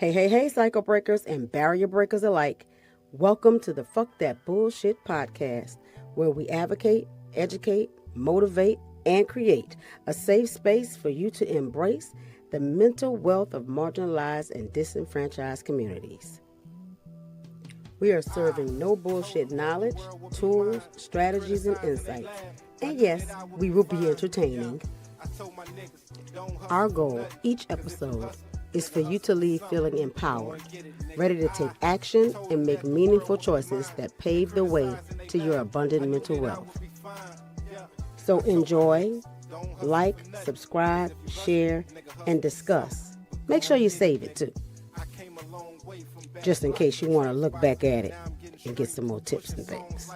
Hey, cycle breakers and barrier breakers alike. Welcome to the Fuck That Bullshit Podcast, where we advocate, educate, motivate, and create a safe space for you to embrace the mental wealth of marginalized and disenfranchised communities. We are serving no bullshit knowledge, tools, strategies, and insights. And yes, we will be entertaining. Our goal each episode is for you to leave feeling empowered, ready to take action and make meaningful choices that pave the way to your abundant mental wealth. So enjoy, like, subscribe, share, and discuss. Make sure you save it too, just in case you want to look back at it and get some more tips and things.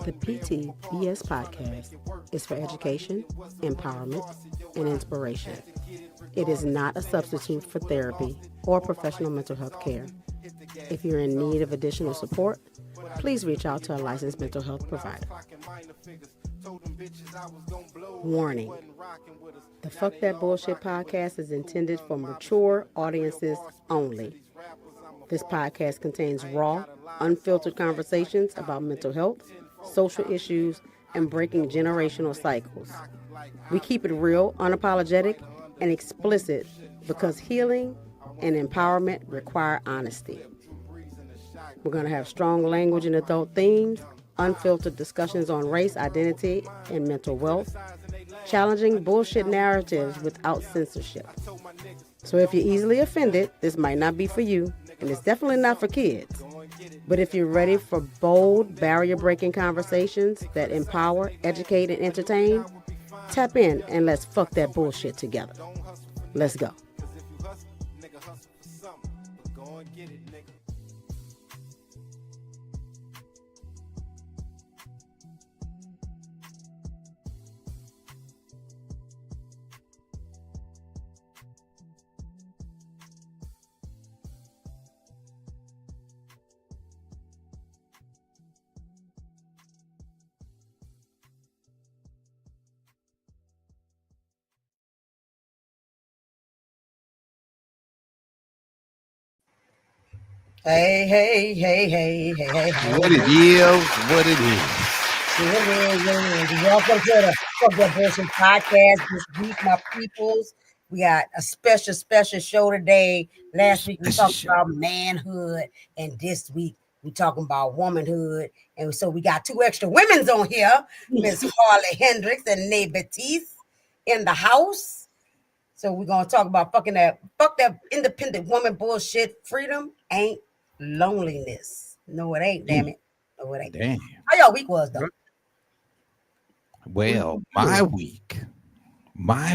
The PTBS Podcast is for education, empowerment, and inspiration. It is not a substitute for therapy or professional mental health care. If you're in need of additional support, please reach out to a licensed mental health provider. Warning: the Fuck That Bullshit Podcast is intended for mature audiences only. This podcast contains raw, unfiltered conversations about mental health, social issues, and breaking generational cycles. We keep it real, unapologetic, and explicit because healing and empowerment require honesty. We're going to have strong language and adult themes, unfiltered discussions on race, identity, and mental wealth, challenging bullshit narratives without censorship. So if you're easily offended, this might not be for you, and it's definitely not for kids. But if you're ready for bold, barrier-breaking conversations that empower, educate, and entertain, tap in and let's fuck that bullshit together. Let's go. Hey. What it is. Welcome to the Fuck That Bullshit Podcast. This week, my peoples, we got a special show today. Last week, we talked about manhood, and this week, we talking about womanhood. And so we got two extra women's on here, Miss Harley Hendricks and Nay Batiste in the house. So we're going to talk about fuck that independent woman bullshit. Freedom ain't loneliness. No, it ain't, damn it. No, it ain't. Damn. How y'all week was, though? Well, my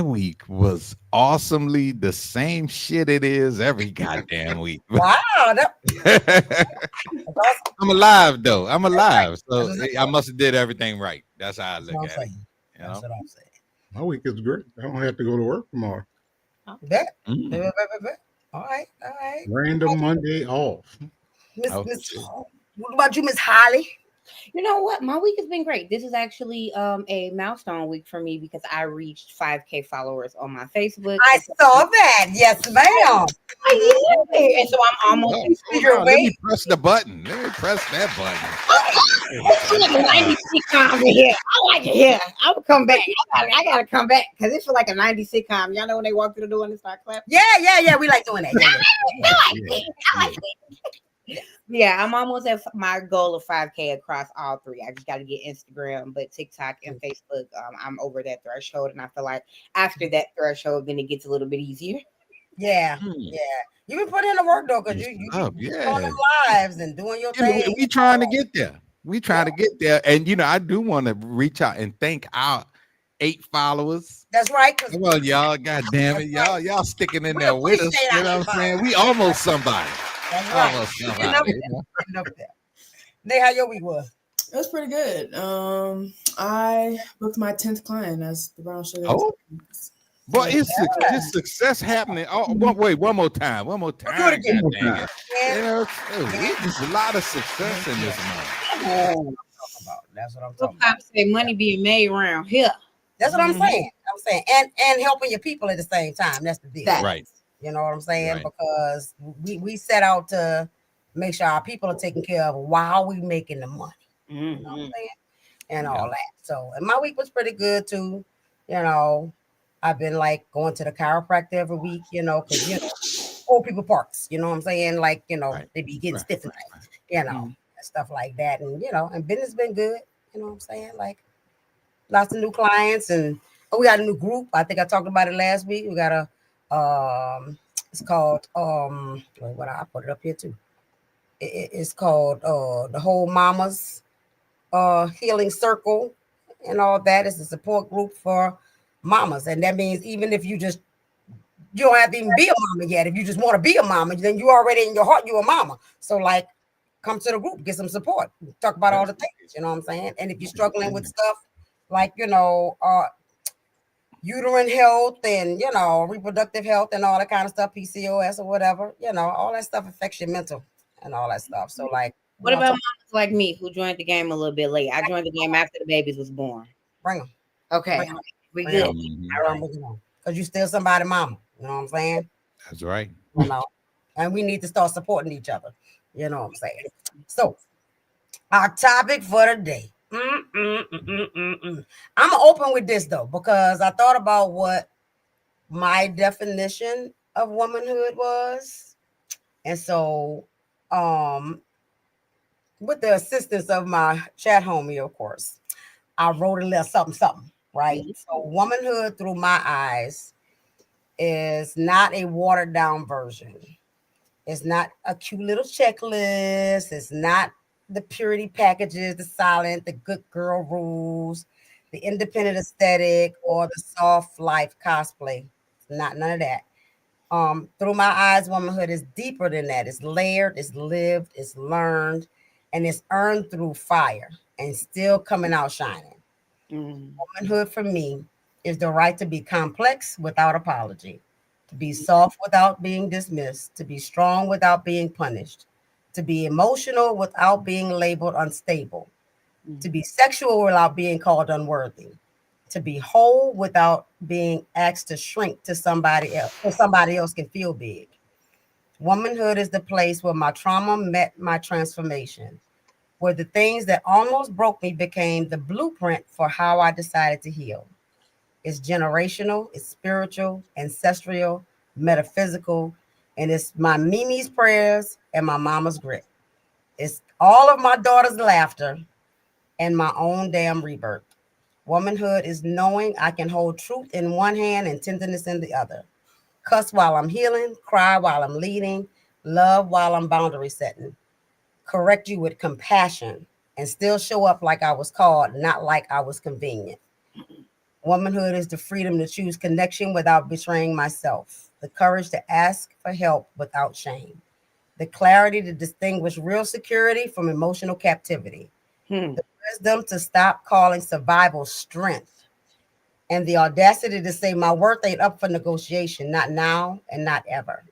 week was awesomely the same shit it is every goddamn week. Wow. I'm alive, though. I'm alive. So I must have did everything right. That's how I look at it. That's what I'm saying. My week is great. I don't have to go to work tomorrow. Bet. All right. Random Monday off. What about you, Miss Holly? You know what? My week has been great. This is actually a milestone week for me because I reached 5K followers on my Facebook. I saw that. Yes, ma'am. And so I'm almost. Let me press the button. Let me press that button. It's like a 90 sitcom in here. I like it here. I will come back. I gotta come back because it's like a 90 sitcom. Y'all know when they walk through the door and they start clapping? Yeah. We like doing that. I like it. Yeah, I'm almost at my goal of 5K across all three. I just got to get Instagram, but TikTok and Facebook, I'm over that threshold. And I feel like after that threshold, then it gets a little bit easier. Yeah. You've been putting in the work, though, because you on the lives and doing your thing. We trying to get there. And, I do want to reach out and thank our 8 followers. That's right. Well, y'all, God damn it. Y'all sticking in there with us. You know what I'm saying? We almost somebody. That's right. Almost somebody. Nate, how your week was? It was pretty good. I booked my 10th client as the Brown Sugar. Oh, boy, it's success happening. Oh, one more time. Do it again. There's a lot of success in this month. That's what I'm talking about. I say money being made around here. That's what I'm saying. And helping your people at the same time. That's the deal. Right. You know what I'm saying? Right. Because we set out to make sure our people are taken care of while we making the money. You know what I'm saying? And all that. So, and my week was pretty good too. You know, I've been like going to the chiropractor every week, you know, because, you know, old people parks, you know what I'm saying? Like, you know, they be getting stiff and you know, and stuff like that. And, you know, and business been good, you know what I'm saying? Like lots of new clients and we got a new group. I think I talked about it last week. We got a, it's called, what I put it up here too. It's called the Whole Mamas Healing Circle and all that. Is a support group for mamas, and that means even if you don't have to even be a mama yet. If you just want to be a mama, then you already in your heart you're a mama. So like, come to the group, get some support, talk about all the things. You know what I'm saying? And if you're struggling with stuff like uterine health and reproductive health and all that kind of stuff, PCOS or whatever, all that stuff affects your mental and all that stuff. So like, what about mamas like me who joined the game a little bit late? I joined the game after the babies was born. Bring them. Okay, we good. Because you still somebody mama. You know what I'm saying? That's right. And we need to start supporting each other. You know what I'm saying? So our topic for the day. I'm open with this though, because I thought about what my definition of womanhood was. And so with the assistance of my chat homie, of course, I wrote a little something, right? So womanhood through my eyes is not a watered down version. It's not a cute little checklist. It's not the purity packages, the silent, the good girl rules, the independent aesthetic, or the soft life cosplay. None of that. Through my eyes, womanhood is deeper than that. It's layered, it's lived, it's learned, and it's earned through fire and still coming out shining. Womanhood for me is the right to be complex without apology, to be soft without being dismissed, to be strong without being punished, to be emotional without being labeled unstable, to be sexual without being called unworthy, to be whole without being asked to shrink to somebody else, so somebody else can feel big. Womanhood is the place where my trauma met my transformation, where the things that almost broke me became the blueprint for how I decided to heal. It's generational, it's spiritual, ancestral, metaphysical, and it's my Mimi's prayers and my mama's grit. It's all of my daughter's laughter and my own damn rebirth. Womanhood is knowing I can hold truth in one hand and tenderness in the other. Cuss while I'm healing, cry while I'm leading, love while I'm boundary setting, correct you with compassion, and still show up like I was called, not like I was convenient. Womanhood is the freedom to choose connection without betraying myself, the courage to ask for help without shame, the clarity to distinguish real security from emotional captivity, the wisdom to stop calling survival strength, and the audacity to say my worth ain't up for negotiation, not now and not ever.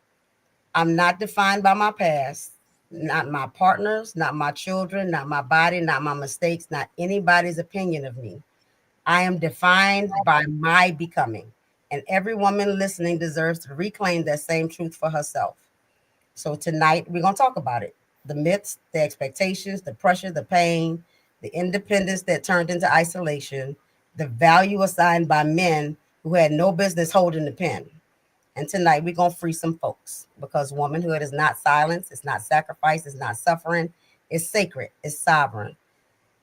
I'm not defined by my past, not my partners, not my children, not my body, not my mistakes, not anybody's opinion of me. I am defined by my becoming, and every woman listening deserves to reclaim that same truth for herself. So tonight we're going to talk about it. The myths, the expectations, the pressure, the pain, the independence that turned into isolation, the value assigned by men who had no business holding the pen. And tonight we're going to free some folks, because womanhood is not silence. It's not sacrifice. It's not suffering. It's sacred. It's sovereign.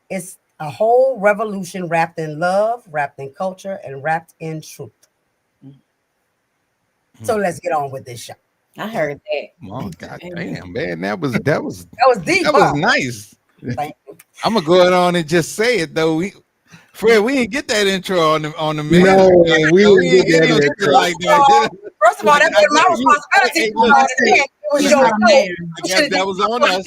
It's a whole revolution wrapped in love, wrapped in culture, and wrapped in truth. So let's get on with this show. I heard that. Oh, God damn, man. That was deep. That was nice. Thank you. I'm gonna go on and just say it though. Fred, we didn't get that intro on the man. No, we didn't get that intro like that. First of all, that's my responsibility. I guess that was on us.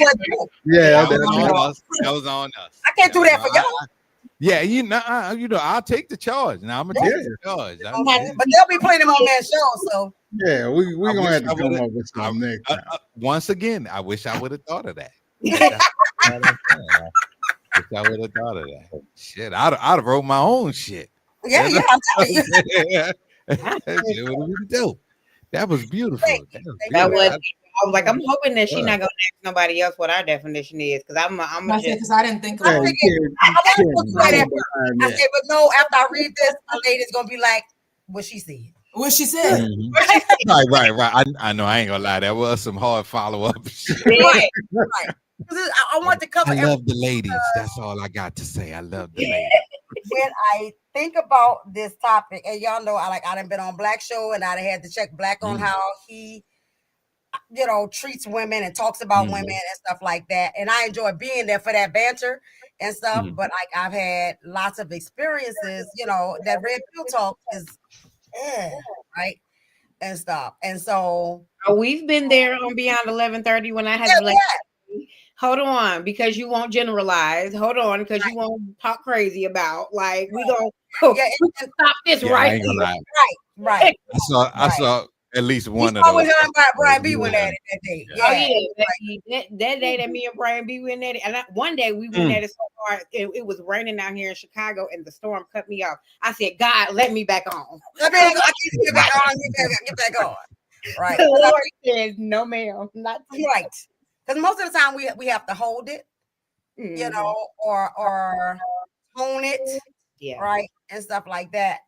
Yeah, that was on us. I can't do that for y'all. Yeah, I'll take the charge. Now I'm gonna take the charge. But there'll be plenty more man shows. So yeah, we're gonna have to come up with something next time. Once again, I wish I would have thought of that. I would have thought of that. Shit, I'd have wrote my own shit. Yeah, I'm telling you. That shit would have been dope. That was beautiful. That was. I was like, I'm hoping that she's not gonna ask nobody else what our definition is, because I'm because I didn't think of I said, but no, after I read this, my lady's gonna be like, what she said. What she said. Mm-hmm. Right. I know. I ain't gonna lie. That was some hard follow up. Right. I want to cover. I love the ladies. That's all I got to say. I love the ladies. When I think about this topic, and y'all know, I done been on Black Show, and I had to check Black on how he, treats women and talks about women and stuff like that. And I enjoy being there for that banter and stuff. But like, I've had lots of experiences, that red pill talk is, right, and stuff. And so we've been there on Beyond 11:30 when I had to be like, hold on, because you won't generalize. Hold on, because you won't talk crazy about. Like, we can stop this right here. Right. I saw at least one of those. Her and Brian B went at it that day. That day that me and Brian B went at it, and one day we went at it so hard, it was raining out here in Chicago, and the storm cut me off. I said, God, let me back on. I keep get back on. Get back on. Right. The Lord says, no, ma'am, not right. Because most of the time we have to hold it, or tone it, right, and stuff like that.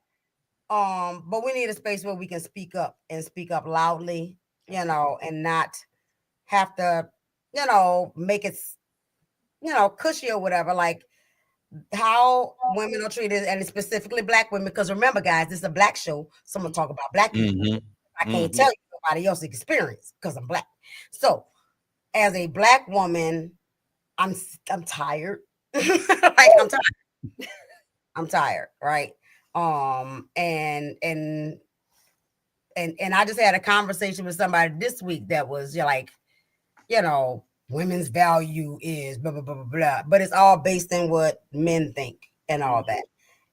But we need a space where we can speak up loudly, and not have to, make it, cushy or whatever. Like how women are treated, and specifically Black women. Because remember, guys, this is a Black show. Someone talk about Black people. I can't tell you nobody else's experience because I'm Black. So, as a Black woman, I'm tired. I'm tired, right? And I just had a conversation with somebody this week that was like, women's value is blah blah blah blah blah, but it's all based in what men think and all that.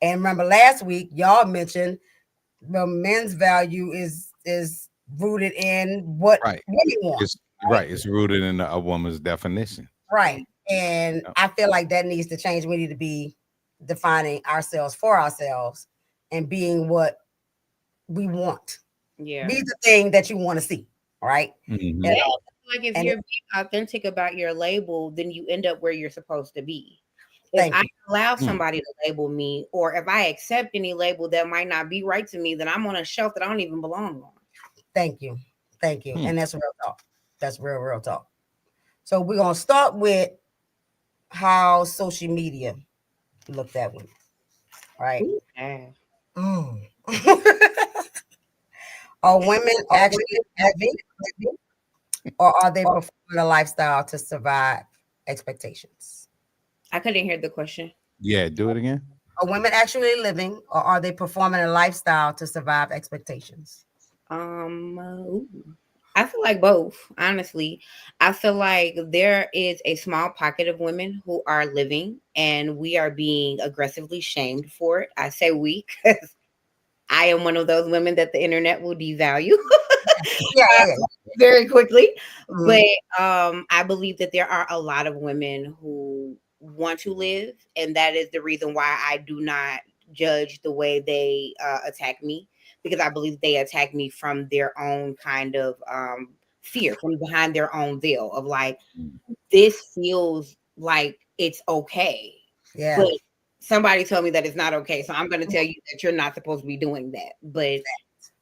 And remember last week y'all mentioned the men's value is rooted in what women want. It's rooted in a woman's definition. Right. And I feel like that needs to change. We need to be defining ourselves for ourselves and being what we want. Yeah. Be the thing that you want to see. Right. Mm-hmm. Like if you're being authentic about your label, then you end up where you're supposed to be. If I allow somebody to label me, or if I accept any label that might not be right to me, then I'm on a shelf that I don't even belong on. Thank you. And that's real talk. That's real talk. So we're going to start with how social media looked at women. Right? Are women actually heavy, or are they performing a lifestyle to survive expectations? I couldn't hear the question. Yeah, do it again. Are women actually living, or are they performing a lifestyle to survive expectations? I feel like both, honestly. I feel like there is a small pocket of women who are living, and we are being aggressively shamed for it. I say we because I am one of those women that the internet will devalue very quickly. Mm-hmm. But I believe that there are a lot of women who want to live, and that is the reason why I do not judge the way they attack me. Because I believe they attack me from their own kind of fear, from behind their own veil of like, this feels like it's okay. Yeah. But somebody told me that it's not okay. So I'm going to tell you that you're not supposed to be doing that. But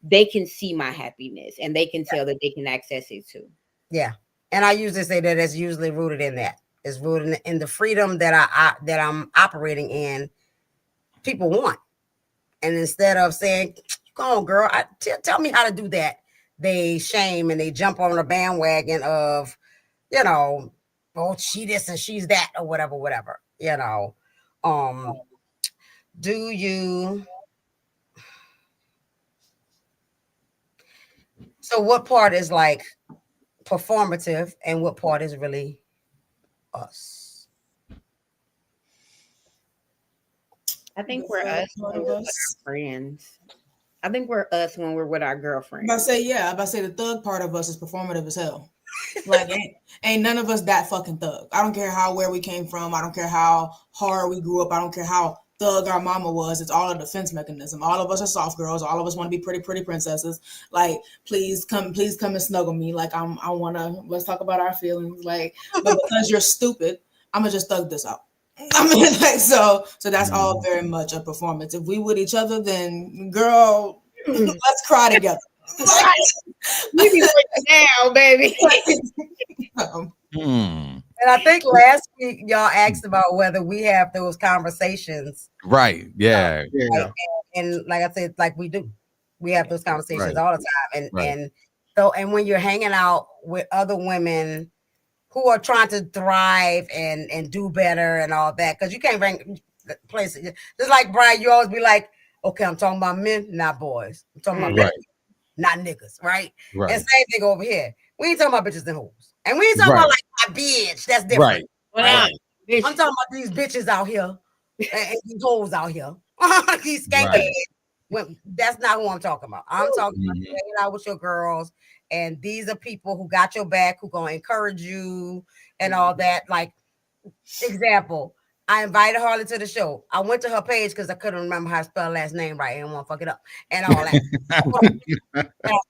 they can see my happiness, and they can tell that they can access it too. Yeah. And I usually say that it's usually rooted in that. It's rooted in the freedom that I'm operating in, people want. And instead of saying, go on, girl, tell me how to do that, they shame and they jump on the bandwagon of, oh, she this and she's that, or whatever. Do you? So what part is like performative and what part is really us? I think we're us when we're with our friends. I think we're us when we're with our girlfriends. I'm about to say the thug part of us is performative as hell. Like ain't none of us that fucking thug. I don't care where we came from. I don't care how hard we grew up. I don't care how thug our mama was. It's all a defense mechanism. All of us are soft girls. All of us want to be pretty princesses. Like, please come and snuggle me. Like, let's talk about our feelings. Like, but because you're stupid, I'm gonna just thug this out. I mean, like, so that's all very much a performance. If we with each other, then girl, let's cry together. We be breaking down, baby. And I think last week y'all asked about whether we have those conversations. Right. Yeah. Right? And like I said, like we do. We have those conversations all the time. And when you're hanging out with other women who are trying to thrive and do better and all that, because you can't bring places. Just like Brian, you always be like, okay, I'm talking about men, not boys. I'm talking about men, not niggas, right? And same thing over here. We ain't talking about bitches and hoes. And we ain't talking about like my bitch. That's different. Right. I'm talking about these bitches out here and these hoes out here. These skanky. That's not who I'm talking about. I'm talking about hanging out with your girls. And these are people who got your back, who gonna encourage you and all that. Like, example, I invited Harley to the show. I went to her page because I couldn't remember how to spell her last name right. I didn't want to fuck it up and all that. And I was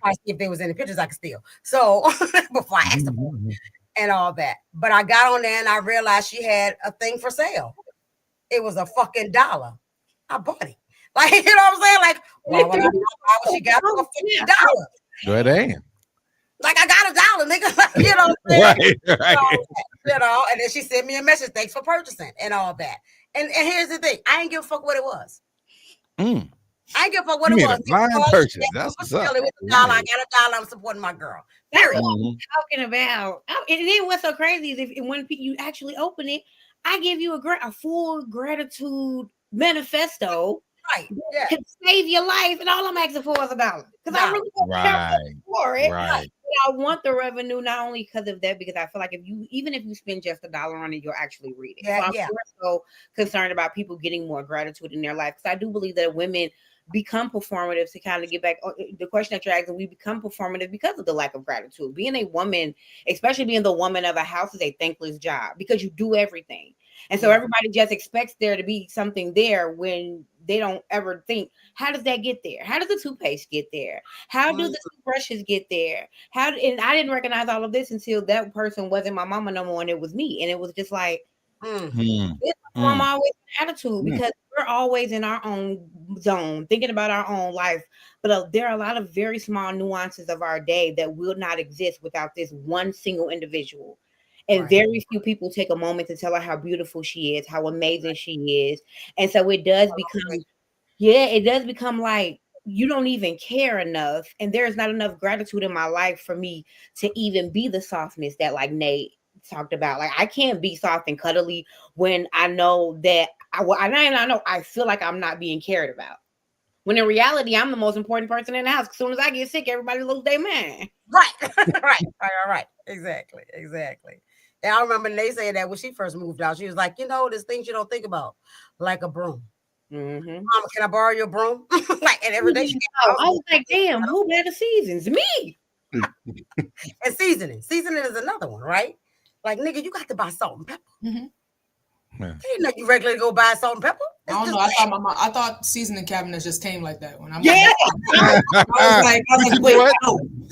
trying to see if there was any pictures I could steal. So before I asked her for it and all that. But I got on there and I realized she had a thing for sale. It was a fucking $1. I bought it. Like, you know what I'm saying? Like, why would she got for a fucking $1? Good damn. Like, I got $1, nigga. You know what I'm saying? You know, and then she sent me a message, thanks for purchasing and all that. And here's the thing, I ain't give a fuck what it was. I ain't give a fuck what it was. Blind purchase. That's what's up. With $1, I got $1. I'm supporting my girl. That's what I'm talking about. And then what's so crazy is if when you actually open it, I give you a full gratitude manifesto. Right. Yeah. To save your life, and all I'm asking for is $1. Because I really don't care for it. Right. I want the revenue not only because of that, because I feel like even if you spend just $1 on it, you'll actually read it. So I'm so concerned about people getting more gratitude in their life, because I do believe that women become performative. To kind of get back the question that you're asking, we become performative because of the lack of gratitude. Being a woman, especially being the woman of a house, is a thankless job because you do everything. And so everybody just expects there to be something there when they don't ever think, how does that get there? How does the toothpaste get there? How do the toothbrushes get there? And I didn't recognize all of this until that person wasn't my mama no more, and it was me. And it was just like, I'm always in attitude because we're always in our own zone, thinking about our own life. But there are a lot of very small nuances of our day that will not exist without this one single individual. And very few people take a moment to tell her how beautiful she is, how amazing she is. And so it does become like you don't even care enough. And there's not enough gratitude in my life for me to even be the softness that like Nate talked about. Like, I can't be soft and cuddly when I know that I feel like I'm not being cared about. When in reality, I'm the most important person in the house. As soon as I get sick, everybody loses their man. Right. Exactly. And I remember Nate saying that when she first moved out, she was like, there's things you don't think about, like a broom. Mama, can I borrow your broom? Like, and every day she I was like, damn, who better seasons? Me. And seasoning is another one, right? Like, nigga, you got to buy salt and pepper. You didn't know you regularly go buy salt and pepper. I don't know. I thought seasoning cabinets just came like that. When I'm I was like, wait,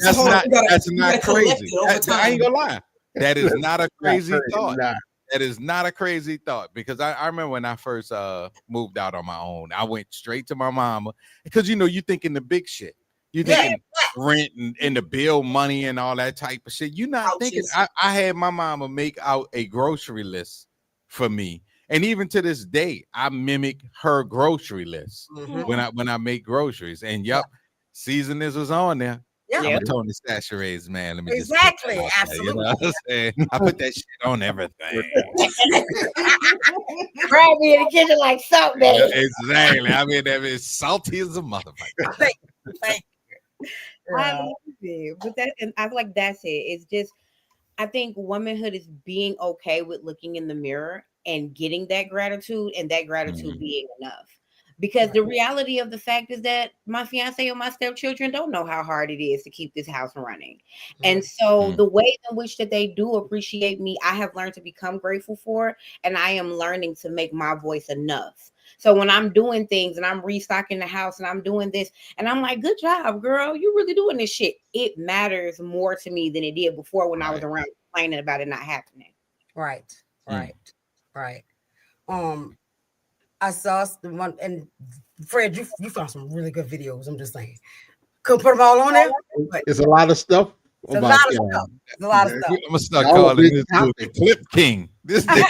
that's not crazy. I ain't gonna lie. That is not a crazy thought. That is not a crazy thought, because I remember when I first moved out on my own, I went straight to my mama, because you thinking the big shit. You thinking rent and the bill money and all that type of shit. You're not thinking. I had my mama make out a grocery list for me, and even to this day, I mimic her grocery list when I make groceries. And seasonings was on there. I'm a Tony Stacheraise man. Let me absolutely. You know what I'm saying? I put that shit on everything. Grab me in the kitchen like salt, baby. Exactly. I mean, that is salty as a motherfucker. Thank you. I love it. But and I feel like that's it. It's just, I think womanhood is being okay with looking in the mirror and getting that gratitude, and that gratitude being enough. Because the reality of the fact is that my fiance or my stepchildren don't know how hard it is to keep this house running. And so the way in which that they do appreciate me, I have learned to become grateful for, and I am learning to make my voice enough. So when I'm doing things and I'm restocking the house and I'm doing this and I'm like, good job, girl, you really doing this shit. It matters more to me than it did before when I was around complaining about it not happening. Right. I saw one, and Fred, you found some really good videos. I'm just saying. Couldn't put them all on there. It's a lot of stuff. It's a lot of stuff. It's a lot of stuff. I'm gonna start calling this dude the Clip King. This nigga.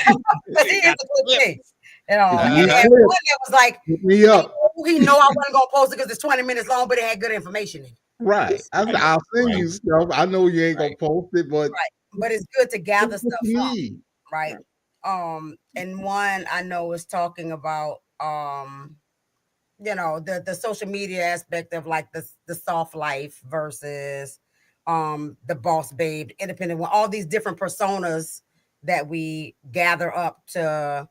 He is the Clip King. And one that was like, me up. He know I wasn't gonna post it because it's 20 minutes long, but it had good information in it. Right. I'll send you stuff. I know you ain't gonna post it, but but it's good to gather stuff from. Right. And one I know is talking about the social media aspect of like the soft life versus the boss babe, the independent one, all these different personas that we gather up to,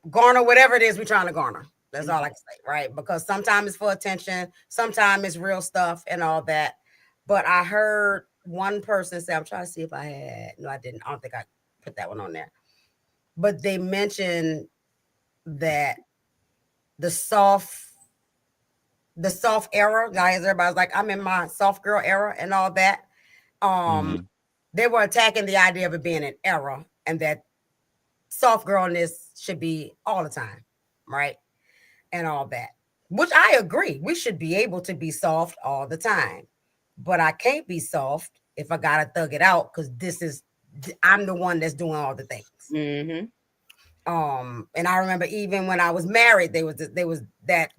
garner whatever it is we're trying to garner. That's all I can say, right? Because sometimes it's for attention, sometimes it's real stuff and all that. But I heard one person say, I'm trying to see if I had, no, I didn't. I don't think I put that one on there. But they mentioned that the soft era, guys, everybody's like, I'm in my soft girl era and all that. They were attacking the idea of it being an era and that soft girlness should be all the time, right? And all that, which I agree. We should be able to be soft all the time, but I can't be soft if I gotta thug it out because I'm the one that's doing all the things. Mm-hmm. And I remember even when I was married, there was that,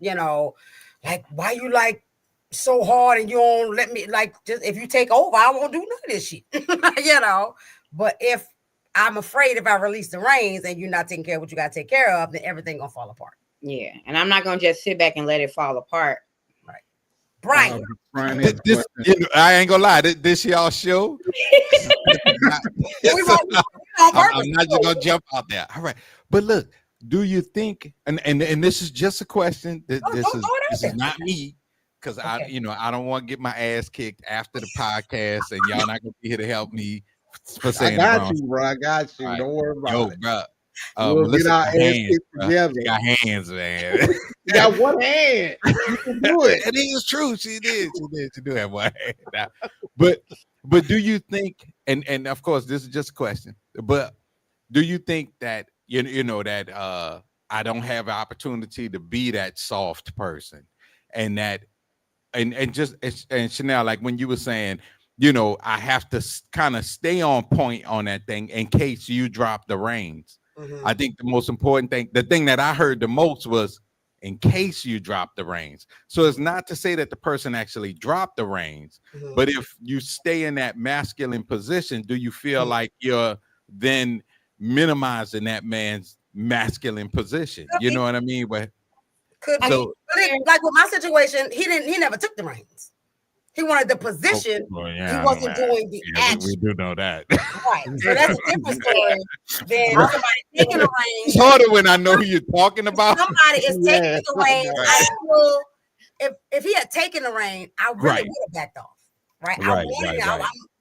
like, why you like so hard and you don't let me, like, just if you take over, I won't do none of this shit, But if I'm afraid if I release the reins and you're not taking care of what you got to take care of, then everything gonna fall apart. Yeah, and I'm not gonna just sit back and let it fall apart. Right. I ain't gonna lie. This y'all show. I'm not just gonna jump out there. All right, but look, do you think? And this is just a question. This is not me, because I don't want to get my ass kicked after the podcast, and y'all not gonna be here to help me for saying I got you, bro. I got you. Right. Don't worry about it. Bro. We'll get our hands together. She got hands, man. You got one hand. You can do it. It is true. She did. She do have one hand now. But do you think? And of course, this is just a question. But do you think that that I don't have an opportunity to be that soft person, and that and Chanel, like when you were saying, I have to kind of stay on point on that thing in case you drop the reins. Mm-hmm. I think the most important thing, the thing that I heard the most was in case you drop the reins. So it's not to say that the person actually dropped the reins, but if you stay in that masculine position, do you feel like you're then minimizing that man's masculine position? You know what I mean? But like with my situation, he never took the reins. He wanted the position. He wasn't doing the action. We do know that. Right. So that's a different story than somebody taking the reins. Sort of when I know who you're talking about. Somebody is taking the reins. Right. If he had taken the reins, I really would have backed off. Right. I'm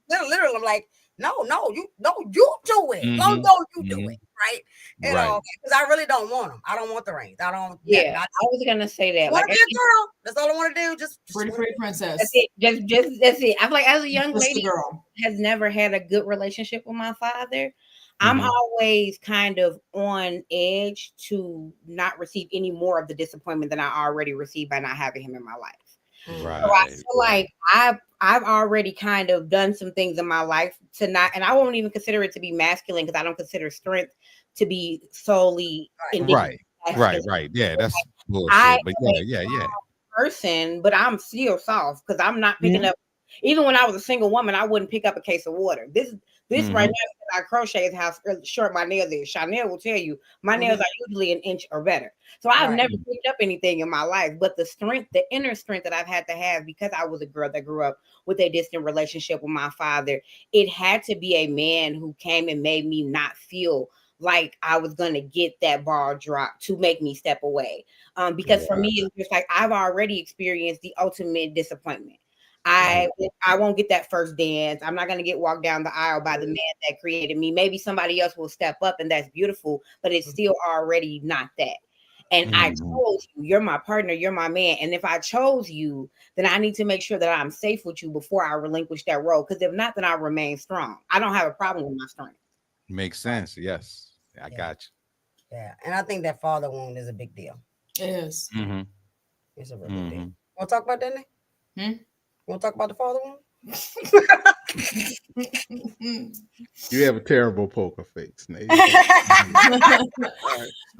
literally, I'm like, no, you do it. Mm-hmm. No, you do it. Right. Because I really don't want them. I don't want the reins. I don't. Yeah, I was gonna say that. Want to be a girl? That's all I want to do. Just pretty princess. That's it. That's it. I'm like, as a young lady, girl has never had a good relationship with my father. I'm always kind of on edge to not receive any more of the disappointment than I already received by not having him in my life. Right. So I feel like I've already kind of done some things in my life to not, and I won't even consider it to be masculine because I don't consider strength to be solely right. Yeah, that's bullshit. But yeah. Person, but I'm still soft because I'm not picking up. Even when I was a single woman, I wouldn't pick up a case of water. This right now, I crochet is how short my nails is. Chanel will tell you my nails are usually an inch or better. So I've never picked up anything in my life, but the strength, the inner strength that I've had to have because I was a girl that grew up with a distant relationship with my father, it had to be a man who came and made me not feel like I was going to get that ball drop to make me step away. Because for me, it's just like I've already experienced the ultimate disappointment. I won't get that first dance. I'm not going to get walked down the aisle by the man that created me. Maybe somebody else will step up and that's beautiful, but it's still already not that. And I chose you. You're my partner. You're my man. And if I chose you, then I need to make sure that I'm safe with you before I relinquish that role. Because if not, then I remain strong. I don't have a problem with my strength. Makes sense. Yes. I got you. Yeah. And I think that father wound is a big deal. It is. Mm-hmm. It's a real big deal. Want to talk about that, Nick? You want to talk about the father wound? You have a terrible poker face, Nate.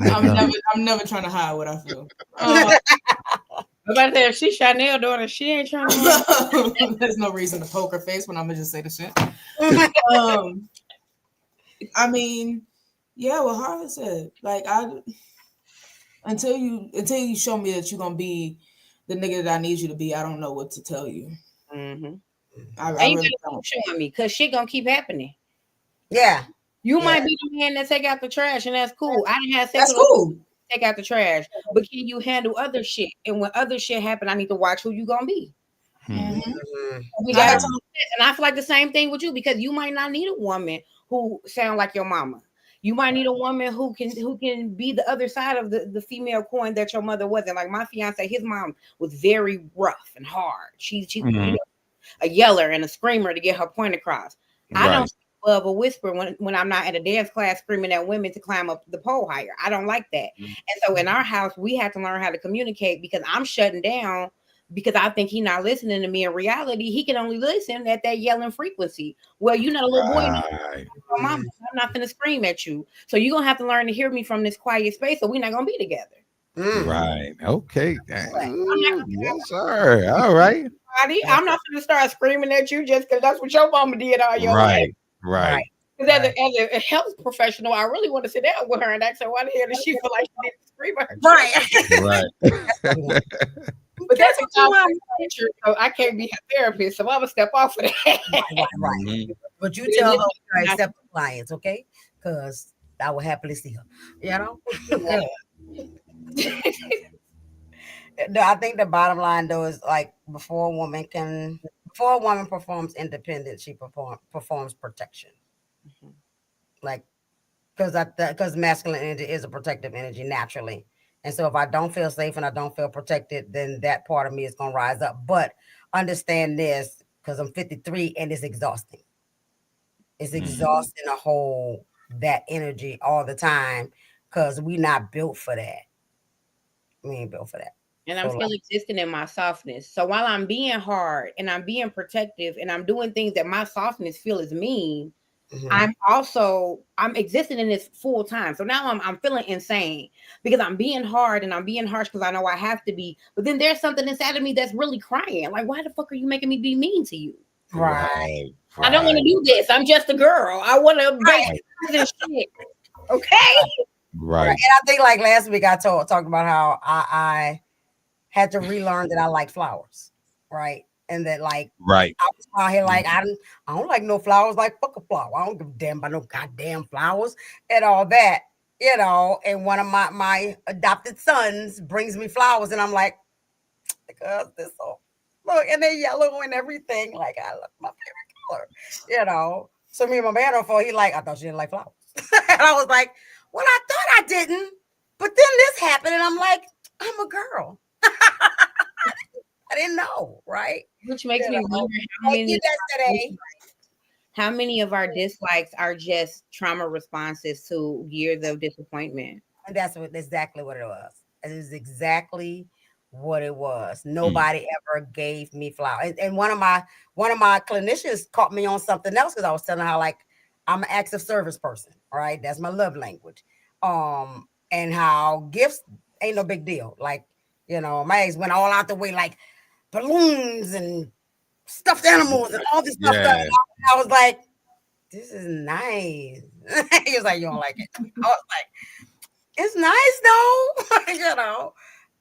I'm never trying to hide what I feel. About that, if she's Chanel daughter, she ain't trying to. There's no reason to poker face when I'm gonna just say the shit. I mean, yeah, what Harlan said. Like, until you show me that you're gonna be the nigga that I need you to be, I don't know what to tell you. I really don't. Showing me because shit gonna keep happening. Yeah, you might be the man that take out the trash, and that's cool. I didn't have sex. That's cool. Take out the trash, but can you handle other shit? And when other shit happen, I need to watch who you gonna be. We got, and I feel like the same thing with you because you might not need a woman who sound like your mama. You might need a woman who can be the other side of the female coin that your mother wasn't. Like my fiance, his mom was very rough and hard. She's you know, a yeller and a screamer to get her point across. I don't love a whisper when I'm not at a dance class screaming at women to climb up the pole higher. I don't like that. And so in our house, we have to learn how to communicate because I'm shutting down because I think he's not listening to me. In reality, he can only listen at that yelling frequency. Well, you're not a little boy. Mama, I'm not going to scream at you. So you're going to have to learn to hear me from this quiet space, or we're not going to be together. Right. Okay. Yes, sir. All right. I'm not going to start screaming at you just because that's what your mama did all your life. Right. Because as a health professional, I really want to sit down with her and ask her why the hell does she feel like she needs to scream at her? Right. But that's a teacher, so I can't be a therapist, so I'm gonna step off of that. Right. But you tell her to accept the clients, okay? Because I will happily see her. You know? No, I think the bottom line though is like before a woman performs independent, she performs protection. Like because masculine energy is a protective energy naturally. And so if I don't feel safe and I don't feel protected, then that part of me is going to rise up. But understand this, because I'm 53 and it's exhausting. It's exhausting to hold that energy all the time because we're not built for that. We ain't built for that. And I'm still existing in my softness. So while I'm being hard and I'm being protective and I'm doing things that my softness feel is mean, I'm existing in this full time. So now I'm feeling insane because I'm being hard and I'm being harsh because I know I have to be. But then there's something inside of me that's really crying. Like, why the fuck are you making me be mean to you? Right. I don't want to do this. I'm just a girl. I want to break this shit. Okay. Right. And I think like last week I talked about how I had to relearn that I like flowers. Right. And that like I was out here like I don't like no flowers, like fuck a flower. I don't give a damn about no goddamn flowers and all that, you know. And one of my adopted sons brings me flowers, and I'm like, because this all look, and they're yellow and everything. Like I love my favorite color, you know. So me and my man on he like, I thought you didn't like flowers. And I was like, well, I thought I didn't, but then this happened, and I'm like, I'm a girl. I didn't know, right? Which makes me wonder how many of our dislikes are just trauma responses to years of disappointment. And that's exactly what it was. It is exactly what it was. Nobody ever gave me flowers. And one of my clinicians caught me on something else because I was telling her like I'm an acts of service person, right? That's my love language. And how gifts ain't no big deal. Like, you know, my ex went all out the way, like balloons and stuffed animals and all this stuff. I was like, this is nice. He was like, you don't like it. I was like, it's nice though, you know.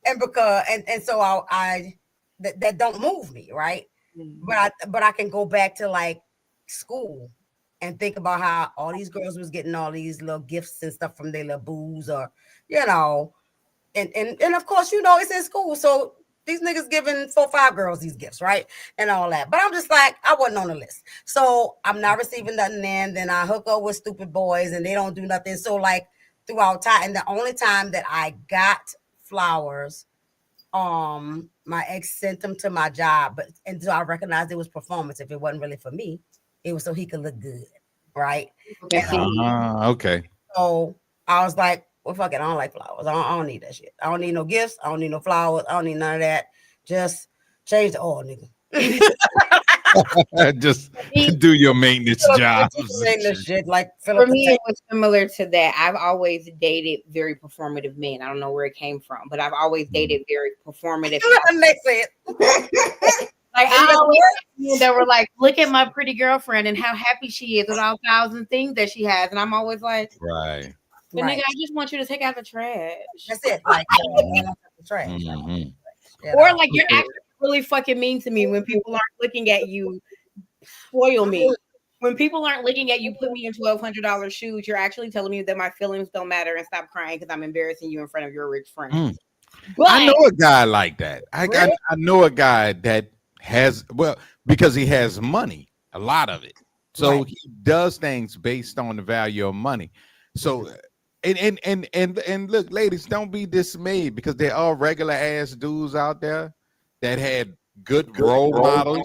And because and so I that don't move me, right? But I can go back to like school and think about how all these girls was getting all these little gifts and stuff from their little booze, or you know, and of course, you know, it's in school, so these niggas giving 4 or 5 girls these gifts, right? And all that. But I'm just like, I wasn't on the list. So I'm not receiving nothing then I hook up with stupid boys and they don't do nothing. So like throughout time. And the only time that I got flowers, my ex sent them to my job, but until I recognized it was performance. If it wasn't really for me, it was so he could look good, right? Okay. So I was like, well, fuck it, I don't like flowers. I don't need that shit. I don't need no gifts. I don't need no flowers. I don't need none of that. Just change the oil, nigga. Just do your maintenance job. Shit, like for me, it was similar to that. I've always dated very performative men. I don't know where it came from, but I've always dated very performative. They say it. Like I always that were like, look at my pretty girlfriend and how happy she is with all 1,000 things that she has, and I'm always like, right. But nigga, I just want you to take out the trash. That's it. Like the trash. Or like you're actually really fucking mean to me when people aren't looking at you. Spoil me. When people aren't looking at you, put me in $1,200 shoes. You're actually telling me that my feelings don't matter and stop crying because I'm embarrassing you in front of your rich friends. But I know a guy like that. I know a guy that has because he has money, a lot of it. So he does things based on the value of money. So and look, ladies, don't be dismayed because there are regular ass dudes out there that had good role models.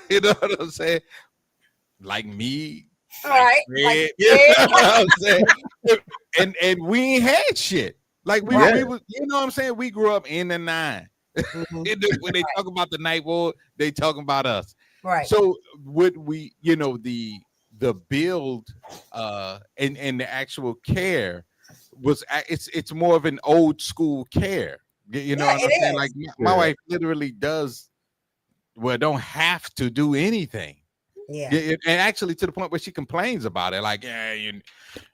You know what I'm saying? Like me. All right. Fred, you know what I'm saying? And we ain't had shit. Like we was, you know what I'm saying? We grew up in the 9. When they talk about the night war, they talking about us. Right. So would we, the build and the actual care was it's more of an old school care. You know what I'm saying? Like my wife literally don't have to do anything. Yeah. And actually to the point where she complains about it, like,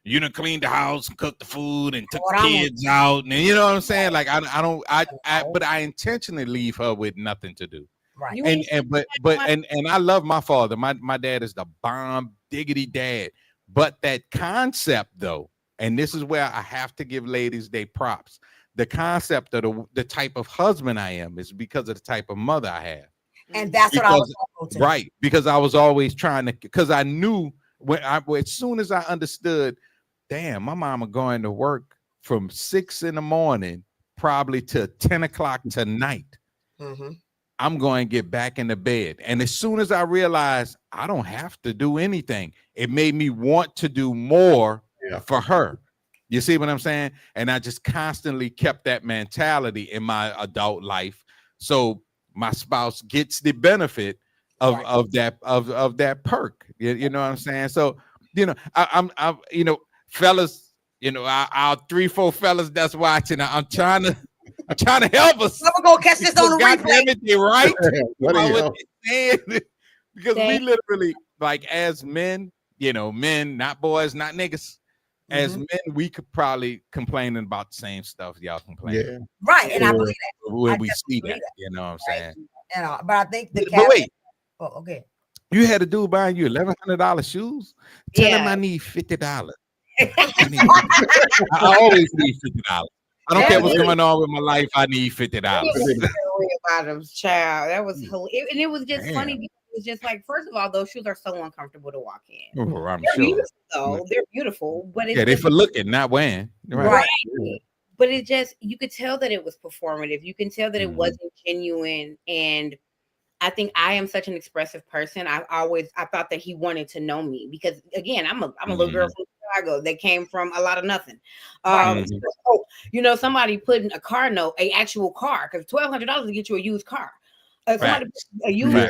you done cleaned the house and cooked the food and took the kids out, and you know what I'm saying? Like but I intentionally leave her with nothing to do. Right. And I love my father. My dad is the bomb diggity dad. But that concept though, and this is where I have to give ladies their props. The concept of the type of husband I am is because of the type of mother I have. And that's what I was talking to. Right. Because I was always trying to, because I knew as soon as I understood, damn, my mama going to work from 6 a.m, probably to 10 o'clock tonight. Mm-hmm. I'm going to get back into bed. And as soon as I realized I don't have to do anything, it made me want to do more for her. You see what I'm saying? And I just constantly kept that mentality in my adult life. So my spouse gets the benefit of that perk. You know what I'm saying? So, I'm fellas, our 3-4 fellas that's watching, I'm trying to help us. I'm gonna catch this on the replay. Right? Because we literally, like, as men, men, not boys, not niggas. As men, we could probably complain about the same stuff y'all complain. Yeah. Right, and I believe that when we see that, you know what I'm saying. But I think but wait. Oh, okay. You had a dude buying you $1,100 shoes. Tell him I need $50. I always need $50. I don't care what's going on with my life. I need $50. About him, child. That was hilarious. And it was just funny because it was just like, first of all, those shoes are so uncomfortable to walk in. Oh, I'm They're sure. Beautiful, though. They're beautiful, but they for looking, not wearing. Right. But it just, you could tell that it was performative. You can tell that it wasn't genuine. And I think I am such an expressive person. I thought that he wanted to know me because, again, I'm a little girl from Chicago that came from a lot of nothing. Somebody put in a car note, a actual car, because $1,200 to get you a used car. Somebody put a used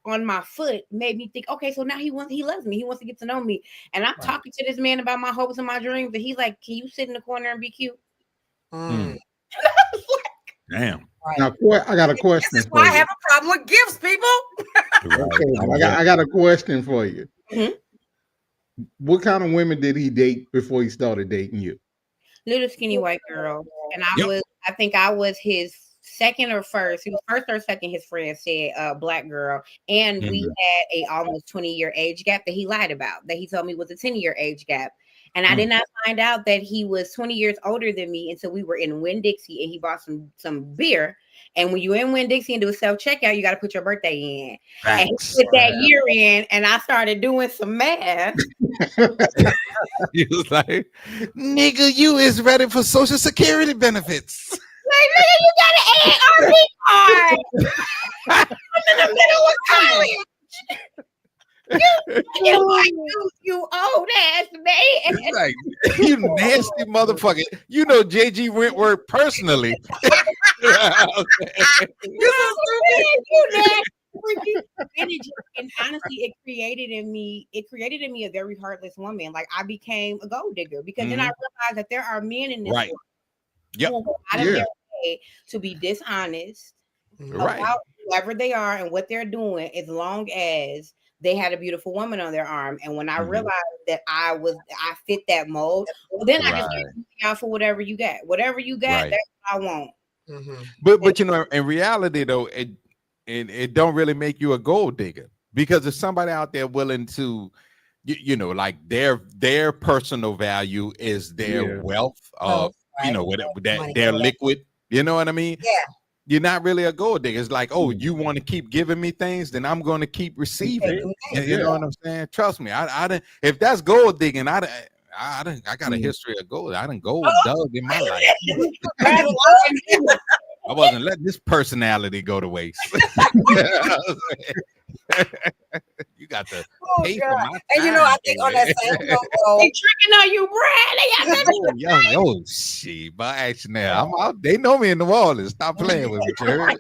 on my foot made me think, okay, so now he loves me. He wants to get to know me. And I'm talking to this man about my hopes and my dreams, and he's like, can you sit in the corner and be cute? Damn. Now, I got a question. This is why I have a problem with gifts, people. Okay, I got a question for you. Mm-hmm. What kind of women did he date before he started dating you? Little skinny white girl. And I think I was his second or first. He was first or second, his friend said, black girl. And we had a almost 20-year age gap that he lied about, that he told me was a 10-year age gap. And I did not find out that he was 20 years older than me until we were in Winn-Dixie and he bought some beer And when you in Winn-Dixie and do a self-checkout, you got to put your birthday in. Facts. And he put that year in, and I started doing some math. He was like, nigga, you is ready for Social Security benefits. Like, nigga, you got an AARP card. I'm in the middle of college. You old ass man. It's like, you nasty motherfucker. You know JG Wentworth personally. You nasty. And honestly, it created in me a very heartless woman. Like, I became a gold digger because then I realized that there are men in this world who go out of their way to be dishonest about whoever they are and what they're doing, as long as they had a beautiful woman on their arm. And when I realized that I fit that mold, well, then I just gave y'all for whatever you got. Whatever you got, that's what I want. But you know, in reality though, it don't really make you a gold digger, because if somebody out there willing to, you know, like their personal value is their wealth, you know, that their liquid, you know what I mean? Yeah. You're not really a gold digger. It's like, oh, you want to keep giving me things, then I'm going to keep receiving. You know what I'm saying? Trust me, I didn't. If that's gold digging, I got a history of gold. I done gold dug in my life. I wasn't letting this personality go to waste. You got to pay for my time. And you know, I think on that same note, they tricking on you, Brad. Yo, shit, but actually now I'm out. They know me in New Orleans. Stop playing with me, Jared.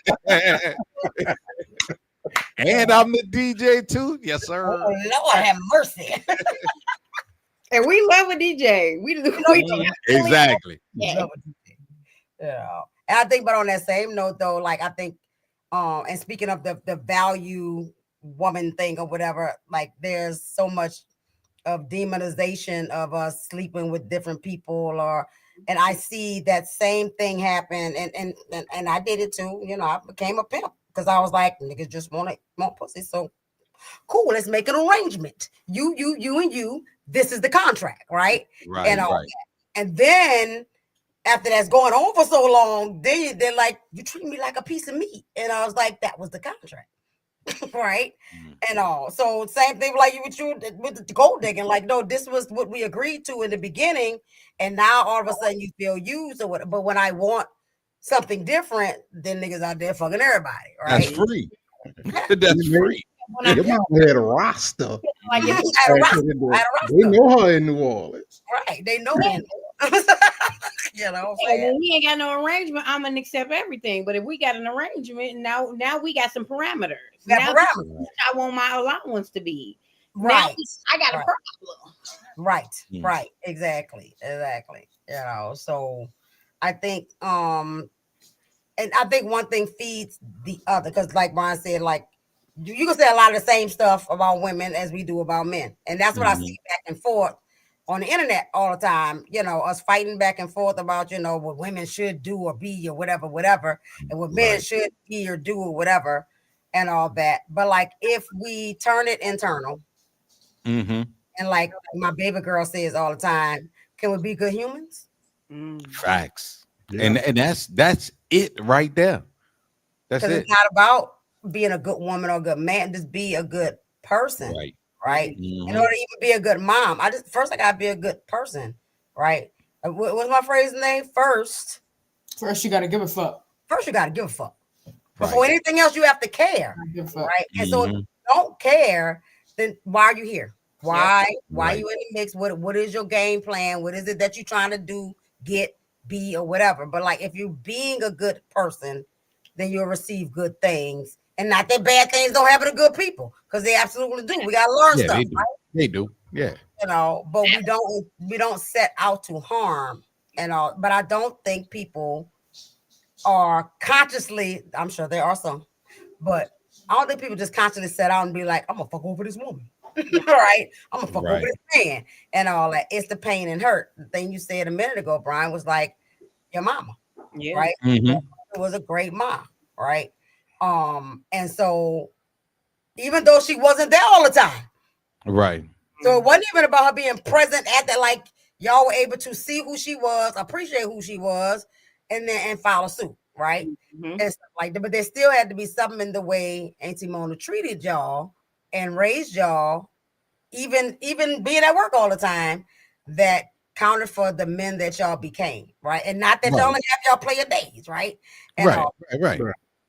And I'm the DJ too. Yes, sir. Oh, Lord have mercy. And we love a DJ. Exactly. Yeah. And I think, but on that same note, though, like I think, and speaking of the value woman thing or whatever, like there's so much of demonization of us sleeping with different people, and I see that same thing happen, and I did it too. You know, I became a pimp because I was like, niggas just want pussy, so cool, let's make an arrangement. You, and you. This is the contract, right? Right. And all that. And then after that's going on for so long, they're like, you treat me like a piece of meat. And I was like, that was the contract. Right. And all. So same thing like with the gold digging, like, no, this was what we agreed to in the beginning. And now all of a sudden you feel used or whatever. But when I want something different, then niggas out there fucking everybody. Right. That's free. That's free. Your mom had a roster. Like, they know her in New Orleans. Right. They know me. You know, when we ain't got no arrangement, I'm gonna accept everything. But if we got an arrangement, now we got some parameters. I want my allowance to be. Right. Now I got a problem. Right. Exactly. You know, so I think and I think one thing feeds the other, because like Brian said, like you can say a lot of the same stuff about women as we do about men. And that's what I see back and forth on the internet all the time, you know, us fighting back and forth about, you know, what women should do or be or whatever, and what men should be or do or whatever, and all that. But like, if we turn it internal, and like my baby girl says all the time, can we be good humans? Facts. Yeah. And that's it right there. That's it. It's not about being a good woman or a good man, just be a good person. Right. In order to even be a good mom, I gotta be a good person, right? What's my phrase name? First, you gotta give a fuck. First, you gotta give a fuck. Before anything else, you have to care, right? And so, if you don't care, then why are you here? Why are you in the mix? What is your game plan? What is it that you're trying to do, get, be, or whatever? But like, if you're being a good person, then you'll receive good things. And not that bad things don't happen to good people, because they absolutely do. We gotta learn stuff. They do. Yeah. You know, but we don't set out to harm and all. But I don't think people are consciously, I'm sure there are some, but I don't think people just consciously set out and be like, I'm gonna fuck over this woman. Right? I'm gonna fuck over this man and all that. It's the pain and hurt. The thing you said a minute ago, Brian, was like your mama. Yeah. Right. It was a great mom, right? And so even though she wasn't there all the time, right? So it wasn't even about her being present at that, like y'all were able to see who she was, appreciate who she was, and follow suit. right? And stuff like that. But there still had to be something in the way Auntie Mona treated y'all and raised y'all, even being at work all the time, that counted for the men that y'all became, right? And not that y'all only have y'all player days, right? And right.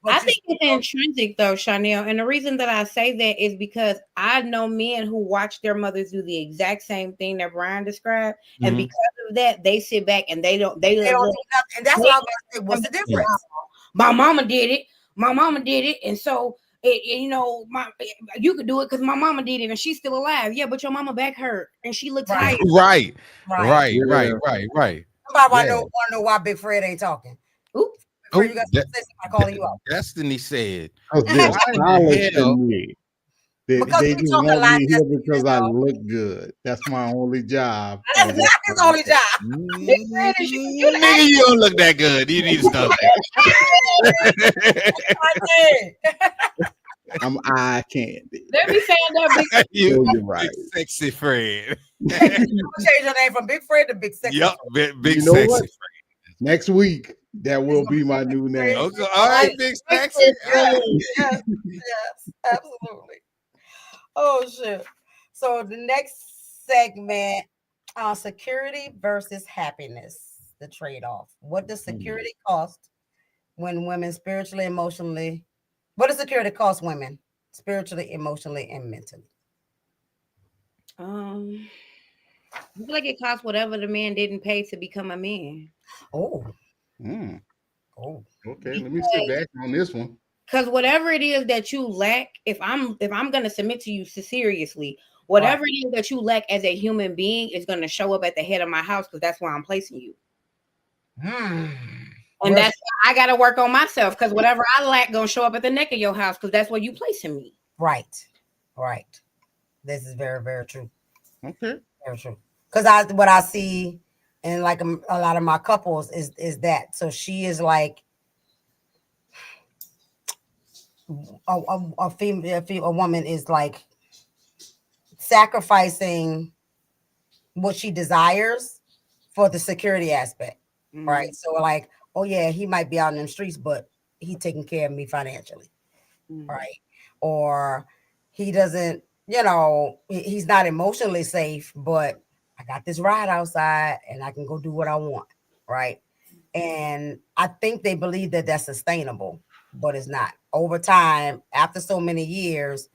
I think it's intrinsic though, Chanel. And the reason that I say that is because I know men who watch their mothers do the exact same thing that Brian described. And because of that, they sit back and they don't do nothing. And that's what I was going to say. What's the difference? My mama did it. My mama did it. And so you could do it because my mama did it and she's still alive. Yeah, but your mama back hurt and she looked tired. Right. Yeah. Somebody want to know why Big Fred ain't talking. Oops. You got to say somebody calling you out. Destiny said, because they just want me here because I look good. That's my only job. That's not his only job. Nigga, you don't look that good. You need to stop that. I'm eye candy. Let me say that you're right. Big sexy Fred. Change your name from Big Fred to Big Sexy. Yep, big sexy Fred. Next week, that will be my new name. Okay. All right, Big Sexy. Yes, absolutely. Oh shit. So the next segment, security versus happiness, the trade-off. What does security cost when women spiritually, emotionally? What does security cost women spiritually, emotionally, and mentally? I feel like it costs whatever the man didn't pay to become a man. Oh. Okay. Let me sit back on this one. Because whatever it is that you lack, if I'm gonna submit to you seriously, whatever it is that you lack as a human being is gonna show up at the head of my house because that's where I'm placing you. And that's why I gotta work on myself because whatever I lack gonna show up at the neck of your house because that's where you placing me. Right. This is very, very true. Okay. Very true. Because what I see in like a lot of my couples is that. So she is like a woman is like sacrificing what she desires for the security aspect, right? So like, oh yeah, he might be out in the streets, but he taking care of me financially, right? Or he doesn't, he's not emotionally safe, but I got this ride outside and I can go do what I want, right? And I think they believe that that's sustainable, but it's not. Over time, after so many years,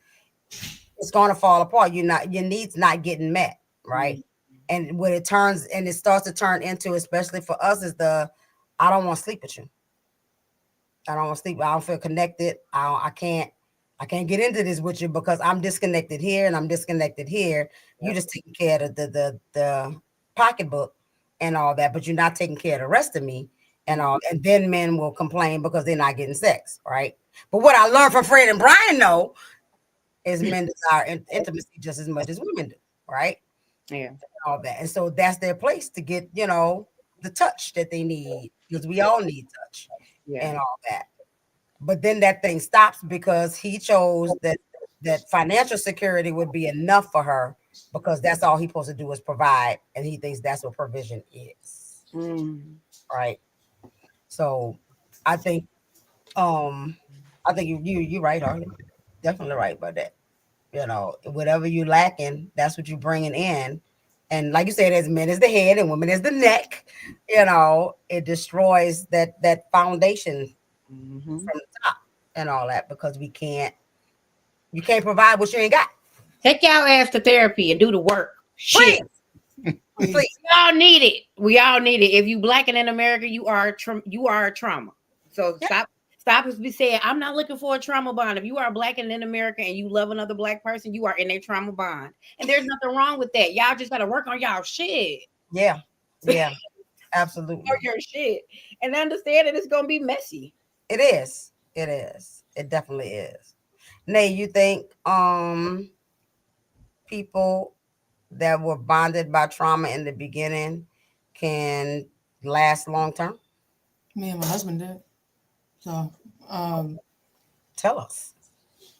it's going to fall apart. Your needs not getting met, right? And when it starts to turn into, especially for us, is I don't want to sleep with you. I don't want to sleep. I don't feel connected. I can't get into this with you because I'm disconnected here and I'm disconnected here. You just taking care of the pocketbook and all that, but you're not taking care of the rest of me and all. And then men will complain because they're not getting sex, right? But what I learned from Fred and Brian, though, is men desire intimacy just as much as women do, right? Yeah, and all that, and so that's their place to get, the touch that they need because we all need touch and all that. But then that thing stops because he chose that financial security would be enough for her because that's all he's supposed to do is provide, and he thinks that's what provision is, right? So I think you're right, Harley. Definitely right about that. Whatever you lacking, that's what you're bringing in. And like you said, as men is the head and women is the neck, it destroys that foundation from the top and all that because you can't provide what you ain't got. Take y'all ass to therapy and do the work. Shit. Please. We all need it. If you black and in America, you are a trauma. So stop us be saying, I'm not looking for a trauma bond. If you are black and in America and you love another black person, you are in a trauma bond. And there's nothing wrong with that. Y'all just gotta work on y'all shit. Yeah. Absolutely. Or your shit. And understand that it's gonna be messy. It is. It definitely is. Nay, you think people that were bonded by trauma in the beginning can last long term? Me and my husband did. So tell us.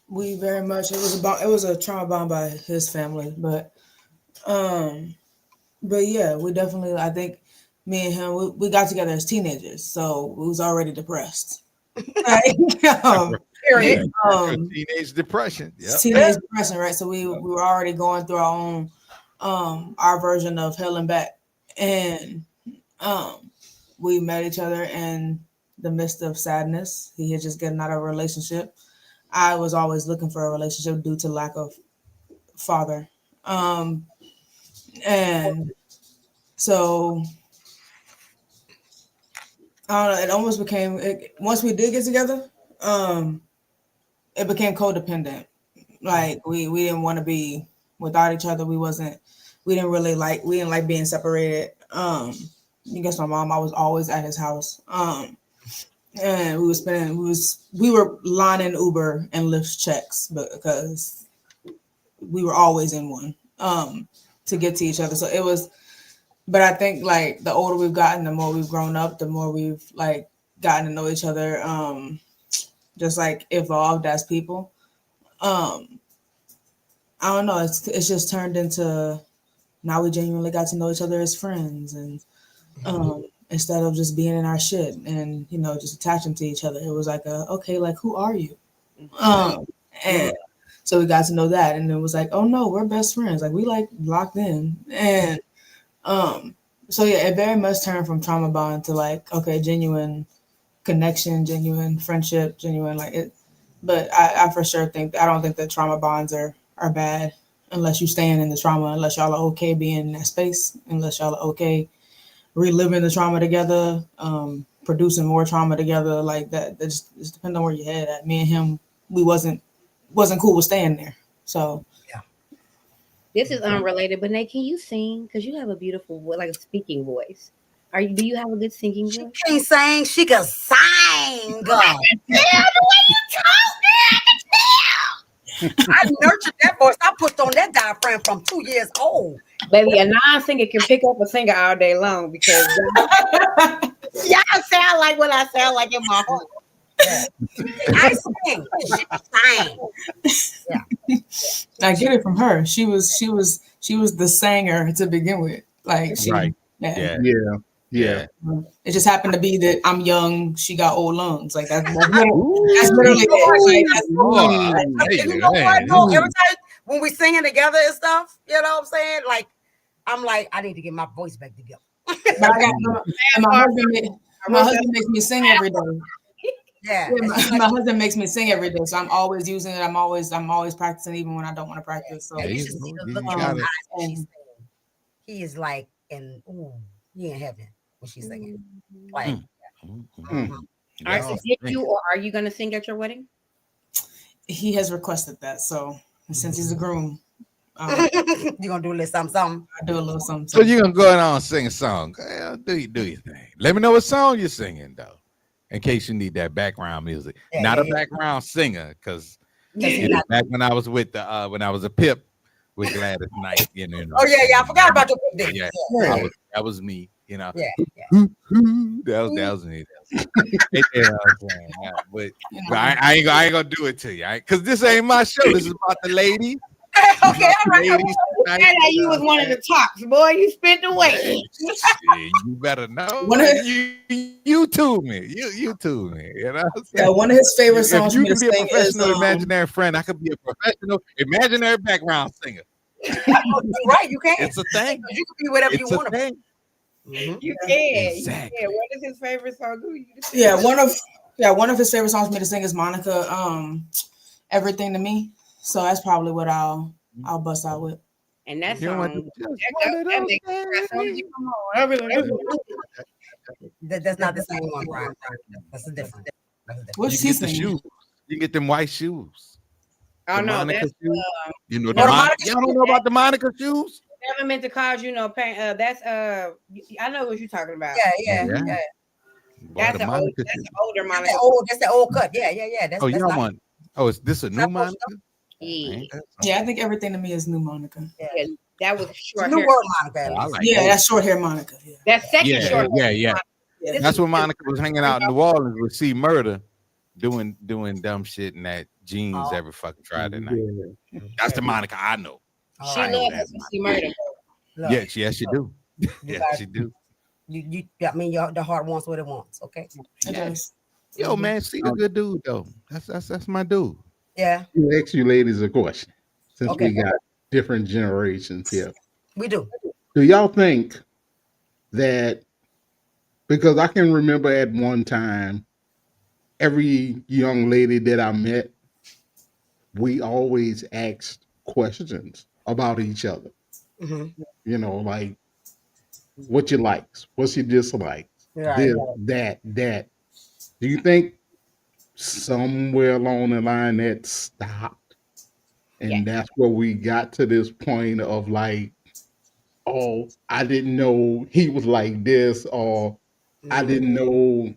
We very much it was a trauma bond by his family, but yeah, we definitely, I think me and him, we got together as teenagers, so we was already depressed. Right? Teenage depression. Yep. Teenage depression, right? So we were already going through our own our version of hell and back. And we met each other in the midst of sadness. He had just gotten out of a relationship. I was always looking for a relationship due to lack of father. And so I don't know, it almost became, once we did get together, it became codependent. Like we didn't want to be without each other. We didn't like being separated. I guess my mom, I was always at his house. And we were lining Uber and Lyft checks because we were always in one to get to each other. So it was, but I think like the older we've gotten, the more we've grown up, the more we've like gotten to know each other, just like evolved as people. I don't know. It's just turned into, now we genuinely got to know each other as friends, and instead of just being in our shit and, you know, just attaching to each other, it was like okay, like, who are you? And so we got to know that, and it was like, oh no, we're best friends. Like we like locked in. And so yeah, it very much turned from trauma bond to like, okay, genuine connection, genuine friendship, genuine like it. But I for sure I don't think that trauma bonds are bad unless you stand in the trauma, unless y'all are okay being in that space, unless y'all are okay reliving the trauma together, producing more trauma together, like that. It just depends on where your head at. Me and him, we wasn't cool with staying there. So yeah. This is unrelated, but Nate, can you sing? Because you have a beautiful, like a speaking voice. Do you have a good singing voice? She can't sing. She can sing. I can tell the way you talk, I can tell. I nurtured that voice. I put on that diaphragm from 2 years old. Baby, a non-singer can pick up a singer all day long because y'all sound like what I sound like in my heart. Yeah. I sing. She sang. Yeah. I get it from her. She was the singer to begin with. Like she, right. Yeah. It just happened to be that I'm young. She got old lungs. Like that's literally it. Like, every time when we singing together and stuff, you know what I'm saying? Like, I'm like, I need to get my voice back together. My husband makes me sing every day. Yeah, my husband makes me sing every day, so I'm always using it. I'm always practicing, even when I don't want to practice. So you should see the look in his eyes. He is like he in heaven when she's singing. Like, all right. So did you or are you going to sing at your wedding? He has requested that, so since he's a groom, you're gonna do a little something. I do a little something. So you're gonna go on and sing a song. Do your thing. Let me know what song you're singing though, in case you need that background music. Not a background singer, because back when I was with the when I was a pip with Gladys Knight, you know. Oh yeah, I forgot about your pip. Yeah, that was me. You know. Yeah. That was me. But I ain't gonna do it to you, because this ain't my show. This is about the ladies. Okay, all right. You was one of the tops, boy. You spent the weight. You better know. You tune me. You tune me. You know. Yeah, one of his favorite songs. If you could be a professional imaginary friend, I could be a professional imaginary background singer. Right, you can. It's a thing. You can be whatever you want to be. You can. Exactly. Yeah. What is his favorite song? One of his favorite songs for me to sing is Monica. Everything to Me. So that's probably what I'll bust out with. And that song, that's not the same one, Brian. That's a different. What's he singing? You get them white shoes. Oh no, that's you know y'all don't know about the Monica shoes. Never meant to cause you no pain. That's I know what you're talking about. Yeah. That's an older Monica. That's the old cut. Yeah. That's y'all want. Oh, is this a new Monica? Yeah, I think Everything to Me is new Monica. Yeah, that was short hair. New word Monica. That's short hair Monica. Yeah. That's second short hair. Yeah. That's when Monica was hanging out in New Orleans with C Murder, doing dumb shit in that jeans every fucking Friday night. Yeah. That's the Monica I know. She loves C Murder. Yes, she do. Yes, she do. I mean, the heart wants what it wants. Okay. Yes. Yo, man, see a good dude though. That's my dude. Yeah. You ask you ladies a question, since we got different generations here. We do. Do y'all think that, because I can remember at one time, every young lady that I met, we always asked questions about each other. Mm-hmm. You know, like what you likes, what's your dislikes, this, that. Do you think somewhere along the line that stopped? And that's where we got to this point of like, oh, I didn't know he was like this, or I didn't know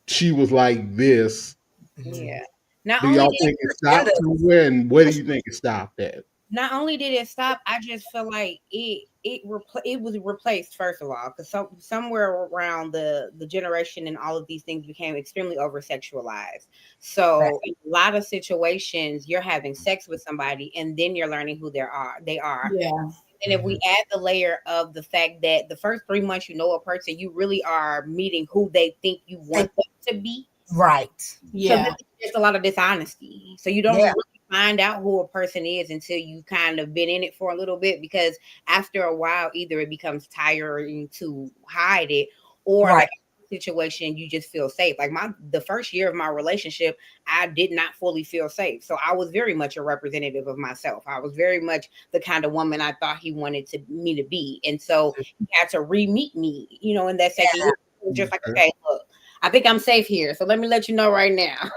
she was like this. Yeah. Do y'all think it stopped somewhere, and where do you think it stopped at? Not only did it stop, I just feel like it was replaced, first of all, because somewhere around the generation and all of these things became extremely over sexualized. So in a lot of situations, you're having sex with somebody and then you're learning who they are. Yeah. And if we add the layer of the fact that the first 3 months you know a person, you really are meeting who they think you want them to be. Right. Yeah. So there's a lot of dishonesty. So you don't really find out who a person is until you kind of been in it for a little bit, because after a while, either it becomes tiring to hide it, or like situation you just feel safe. Like the first year of my relationship, I did not fully feel safe. So I was very much a representative of myself. I was very much the kind of woman I thought he wanted me to be. And so he had to re-meet me, in that second year. Just like, okay, look, I think I'm safe here. So let me let you know right now.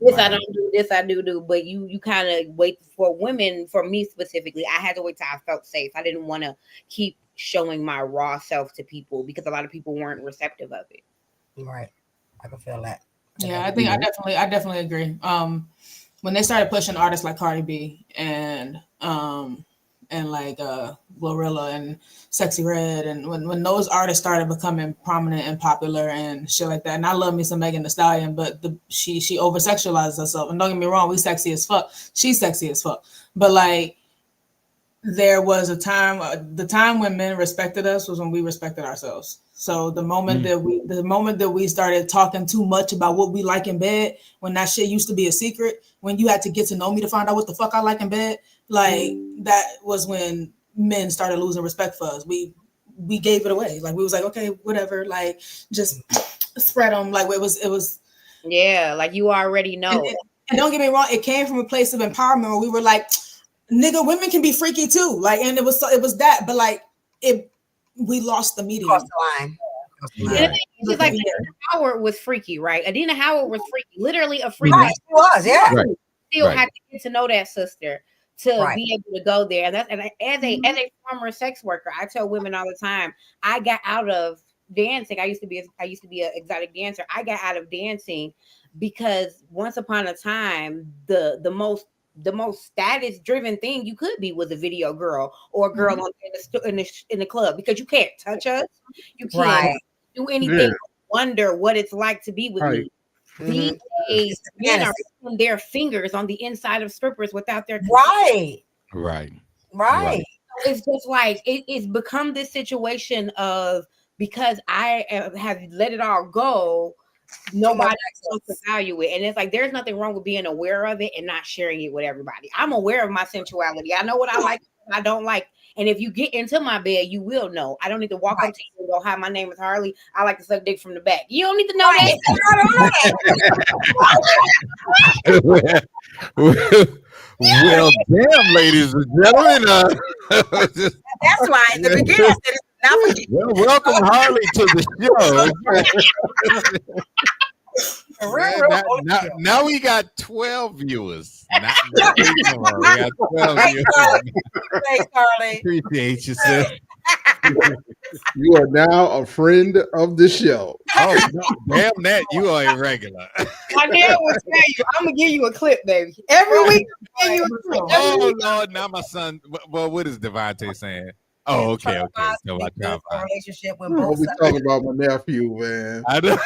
This I don't do, this I do. But you kind of wait for women, for me specifically, I had to wait till I felt safe. I didn't want to keep showing my raw self to people because a lot of people weren't receptive of it. Right. I can feel that. Yeah, I think I definitely agree. When they started pushing artists like Cardi B and like Glorilla and Sexy Red, and when those artists started becoming prominent and popular and shit like that, and I love me some Megan Thee Stallion, but she over sexualizes herself. And don't get me wrong, we sexy as fuck. She's sexy as fuck. But like, there was a time, the time when men respected us was when we respected ourselves. So the moment that we started talking too much about what we like in bed, when that shit used to be a secret, when you had to get to know me to find out what the fuck I like in bed, like that was when men started losing respect for us. We gave it away. Like we was like, okay, whatever, like just spread them. Like it was. Yeah, like you already know. And don't get me wrong, it came from a place of empowerment where we were like, nigga, women can be freaky too. Like, and it was that, but like we lost the medium. Crossed the line. It's just like Adina Howard was freaky, right? Adina Howard was freaky, literally a freak. Right, she was, yeah. Still had to get to know that sister to be able to go there. And as a former sex worker, I tell women all the time, I got out of dancing. I used to be an exotic dancer. I got out of dancing because once upon a time, the most status driven thing you could be was a video girl or a girl in the club, because you can't touch us, you can't do anything. Wonder what it's like to be with me. These days, men are putting their fingers on the inside of strippers without their right. It's just like it's become this situation of, because I have let it all go, nobody wants to value it. And it's like, there's nothing wrong with being aware of it and not sharing it with everybody. I'm aware of my sensuality. I know what I like and I don't like. And if you get into my bed, you will know. I don't need to walk up to you and go, hi, my name is Harley. I like to suck dick from the back. You don't need to know that. Well, damn, ladies and gentlemen. That's why in the beginning I said, well, welcome Harley to the show. Now we got 12 viewers. We got 12 viewers. Thanks, Carly. Appreciate you, sis. You are now a friend of the show. Oh, damn that. You are irregular. My dad will tell you, I'm going to give you a clip, baby. Every week, I'll give you a clip. Oh, Lord. Now my son. Well, what is Devontae saying? Oh, okay. So relationship with both. We talking about my nephew, man. I know.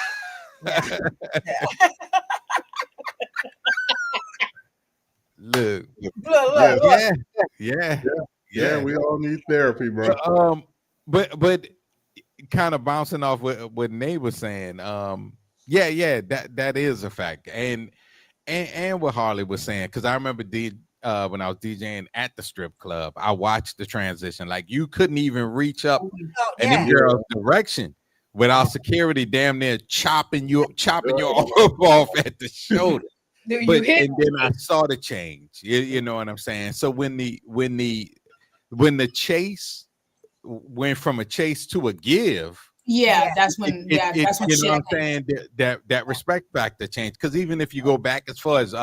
Look. Yeah. We all need therapy, bro. But kind of bouncing off what Nate was saying. Yeah, that is a fact, and what Harley was saying, because I remember when I was DJing at the strip club, I watched the transition. Like, you couldn't even reach up in them girls' direction without security damn near chopping your arm off at the shoulder. And then I saw the change. You know what I'm saying? So when the chase went from a chase to a give, that's when that's when, you know what I'm saying, that respect factor changed. Because even if you go back as far as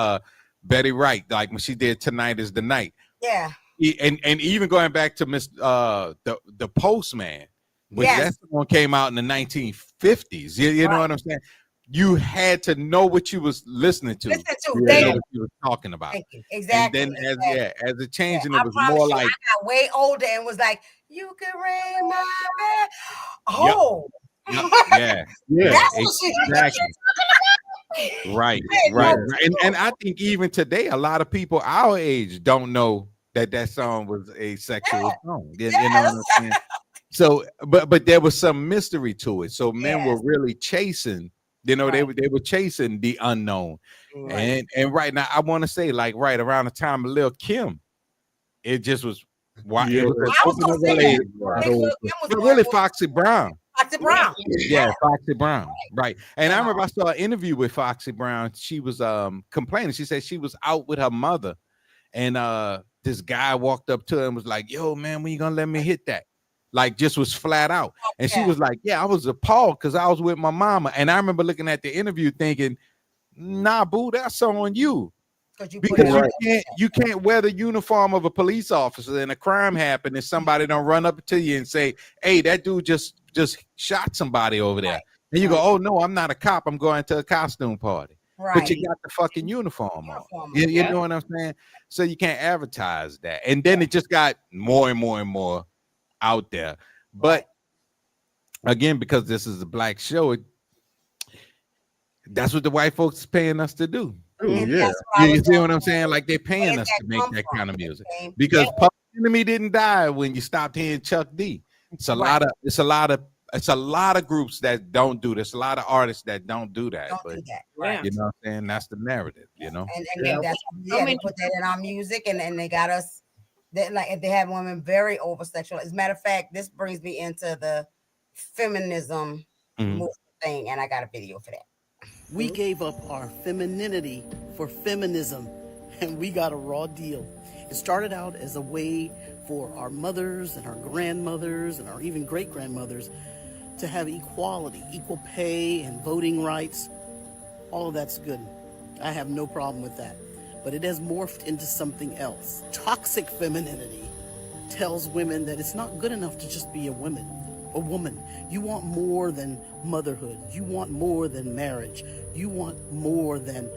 Betty Wright, like when she did Tonight Is the Night, and even going back to the Postman, which that one came out in the 1950s. You know what I'm saying? You had to know what you was listening to. What you were talking about. Exactly. And then as it changed, and it was more like, I got way older and was like, you can ring my bell. Oh. Yeah, exactly. Right. And I think even today, a lot of people our age don't know that song was a sexual song. You know what I'm saying? So, but there was some mystery to it. So men were really chasing. You know, they were chasing the unknown. And right now, I want to say, like, right around the time of Lil' Kim, it just was. Really Foxy Brown. Foxy Brown. Yeah, Foxy Brown. Right. And I remember I saw an interview with Foxy Brown. She was complaining. She said she was out with her mother, and this guy walked up to her and was like, "Yo, man, when you gonna let me hit that?" Like, just was flat out. And she was like, "Yeah, I was appalled because I was with my mama." And I remember looking at the interview thinking, "Nah, boo, that's on you." Because you can't wear the uniform of a police officer and a crime happened and somebody don't run up to you and say, "Hey, that dude just shot somebody over there." And you go, "Oh no, I'm not a cop. I'm going to a costume party." But you got the fucking uniform on. You know what I'm saying? So you can't advertise that. And then it just got more and more and more out there. But again, because this is a black show, that's what the white folks is paying us to do. You see what I'm saying? Like, they're paying us to make that kind of music. Because Public Enemy didn't die when you stopped hearing Chuck D. It's a lot of groups that don't do this. A lot of artists that don't do that. You know what I'm saying? That's the narrative, you know. And that's they put that in our music, and they got us. Like, they have women very over sexual. As a matter of fact, this brings me into the feminism movement thing, and I got a video for that. We gave up our femininity for feminism, and we got a raw deal. It started out as a way for our mothers and our grandmothers and our even great-grandmothers to have equality, equal pay and voting rights. All of that's good. I have no problem with that. But it has morphed into something else. Toxic femininity tells women that it's not good enough to just be a woman. You want more than motherhood. You want more than marriage. You want more than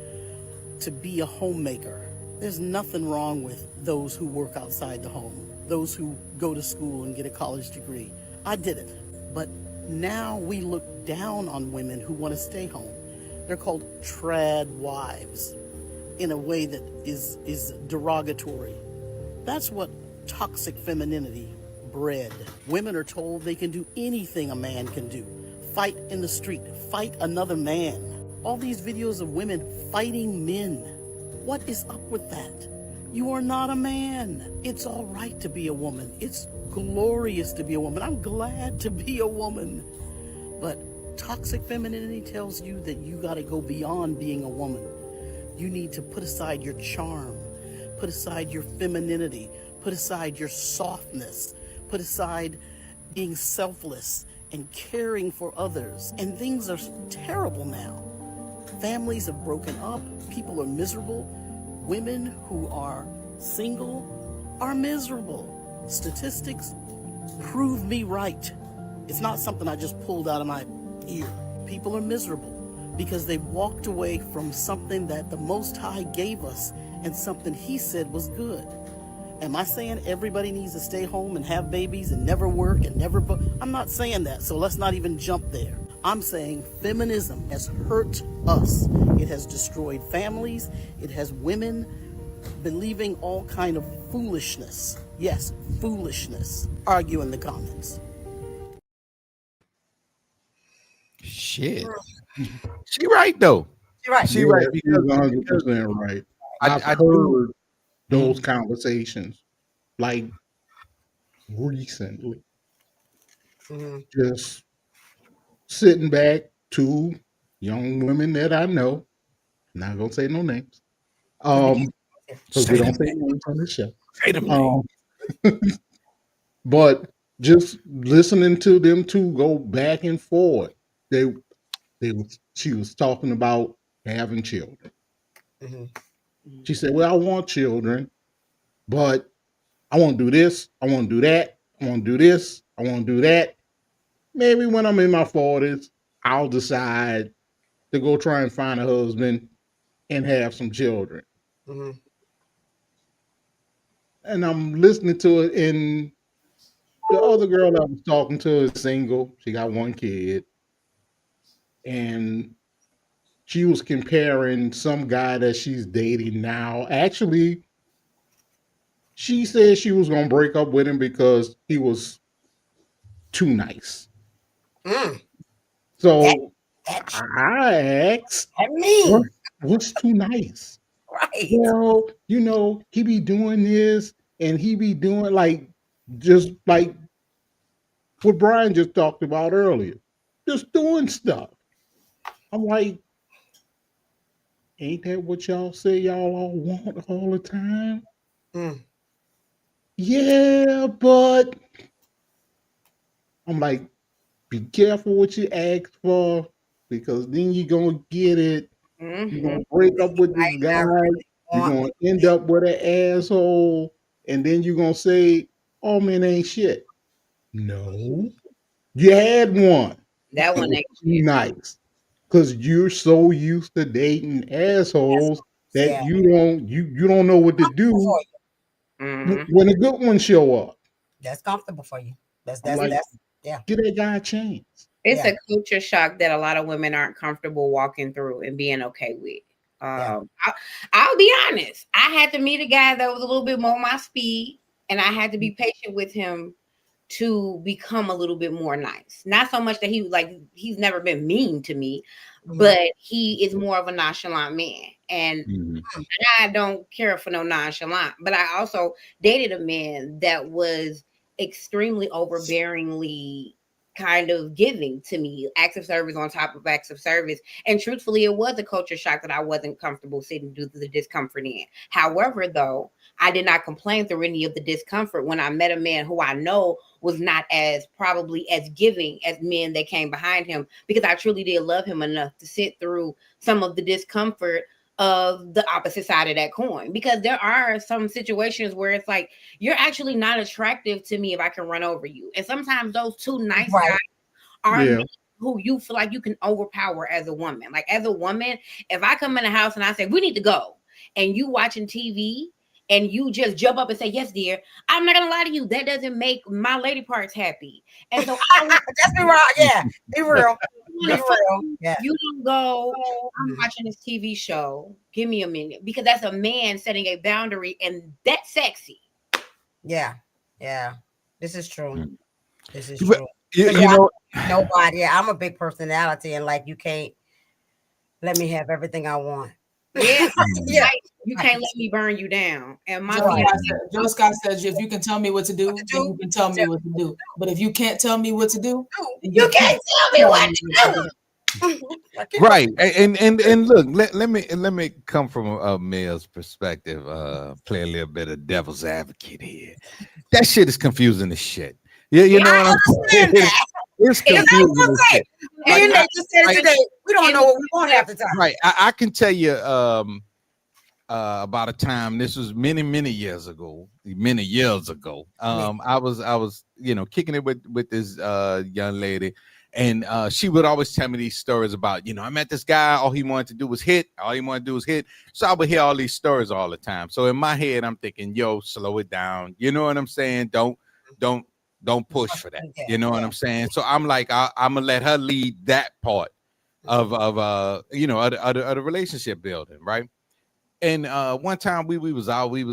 to be a homemaker. There's nothing wrong with those who work outside the home, those who go to school and get a college degree. I did it. But now we look down on women who want to stay home. They're called trad wives in a way that is derogatory. That's what toxic femininity bred. Women are told they can do anything a man can do. Fight in the street, fight another man. All these videos of women fighting men. What is up with that? You are not a man. It's all right to be a woman. It's glorious to be a woman. I'm glad to be a woman. But toxic femininity tells you that you got to go beyond being a woman. You need to put aside your charm, put aside your femininity, put aside your softness, put aside being selfless and caring for others. And things are terrible now. Families have broken up. People are miserable. Women who are single are miserable. Statistics prove me right. It's not something I just pulled out of my ear. People are miserable because they've walked away from something that the Most High gave us and something He said was good. Am I saying everybody needs to stay home and have babies and never work and never vote? I'm not saying that, so let's not even jump there. I'm saying feminism has hurt us. It has destroyed families. It has women believing all kind of foolishness. Yes, foolishness. Argue in the comments. Shit. She right though. She right. She right. She's 100% right. I've heard those conversations like recently. Just sitting back, two young women that I know. Not gonna say no names. Because we don't say names on the show. But just listening to them two go back and forth. She was talking about having children. She said, well, I want children, but I want to do this, I want to do that, I want to do this, I want to do that. Maybe when I'm in my 40s, I'll decide to go try and find a husband and have some children. And I'm listening to it, and the other girl I was talking to is single. She got one kid. And she was comparing some guy that she's dating now. Actually, she said she was going to break up with him because he was too nice. So I asked, what's too nice? Right. Well, he be doing this and he be doing just like what Brian just talked about earlier. Just doing stuff. I'm like, ain't that what y'all say y'all all want all the time? Yeah, but I'm like, be careful what you ask for, because then you're going to get it. You're going to break up with this guy. You're going to end up with an asshole. And then you're going to say, oh, man, ain't shit. No. You had one. That one ain't nice. Because you're so used to dating assholes that you don't know what to do when a good one show up. That's comfortable for you. That's give that guy a chance. It's a culture shock that a lot of women aren't comfortable walking through and being okay with. I'll be honest. I had to meet a guy that was a little bit more my speed, and I had to be patient with him to become a little bit more nice. Not so much that he's never been mean to me, but he is more of a nonchalant man. And I don't care for no nonchalant, but I also dated a man that was extremely overbearingly kind of giving to me, acts of service on top of acts of service. And truthfully, it was a culture shock that I wasn't comfortable sitting due to the discomfort in. However, though, I did not complain through any of the discomfort when I met a man who I know was not probably as giving as men that came behind him, because I truly did love him enough to sit through some of the discomfort of the opposite side of that coin. Because there are some situations where it's like, you're actually not attractive to me if I can run over you. And sometimes those two nice guys are men who you feel like you can overpower as a woman. Like, as a woman, if I come in the house and I say, we need to go, and you watching TV and you just jump up and say, yes, dear, I'm not gonna lie to you, that doesn't make my lady parts happy. And so that's be real. Yeah, be real. You don't go, I'm watching this TV show, give me a minute, because that's a man setting a boundary, and that's sexy. Yeah, this is true. This is true. Nobody. I'm a big personality, and you can't let me have everything I want. Yeah, you can't let me burn you down. And my Joe Scott says, if you can tell me what to do, then you can tell me what to do. But if you can't tell me what to do, you can't tell me what to do. Right. And look, let me come from a male's perspective, play a little bit of devil's advocate here. That shit is confusing as shit. Yeah, you know what I'm saying? It's confusing as shit. And they just said it today. We don't know what we want half the time. Right. I can tell you about a time. This was many years ago. I was kicking it with this young lady, and she would always tell me these stories about, I met this guy. All he wanted to do was hit. So I would hear all these stories all the time. So in my head, I'm thinking, yo, slow it down. You know what I'm saying? Don't push for that. You know what I'm saying? So I'm like, I'm gonna let her lead that part of the relationship building, right? And one time we was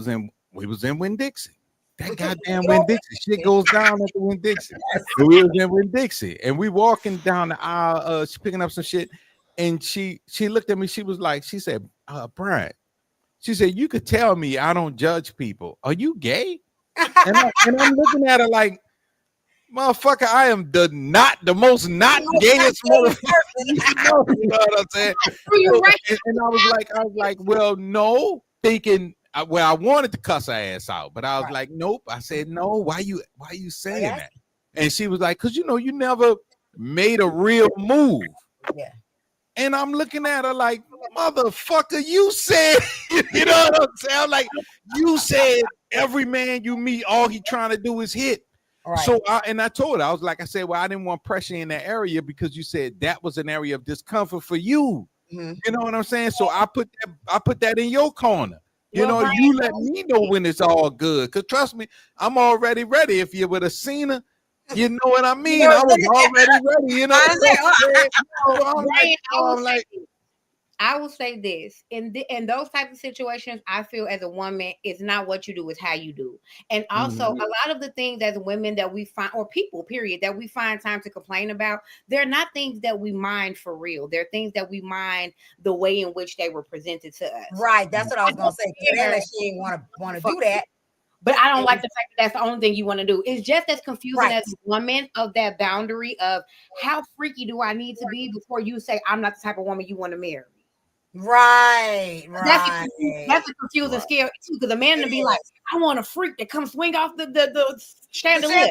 in Winn-Dixie, that goddamn Winn-Dixie shit goes down at the Winn-Dixie. And we was in Winn-Dixie, and we walking down the aisle, she picking up some shit, and she looked at me. She was like, she said, Brian, she said, you could tell me I don't judge people. Are you gay? And I'm looking at her like, motherfucker, I am the most not gayest motherfucker. You know what I'm saying? And I was like, well, no, thinking. Well, I wanted to cuss her ass out, but I was like, nope. I said, no. Why you saying that? And she was like, because you never made a real move. Yeah. And I'm looking at her like, motherfucker, you said, you know what I'm saying? I'm like, you said every man you meet, all he trying to do is hit. Right. So I told her, I said, well, I didn't want pressure in that area because you said that was an area of discomfort for you. Mm-hmm. You know what I'm saying? So I put that in your corner. You know, you let me know when it's all good. Cause trust me, I'm already ready. If you would have seen her, you know what I mean. I was already ready. You know what I'm saying? I will say this in those type of situations. I feel as a woman, it's not what you do, it's how you do. And also, a lot of the things as women that we find, or people, period, that we find time to complain about, they're not things that we mind for real. They're things that we mind the way in which they were presented to us. Right. That's what I was gonna say. She didn't want to do that. But I don't like the fact that that's the only thing you want to do. It's just as confusing as a woman of that boundary of how freaky do I need to be before you say I'm not the type of woman you want to marry. Right. That's a confusing scale too, because a man to be like, I want a freak that comes swing off the chandelier.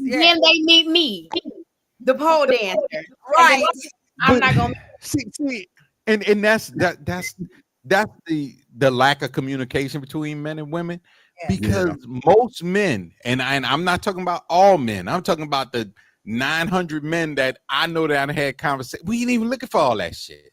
Then they meet me, the pole dancer. Right. I'm not gonna see, and that's the lack of communication between men and women. Because most men, and I'm not talking about all men, I'm talking about the 900 men that I know that I had conversations. We ain't even looking for all that shit.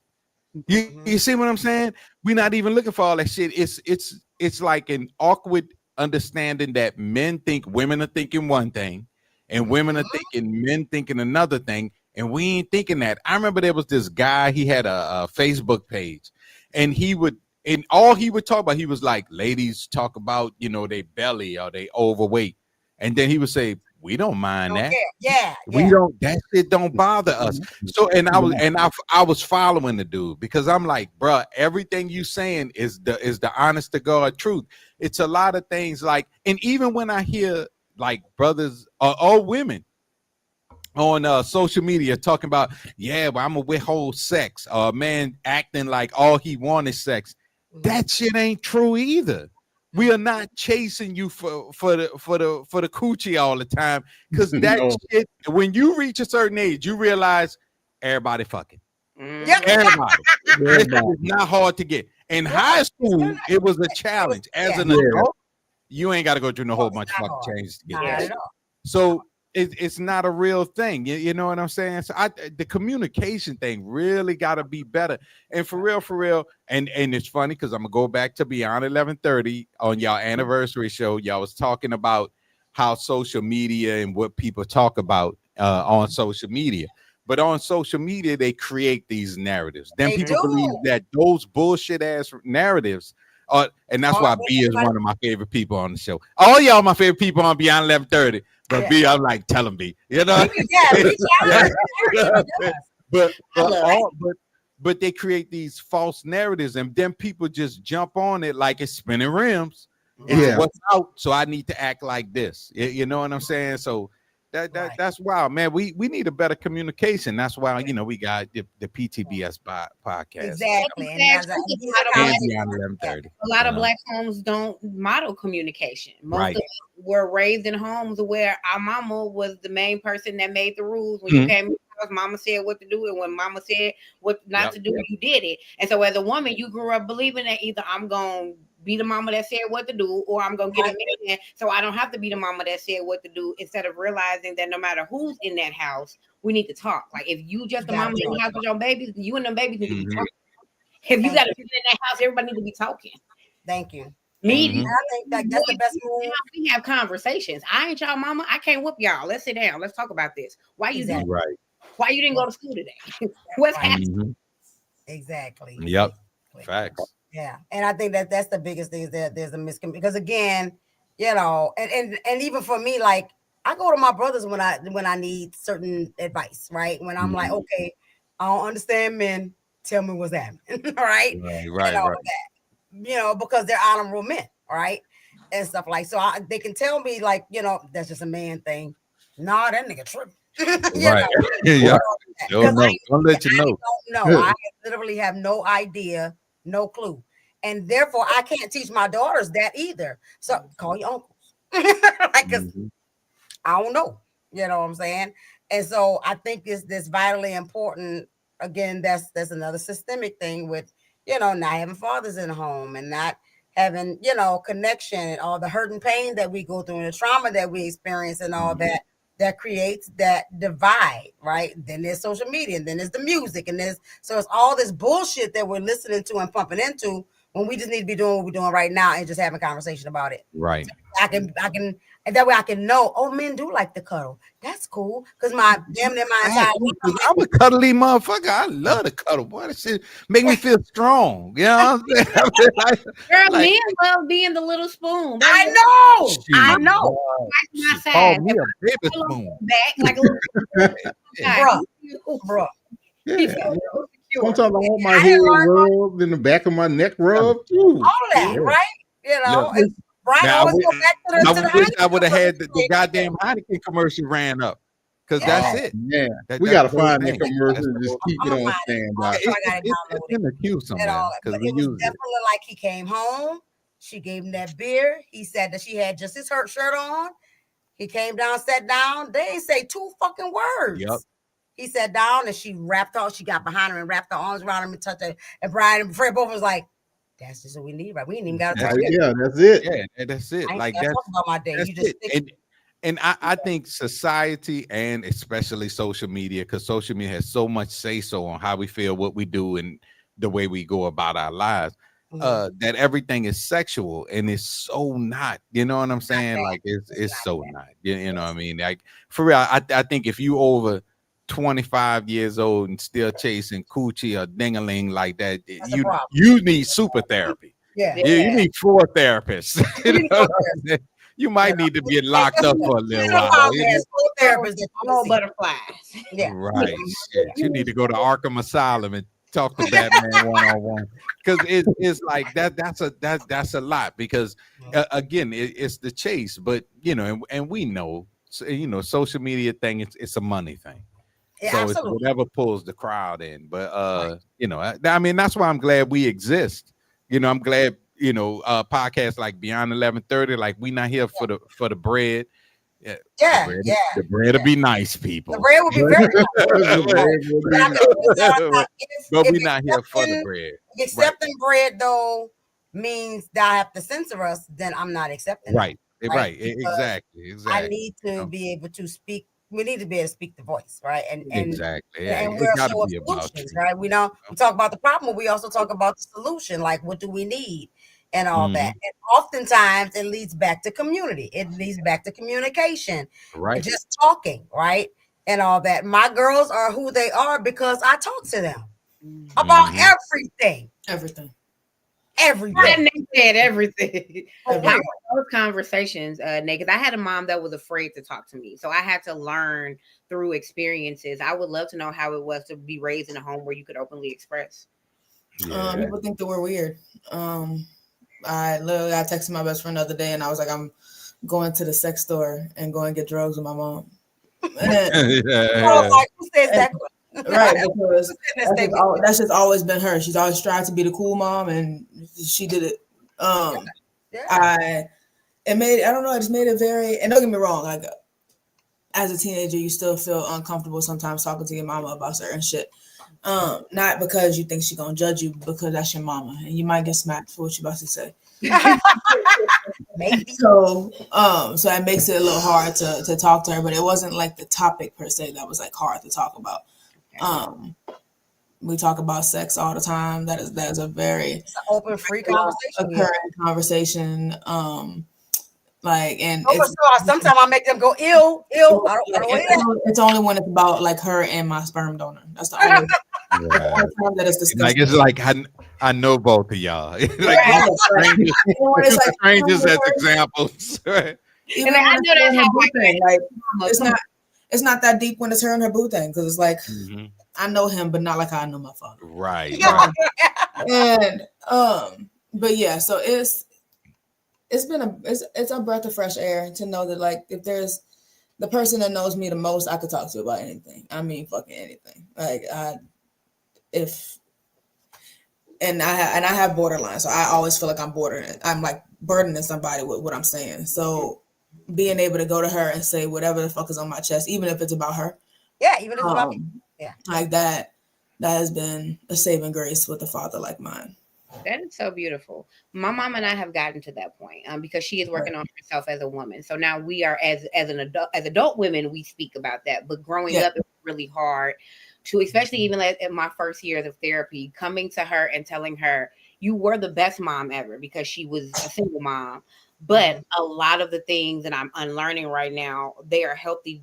You see what I'm saying? We're not even looking for all that shit. It's like an awkward understanding that men think women are thinking one thing, and women are thinking men thinking another thing, and we ain't thinking that. I remember there was this guy. He had a Facebook page, and all he would talk about, he was like, ladies talk about, they belly or they overweight. And then he would say, we don't mind that. We don't, that shit don't bother us. So, I was following the dude because I'm like, bruh, everything you saying is the honest to God truth. It's a lot of things like, and even when I hear like brothers or women on social media talking about, I'm gonna withhold sex, or a man acting like all he wants is sex. That shit ain't true either. We are not chasing you for the coochie all the time, because that shit, when you reach a certain age, you realize everybody fucking. Everybody. It's not hard to get. In high school, it was a challenge. As an adult, you ain't got to go through a whole bunch of fucking changes to get that. So it's not a real thing. You know what I'm saying? So the communication thing really got to be better. And for real, and it's funny because I'm gonna go back to Beyond 1130 on y'all anniversary show. Y'all was talking about how social media and what people talk about on social media. But on social media, they create these narratives. Then people believe that those bullshit ass narratives and that's why B is one of my favorite people on the show. All y'all my favorite people on Beyond 1130. But B, I'm like, tell him B. You know? But they create these false narratives, and then people just jump on it like it's spinning rims. It's what's out, so I need to act like this. You know what I'm saying? So that's wild, man. We need a better communication. That's why we got the PTBS podcast. Exactly. A lot of Black homes don't model communication. Most of us were raised in homes where our mama was the main person that made the rules. When you came to the house, mama said what to do, and when mama said what not to do, you did it. And so as a woman, you grew up believing that either I'm gonna be the mama that said what to do, or I'm gonna get a man so I don't have to be the mama that said what to do, instead of realizing that no matter who's in that house, we need to talk. Like if you just the mama in the house with your babies, you and them babies need to be talking. If you got a kid in that house, everybody need to be talking. Thank you. Meeting. I think that's the best move. We have conversations. I ain't y'all mama. I can't whoop y'all. Let's sit down. Let's talk about this. Why you doing? Right? Why you didn't go to school today? What's happening? Exactly. Yep. Facts. Yeah, and I think that's the biggest thing is that there's a miscommunication, because again, you know, and even for me, like I go to my brothers when I need certain advice, right? When I'm like, okay, I don't understand men, tell me what's happening, right? Right. That, you know, because they're honorable men, right? And stuff like so they can tell me like, you know, that's just a man thing. Nah, that nigga tripping. Right. Yeah. Don't let you know. I literally have no idea, no clue. And therefore I can't teach my daughters that either. So call your uncles. Like, cause I don't know. You know what I'm saying? And so I think this vitally important. Again, that's another systemic thing with, you know, not having fathers in the home and not having, you know, connection and all the hurt and pain that we go through and the trauma that we experience and all that creates that divide, right? Then there's social media, and then there's the music, and so it's all this bullshit that we're listening to and pumping into when we just need to be doing what we're doing right now and just having a conversation about it. Right. So I can, and that way I can know, oh, men do like to cuddle. That's cool. Because my entire I'm a cuddly motherfucker. I love to cuddle. Boy, that shit make me feel strong. You know what I'm saying? Girl, men love being the little spoon. I know. Call me a baby spoon. Back like a little bro. Yeah. Sometimes I want my head rubbed and the back of my neck rubbed too. All that, right? You know, and Brian always go back to the wish I would have had the goddamn Heineken commercial ran up. Because that's it. Yeah. We got to find that commercial and just keep it on standby. It's in the queue somewhere. But it was definitely like he came home. She gave him that beer. He said that she had just his shirt on. He came down, sat down. They ain't say two fucking words. Yep. He sat down and she she got behind him and wrapped her arms around him and touched her. And Brian and Fred both was like, that's just what we need, right? We ain't even got to talk. Yeah, that's it. Yeah, that's it. Like that's about my day. You just and I think society and especially social media, because social media has so much say-so on how we feel, what we do, and the way we go about our lives, that everything is sexual, and it's so not. You know what I'm saying? Like it's so not. You know what I mean? Like for real, I think if you over 25 years old and still chasing coochie or ding-a-ling like that, you need super therapy. You need 4 therapists. You know what I'm saying? You might need to get locked up for a little while. Butterflies. Yeah. Right. Shit. You need to go to Arkham Asylum and talk to Batman one-on-one. Because it's like that's a lot. Because again, it's the chase. But you know, and we know, you know, social media thing, it's a money thing. Yeah, so absolutely. It's whatever pulls the crowd in. But you know, I mean, that's why I'm glad we exist. You know, I'm glad. You know, podcasts like Beyond 1130, like we not here for the bread. The bread will be nice, people. The bread will be very nice. But we're not here for the bread. Accepting bread though means that I have to censor us, then I'm not accepting right. Exactly. I need to be able to speak. We need to be able to speak the voice, right? And exactly. And we're so solutions, right? We talk about the problem, we also talk about the solution, like what do we need and all that. And oftentimes it leads back to community. It leads back to communication, right? Just talking, right? And all that. My girls are who they are because I talk to them about everything. And they said everything. Those conversations, Nate, because I had a mom that was afraid to talk to me. So I had to learn through experiences. I would love to know how it was to be raised in a home where you could openly express. People think that we're weird. I texted my best friend the other day and I was like, I'm going to the sex store and going to get drugs with my mom. And, like, who says that? Right, because that's just always been her. She's always tried to be the cool mom, and she did it. I just made it very. And don't get me wrong, like as a teenager, you still feel uncomfortable sometimes talking to your mama about certain shit. Not because you think she's gonna judge you, because that's your mama, and you might get smacked for what you're about to say. Maybe. So it makes it a little hard to talk to her, but it wasn't like the topic per se that was like hard to talk about. We talk about sex all the time. That is a very open, free conversation. Occurring conversation. Like, and sometimes I make them go ill. It's only when it's about like her and my sperm donor. That's the only. Like it's like I know both of y'all. Like strangers as examples. Right? Even I know that's her boo thing. Like it's not that deep when it's her and her boo thing, because it's like I know him, but not like I know my father. Right. And but yeah, so it's been a breath of fresh air to know that, like, if there's the person that knows me the most, I could talk to about anything. I mean, fucking anything. Like I have borderline, so I always feel like I'm burdening somebody with what I'm saying. So being able to go to her and say whatever the fuck is on my chest, even if it's about her. Yeah, even if it's about me. Yeah. Like that has been a saving grace with a father like mine. That is so beautiful. My mom and I have gotten to that point because she is working on herself as a woman. So now we are as adult women, we speak about that. But growing up, it was really hard to, especially even like in my first years of therapy, coming to her and telling her you were the best mom ever, because she was a single mom. But a lot of the things that I'm unlearning right now, they are healthy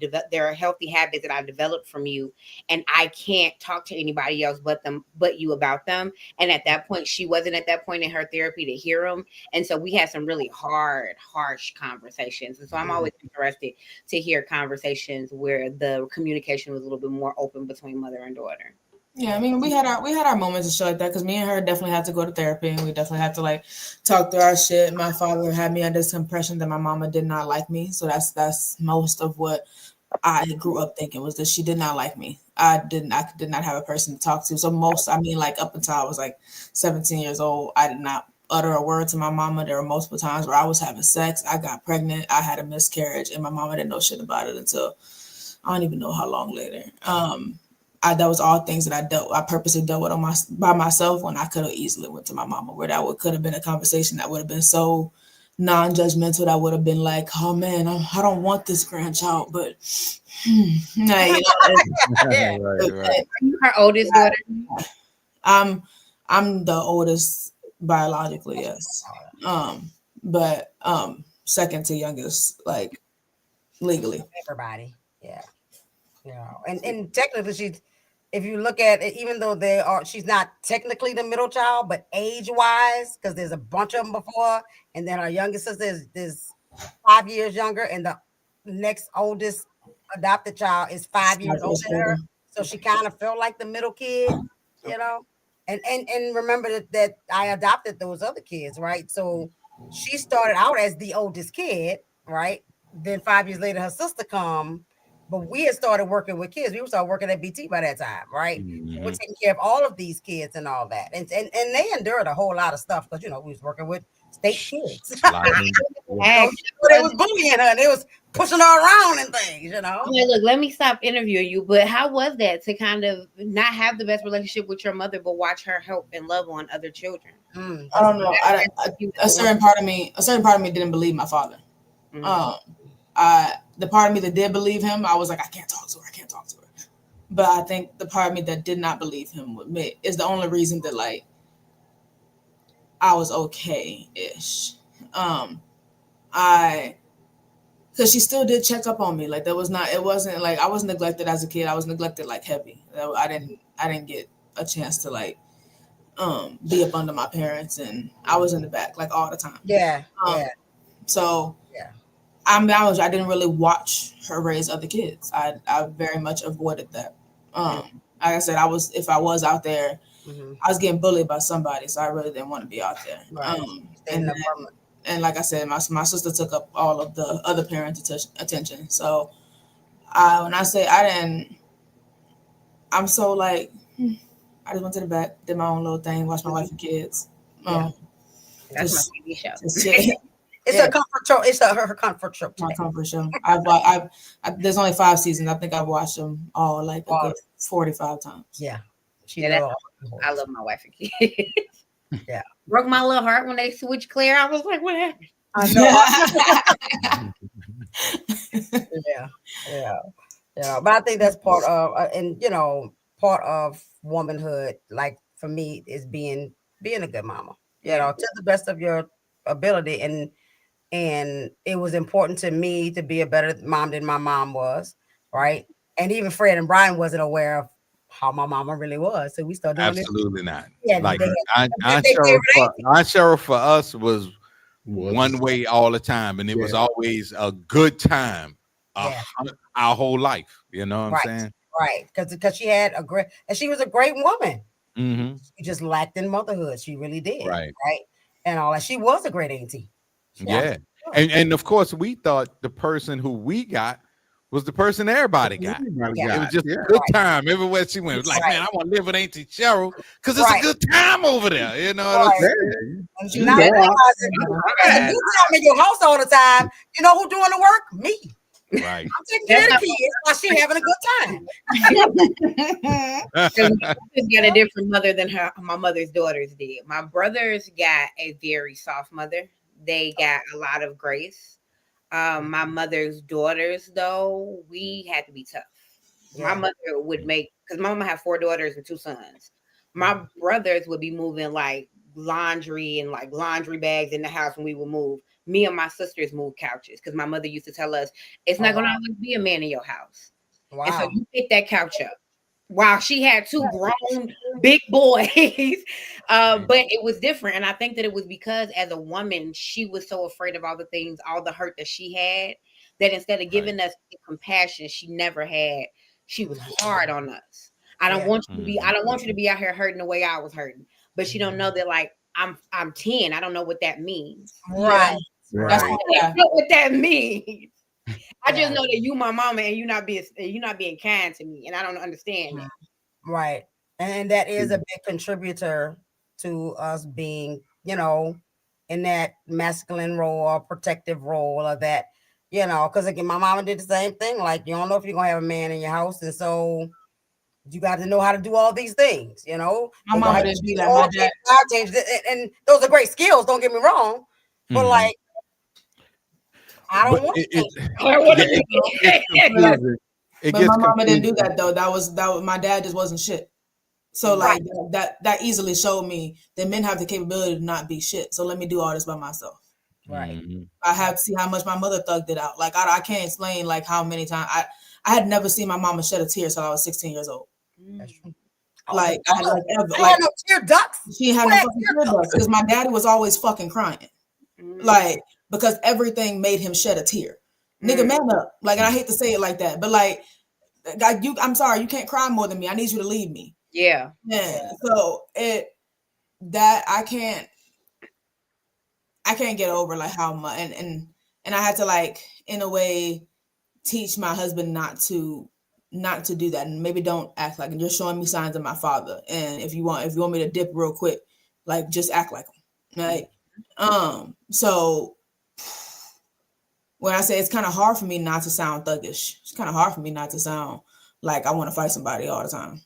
habits that I developed from you, and I can't talk to anybody else but you about them. And at that point, she wasn't at that point in her therapy to hear them, and so we had some really harsh conversations. And so I'm always interested to hear conversations where the communication was a little bit more open between mother and daughter. Yeah, I mean, we had our moments and shit like that, because me and her definitely had to go to therapy, and we definitely had to like talk through our shit. My father had me under this impression that my mama did not like me, so that's most of what I grew up thinking, was that she did not like me. I did not have a person to talk to. So up until I was like 17 years old, I did not utter a word to my mama. There were multiple times where I was having sex, I got pregnant, I had a miscarriage, and my mama didn't know shit about it until I don't even know how long later. That was all things that I purposely dealt with by myself, when I could have easily went to my mama, where could have been a conversation that would have been so non-judgmental, that would have been like, oh man, I don't want this grandchild, but right. Her oldest daughter? I'm the oldest biologically, yes. But second to youngest, like legally. Everybody, yeah. And technically if you look at it, even though she's not technically the middle child, but age-wise, because there's a bunch of them before, and then our youngest sister is 5 years younger, and the next oldest adopted child is 5 years older than her. So she kind of felt like the middle kid, And remember that I adopted those other kids, right? So she started out as the oldest kid, right? Then 5 years later, her sister come. But we had started working with kids. We started working at BT by that time, right? We're taking care of all of these kids and all that. And they endured a whole lot of stuff, because, we was working with state kids. They was bullying her. They was pushing her around and things, Yeah, look, let me stop interviewing you. But how was that to kind of not have the best relationship with your mother, but watch her help and love on other children? I don't know. A certain part of me didn't believe my father. The part of me that did believe him, I was like, I can't talk to her. But I think the part of me that did not believe him is the only reason that, like, I was okay-ish. Because she still did check up on me. Like, it wasn't like I was neglected as a kid. I was neglected like heavy. I didn't get a chance to like be up under my parents, and I was in the back like all the time. So I didn't really watch her raise other kids. I very much avoided that. Like I said, if I was out there, I was getting bullied by somebody, so I really didn't want to be out there. Right. And like I said, my sister took up all of the other parents' attention. So when I say I'm so like, I just went to the back, did my own little thing, watched my wife and kids. That's my TV show. It's a comfort show. It's her comfort show. My comfort show. There's only 5 seasons. I think I've watched them all like a good 45 times. Yeah. I love my wife and kids. Yeah. Broke my little heart when they switched Claire. I was like, what happened? I know. Yeah. But I think that's part of, part of womanhood. Like for me, is being a good mama. To the best of your ability, and it was important to me to be a better mom than my mom was, right? And even Fred and Brian wasn't aware of how my mama really was. So we started doing absolutely not. Yeah, like Aunt Cheryl for us was one way all the time, and it was always a good time our whole life. You know what I'm saying? Right, because she had she was a great woman. Mm-hmm. She just lacked in motherhood. She really did. Right. And all that. She was a great auntie. Yeah. And of course, we thought the person who we got was the person everybody got. It was just a good time everywhere she went. It was like, man, I want to live with Auntie Cheryl because it's a good time over there. You know what I'm saying? And you not realizing it's a good time in your house all the time. You know who doing the work? Me. Right. I'm taking care of the kids while she having a good time. She's got a different mother than my mother's daughters did. My brothers got a very soft mother. They got a lot of grace. My mother's daughters, though, we had to be tough. My mother would because my mama had 4 daughters and 2 sons. My brothers would be moving like laundry and like laundry bags in the house when we would move. Me and my sisters moved couches because my mother used to tell us it's not going to always be a man in your house. Wow. And so you pick that couch up. Wow, she had 2 grown big boys. But it was different. And I think that it was because as a woman, she was so afraid of all the things, all the hurt that she had, that instead of giving us the compassion she never had, she was hard on us. I don't want you to be out here hurting the way I was hurting. But she don't know that like I'm 10. I don't know what that means. Right. I don't know what that means. I just know that you my mama and you're not being kind to me, and I don't understand that. Right. And that is a big contributor to us being, in that masculine role or protective role or that, because again, my mama did the same thing. Like, you don't know if you're gonna have a man in your house, and so you got to know how to do all these things, My mama didn't do that. My dad changed it, and those are great skills. Don't get me wrong, but like, I don't want it. But my mama didn't do that though. That was my dad just wasn't shit. So like that easily showed me that men have the capability to not be shit. So let me do all this by myself. Right. I have to see how much my mother thugged it out. Like I can't explain like how many times I had never seen my mama shed a tear until I was 16 years old. That's true. Like I had no tear ducts. She had no fucking tear ducts because my daddy was always fucking crying. Like because everything made him shed a tear. Nigga, man up. Like, and I hate to say it like that, but like, God, I'm sorry, you can't cry more than me. I need you to leave me. Yeah. So I can't get over like how much and I had to like in a way teach my husband not to do that, and maybe don't act like, and you're showing me signs of my father. And if you want me to dip real quick, like just act like him. Right. So when I say it's kind of hard for me not to sound thuggish, it's kind of hard for me not to sound like I want to fight somebody all the time.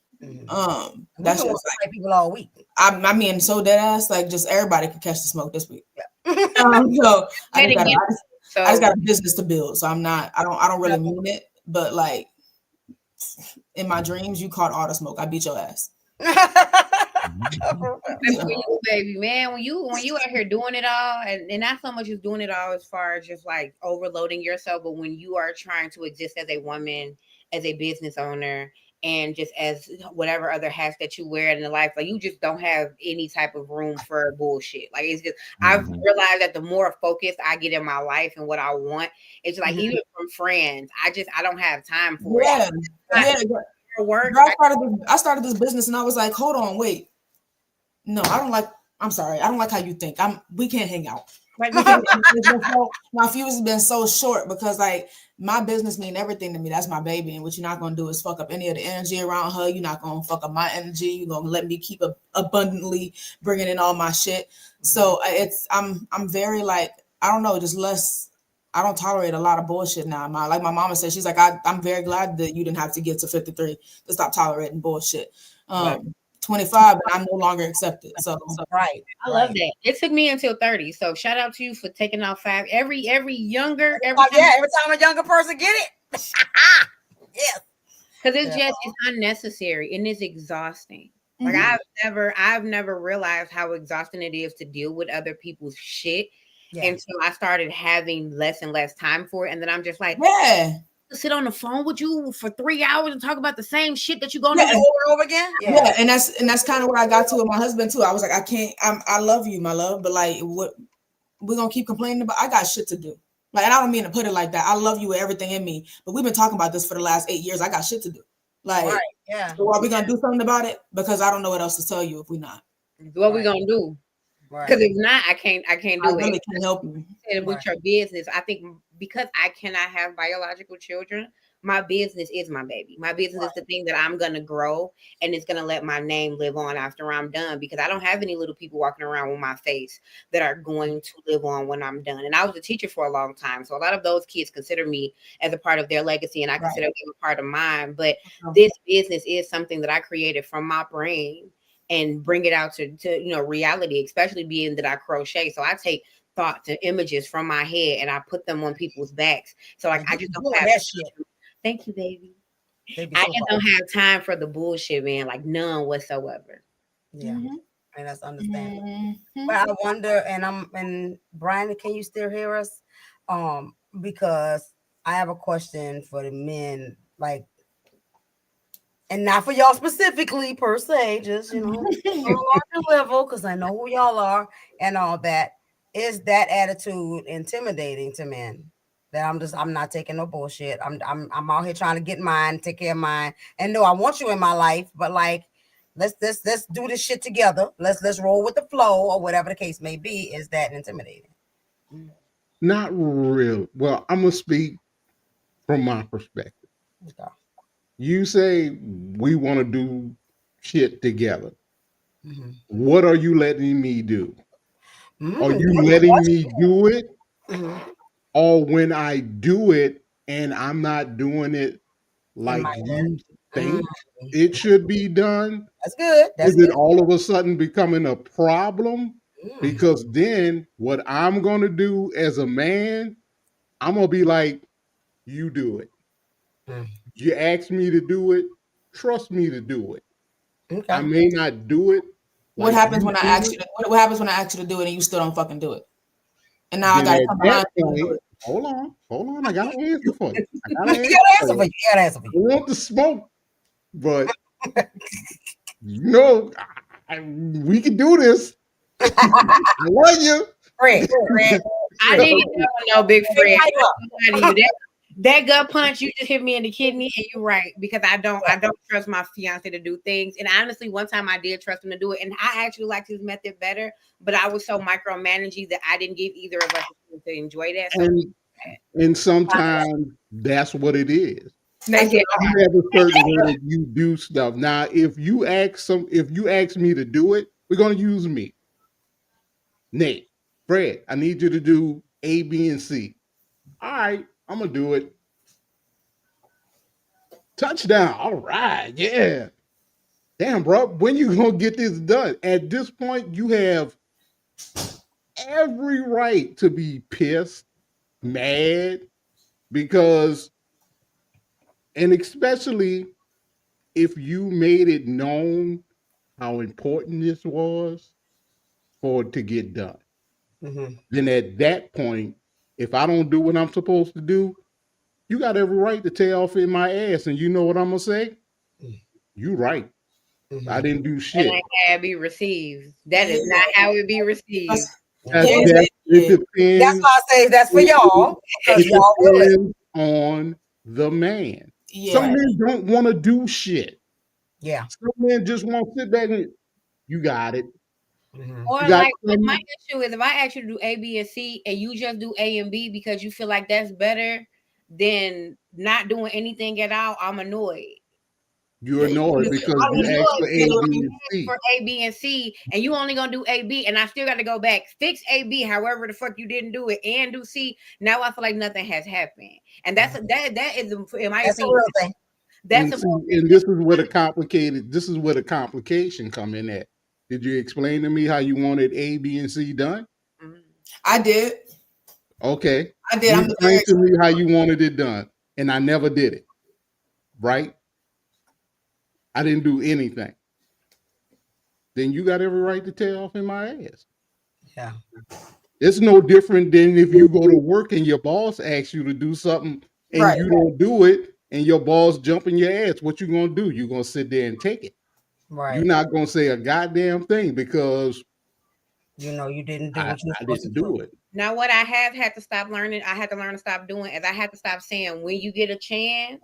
That's just like people all week. I mean, so dead ass, like just everybody could catch the smoke this week. So I just got a business to build. So I don't really mean it, but like in my dreams, you caught all the smoke. I beat your ass. Baby, man, when you out here doing it all, and not so much as doing it all as far as just like overloading yourself, but when you are trying to exist as a woman, as a business owner, and just as whatever other hats that you wear in the life, like you just don't have any type of room for bullshit. Like it's just I've realized that the more focused I get in my life and what I want, it's like even from friends, I don't have time for it. Work. I started this business and I was like, hold on, wait. No, I don't like how you think. We can't hang out. Like my fuse has been so short because like my business mean everything to me. That's my baby, and what you're not gonna do is fuck up any of the energy around her. You're not gonna fuck up my energy. You're gonna let me keep abundantly bringing in all my shit. So I'm very like, I don't know, just less. I don't tolerate a lot of bullshit now. Like my mama said, she's like, I'm very glad that you didn't have to get to 53 to stop tolerating bullshit. 25, and I'm no longer accepted. So right. I love that. It took me until 30. So shout out to you for taking off 5. Every younger, every time a younger person get it. Yes. Because it's unnecessary and it's exhausting. Like I've never realized how exhausting it is to deal with other people's shit. Yeah. Until I started having less and less time for it. And then I'm just like, sit on the phone with you for 3 hours and talk about the same shit that you're gonna do over and over again. Yeah, and that's kind of where I got to with my husband too. I was like, I can't. I love you, my love, but like, what we're gonna keep complaining about? I got shit to do. Like, and I don't mean to put it like that. I love you with everything in me, but we've been talking about this for the last 8 years. I got shit to do. Like, right, yeah. So are we gonna do something about it? Because I don't know what else to tell you if we're not. What we gonna do? Because if not, I can't do I it. really can't help you. And with your business, I think because I cannot have biological children, my business is my baby. My business is the thing that I'm gonna grow, and it's gonna let my name live on after I'm done. Because I don't have any little people walking around with my face that are going to live on when I'm done. And I was a teacher for a long time, so a lot of those kids consider me as a part of their legacy, and I consider them a part of mine. But this business is something that I created from my brain and bring it out to reality, especially being that I crochet. So I take thoughts and images from my head and I put them on people's backs. So like I just don't have that shit. Thank you, baby. I just don't have time for the bullshit, man. Like none whatsoever. Yeah. And that's understandable. But I wonder, and Brian, can you still hear us? Because I have a question for the men, like, and not for y'all specifically per se, just on a larger level, because I know who y'all are and all that. Is that attitude intimidating to men? That I'm not taking no bullshit. I'm out here trying to get mine, take care of mine, and no, I want you in my life, but like, let's do this shit together. Let's roll with the flow or whatever the case may be. Is that intimidating? Not real. Well, I'm gonna speak from my perspective. Okay. You say we want to do shit together. Mm-hmm. What are you letting me do? Are you letting me do it? Mm-hmm. Or when I do it and I'm not doing it like you think it should be done? That's good. Is it all of a sudden becoming a problem? Because then what I'm going to do as a man, I'm going to be like, you do it. You ask me to do it. Trust me to do it. Okay. I may not do it. What happens when I ask you? What happens when I ask you to do it and you still don't fucking do it? And now I gotta come behind you. Do it. Hold on. I got an answer for you. You got an answer for you. I want the smoke, but we can do this. I love you, Fred. I didn't know, big Fred. That gut punch, you just hit me in the kidney, and you're right, because I don't trust my fiance to do things. And honestly, one time I did trust him to do it, and I actually liked his method better, but I was so micromanaging that I didn't give either of us to enjoy that. So and sometimes that's what it is. You have a certain way that you do stuff. Now, if you ask me to do it, we're gonna use me. Nate, Fred, I need you to do A, B, and C. All right. I'm gonna do it. Touchdown. All right. Yeah. Damn, bro. When you gonna get this done? At this point, you have every right to be pissed, mad, because, and especially if you made it known how important this was for it to get done. Mm-hmm. Then at that point, if I don't do what I'm supposed to do, you got every right to tear off in my ass. And you know what I'm going to say? You right. Mm-hmm. I didn't do shit. That ain't how it be received. That is not how it be received. It depends. That's why I say that's for y'all. It depends on the man. Yeah. Some men don't want to do shit. Yeah. Some men just want to sit back and you got it. Mm-hmm. Or like my issue is if I ask you to do A, B, and C and you just do A and B because you feel like that's better than not doing anything at all, I'm annoyed. You're annoyed because you asked for A, B, and C. For A, B, and C, and you only gonna do A, B, and I still got to go back, fix A, B, however the fuck you didn't do it, and do C. Now I feel like nothing has happened, and that is in my opinion. And this is where the complication come in at. Did you explain to me how you wanted A, B, and C done? I did. Okay. I did. You explained to me how you wanted it done, and I never did it. Right? I didn't do anything. Then you got every right to tear off in my ass. Yeah. It's no different than if you go to work and your boss asks you to do something and you don't do it, and your boss jumping your ass, what you gonna do? You gonna sit there and take it. Right. You're not gonna say a goddamn thing because you didn't do what you I didn't do it. Now, what I have had to stop learning, I had to learn to stop doing, is I had to stop saying when you get a chance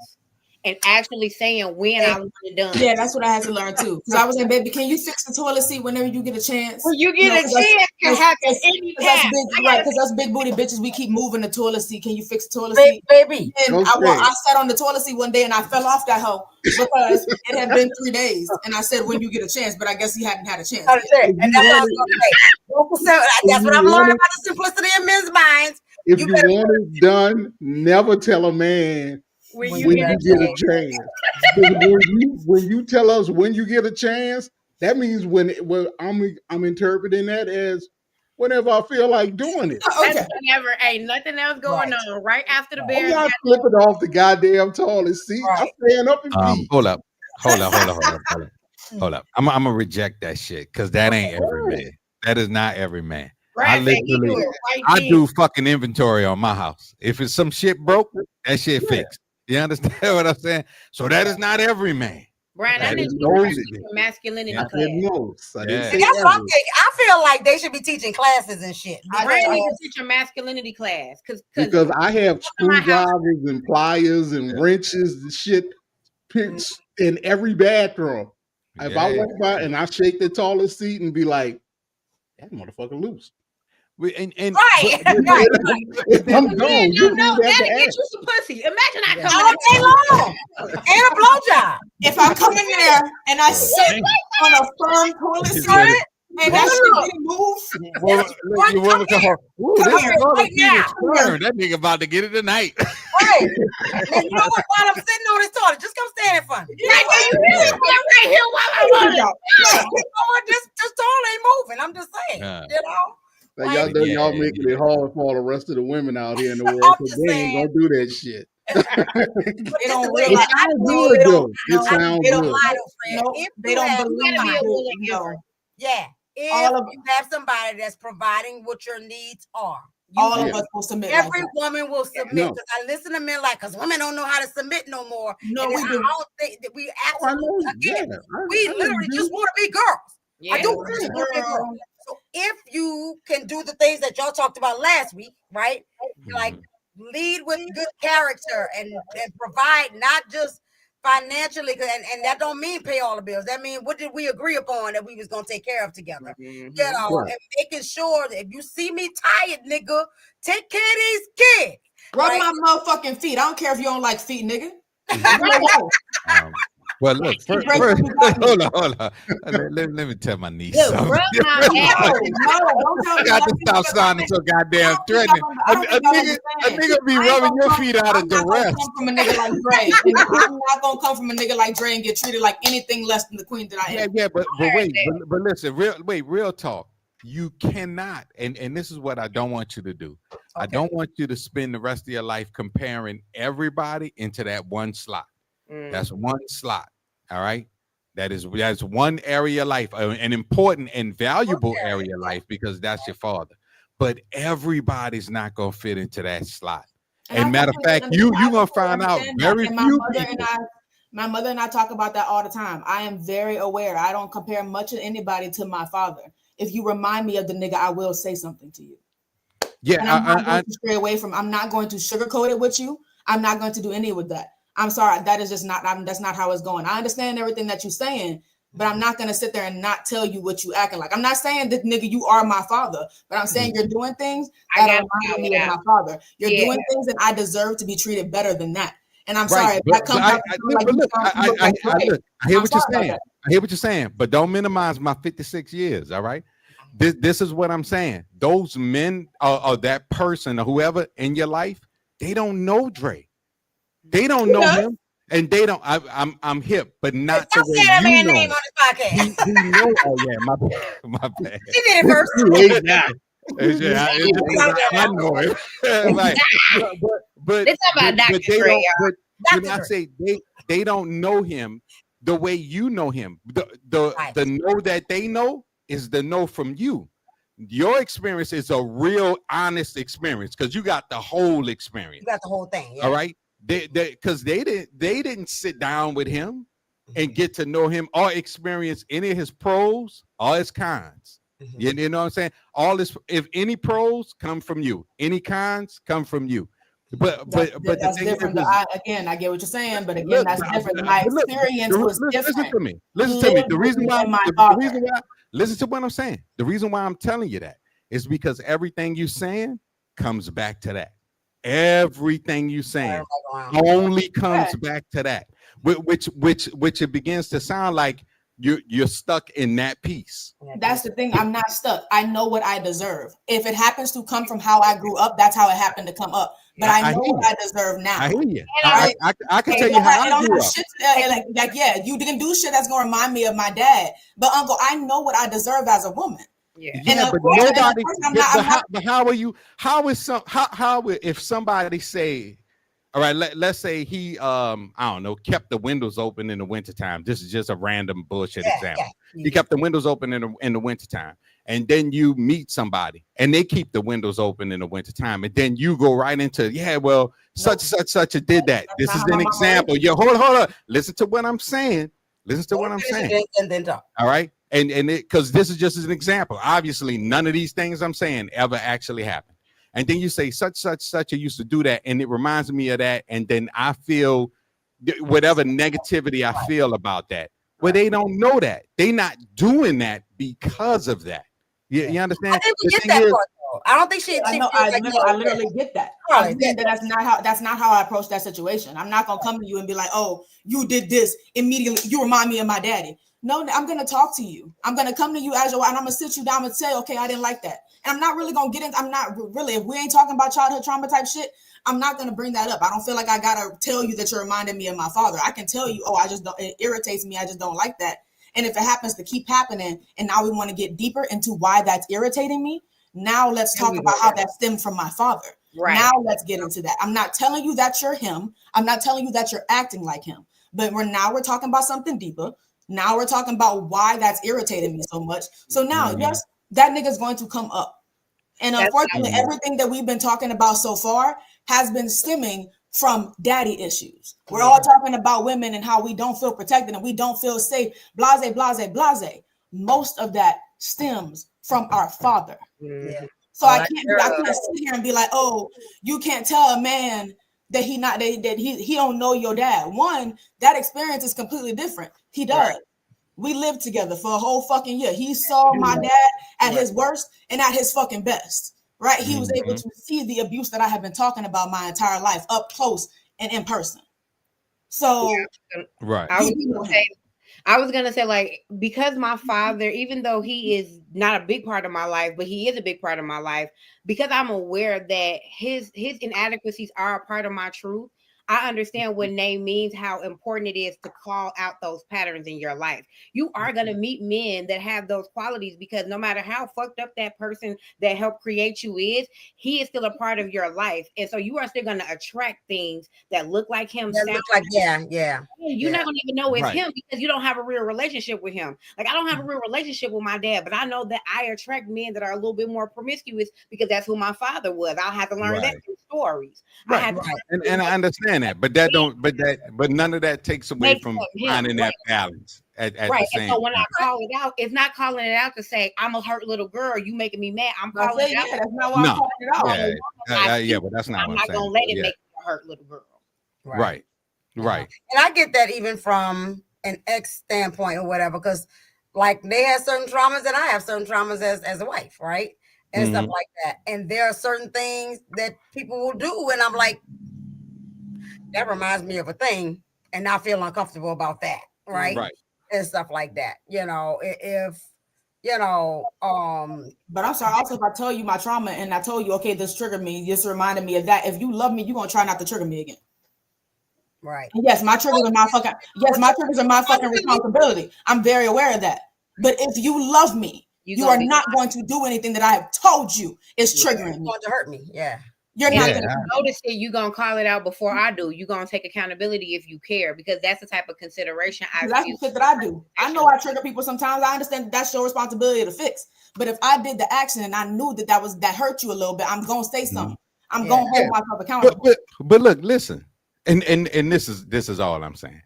and actually saying when I want it done. Yeah, that's what I had to learn too. Because I was like, baby, can you fix the toilet seat whenever you get a chance? When you get a chance, can happen anytime. Right, because us big booty bitches, we keep moving the toilet seat. Can you fix the toilet seat? Baby. And I sat on the toilet seat one day and I fell off that hoe because it had been 3 days. And I said, when you get a chance, but I guess he hadn't had a chance. And that's what I was going to say. That's what I'm learning about the simplicity of men's minds. If you want it done, never tell a man when you get a chance. when you tell us when you get a chance, that means when I'm interpreting that as whenever I feel like doing it. That's whenever ain't nothing else going on. Right after the bear. I'm not flipping off the goddamn toilet seat. I'm staying up and pee. Hold up. I'm gonna reject that shit because that ain't every man. That is not every man. Right, I do fucking inventory on my house. If it's some shit broke, that shit fixed. You understand what I'm saying? So that is not every man. Brian, I need to teach masculinity class. That's what I'm thinking. I feel like they should be teaching classes and shit. Brian needs to teach a masculinity class because I have screwdrivers and pliers and wrenches and shit in every bathroom. If I walk by and I shake the toilet seat and be like, that motherfucker loose. Right. If I'm gone, that'll get you some pussy. Imagine I come all day long and a blowjob. If I come in there and I sit on a firm toilet seat and that shit didn't move, you want to come home? That nigga about to get it tonight. Right. And you know what? While I'm sitting on this toilet, just come stand in front of me. Right here while I'm on it. This toilet ain't moving. I'm just saying. You know. Like y'all making it hard for all the rest of the women out here in the world, so they ain't gonna do that shit. They don't realize it though. It sounds good. They don't believe it. Yeah. If you have somebody that's providing what your needs are, all of us will submit. Every woman will submit. Because I listen to men because women don't know how to submit no more. No, we do. I don't think that we absolutely we literally just want to be girls. Yeah. I do really want to be girls. So if you can do the things that y'all talked about last week, right? Like lead with good character and provide not just financially, and that don't mean pay all the bills. That means what did we agree upon that we was gonna take care of together? You know, and making sure that if you see me tired, nigga, take care of these kids. Rub my motherfucking feet. I don't care if you don't like feet, nigga. Well, look, first hold on. Let me tell my niece something. I got to stop sounding so goddamn threatening. A nigga be rubbing your feet out of duress. I'm not gonna come from a nigga like Dre. I'm not gonna come from a nigga like Dre and get treated like anything less than the queen that I am. Yeah, but listen, real talk. You cannot, and this is what I don't want you to do. Okay. I don't want you to spend the rest of your life comparing everybody into that one slot. That's one slot. All right. That's one area of life, an important and valuable area of life, because that's your father. But everybody's not gonna fit into that slot. And matter of fact, you're gonna find out very few people. My mother and I talk about that all the time. I am very aware. I don't compare much of anybody to my father. If you remind me of the nigga, I will say something to you. Yeah, and I'm not going to stray away from. I'm not going to sugarcoat it with you. I'm not going to do any of that. I'm sorry. That is just not. That's not how it's going. I understand everything that you're saying, but I'm not going to sit there and not tell you what you acting like. I'm not saying that, nigga, you are my father, but I'm saying you're doing things that remind me of my father. You're doing things that I deserve to be treated better than that. And I'm sorry. I hear what you're saying. I hear what you're saying, but don't minimize my 56 years. All right. This is what I'm saying. Those men or that person or whoever in your life, they don't know Dre. They don't know him, and they don't. I'm hip, but not the way you know. Name on this podcast. He know. Oh yeah, my bad. He did it first. I know it. Right. But it's about Dr. Dre. When I say they don't know him the way you know him, the know that they know is the know from you. Your experience is a real honest experience because you got the whole experience. You got the whole thing. Yeah. All right. because they didn't sit down with him and get to know him or experience any of his pros or his cons. You know what I'm saying? All this, if any pros come from you, any cons come from you. But that's different. I get what you're saying, but again, that's different. My experience was different. Listen to me. The reason why, listen to what I'm saying. The reason why I'm telling you that is because everything you're saying comes back to that. Everything you're saying only comes back to that, which it begins to sound like you're stuck in that piece. That's the thing. I'm not stuck. I know what I deserve. If it happens to come from how I grew up, that's how it happened to come up. But I know what I deserve now. I hear you. I can tell you how I grew up. You didn't do shit that's gonna remind me of my dad. But Uncle, I know what I deserve as a woman. But nobody. But how are you? How if somebody say, all right, let's say he I don't know, kept the windows open in the wintertime. This is just a random bullshit example. He kept the windows open in the wintertime. And then you meet somebody and they keep the windows open in the wintertime. And then you go right into, such did that. This is an example. Hold on. Listen to what I'm saying. And then talk. All right. And because this is just as an example. Obviously, none of these things I'm saying ever actually happened. And then you say such I used to do that. And it reminds me of that. And then I feel whatever negativity I feel about that. Well, they don't know that. They not doing that because of that. You understand? I think we get that part, though. I don't think she. I literally get that. That's not how I approach that situation. I'm not gonna come to you and be like, "Oh, you did this immediately. You remind me of my daddy." No, I'm gonna talk to you. I'm gonna come to you as your wife, and I'm gonna sit you down and say, "Okay, I didn't like that." And I'm not really gonna get in. I'm not really. If we ain't talking about childhood trauma type shit, I'm not gonna bring that up. I don't feel like I gotta tell you that you're reminding me of my father. I can tell you, I just don't. It irritates me. I just don't like that. And if it happens to keep happening, and now we want to get deeper into why that's irritating me, now let's talk about how that stemmed from my father. Right. Now let's get into that. I'm not telling you that you're him. I'm not telling you that you're acting like him. But we're talking about something deeper. Now we're talking about why that's irritating me so much. So now, yes, that nigga's going to come up. And unfortunately, everything that we've been talking about so far has been stemming from daddy issues. We're all talking about women and how we don't feel protected and we don't feel safe, blase, blase, blase. Most of that stems from our father. So I can't sit here and be like, oh, you can't tell a man that he don't know your dad. One, that experience is completely different. He does. Right. We lived together for a whole fucking year. He saw my dad at his worst and at his fucking best. Right, he was able to see the abuse that I have been talking about my entire life up close and in person. So, right. I was gonna say, like, because my father, even though he is not a big part of my life, but he is a big part of my life, because I'm aware that his inadequacies are a part of my truth. I understand what name means, how important it is to call out those patterns in your life. You are going to meet men that have those qualities because no matter how fucked up that person that helped create you is, he is still a part of your life. And so you are still going to attract things that look like him. You're not going to even know it's him because you don't have a real relationship with him. Like, I don't have a real relationship with my dad, but I know that I attract men that are a little bit more promiscuous because that's who my father was. I'll have to learn that through stories. And I understand that, but none of that takes away from finding that balance at the same so when time. I call it out, it's not calling it out to say I'm a hurt little girl, you making me mad. I'm calling it out. That's not why I'm calling it out. But that's not. I'm not gonna let it make you a hurt little girl. Right. And I get that even from an ex standpoint or whatever, because like they have certain traumas and I have certain traumas as a wife, right? And stuff like that. And there are certain things that people will do, and I'm like, that reminds me of a thing, and I feel uncomfortable about that, right? And stuff like that. But I'm sorry, also if I tell you my trauma and I told you, okay, this triggered me, this reminded me of that. If you love me, you're gonna try not to trigger me again. Right. Yes, my triggers are my fucking responsibility. I'm very aware of that. But if you love me, you are not going to do anything that I have told you is triggering me. Going to hurt me. Yeah. You're not going to notice it. You're going to call it out before I do. You're going to take accountability if you care, because that's the type of consideration that's the shit that I do. I know I trigger people sometimes. I understand that's your responsibility to fix. But if I did the action and I knew that hurt you a little bit, I'm going to say something. I'm going to hold myself accountable. But look, listen. and this is all I'm saying.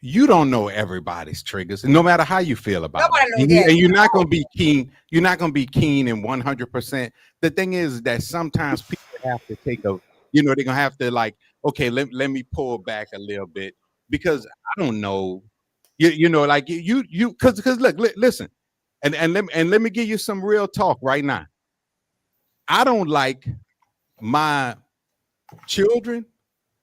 You don't know everybody's triggers, no matter how you feel about it. And you're not going to be keen. You're not going to be keen in 100%. The thing is that sometimes people have to take a, they're going to have to like, okay, let me pull back a little bit because I don't know, like because look, listen, and let me give you some real talk right now. I don't like my children,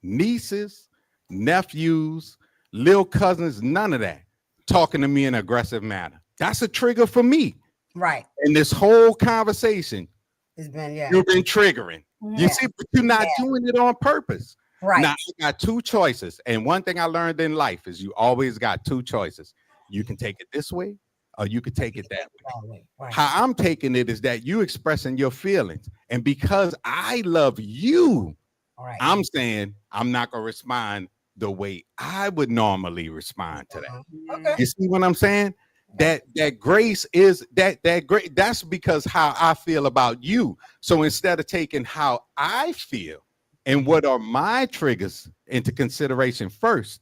nieces, nephews, little cousins, none of that talking to me in an aggressive manner. That's a trigger for me. Right. And this whole conversation it's been, you've been triggering. You see, but you're not doing it on purpose. Right. Now, I got two choices. And one thing I learned in life is you always got two choices. You can take it this way or you can take it that way. Right. How I'm taking it is that you expressing your feelings. And because I love you, I'm saying I'm not going to respond the way I would normally respond to that. Okay. You see what I'm saying? That grace is that great. That's because how I feel about you. So instead of taking how I feel and what are my triggers into consideration first,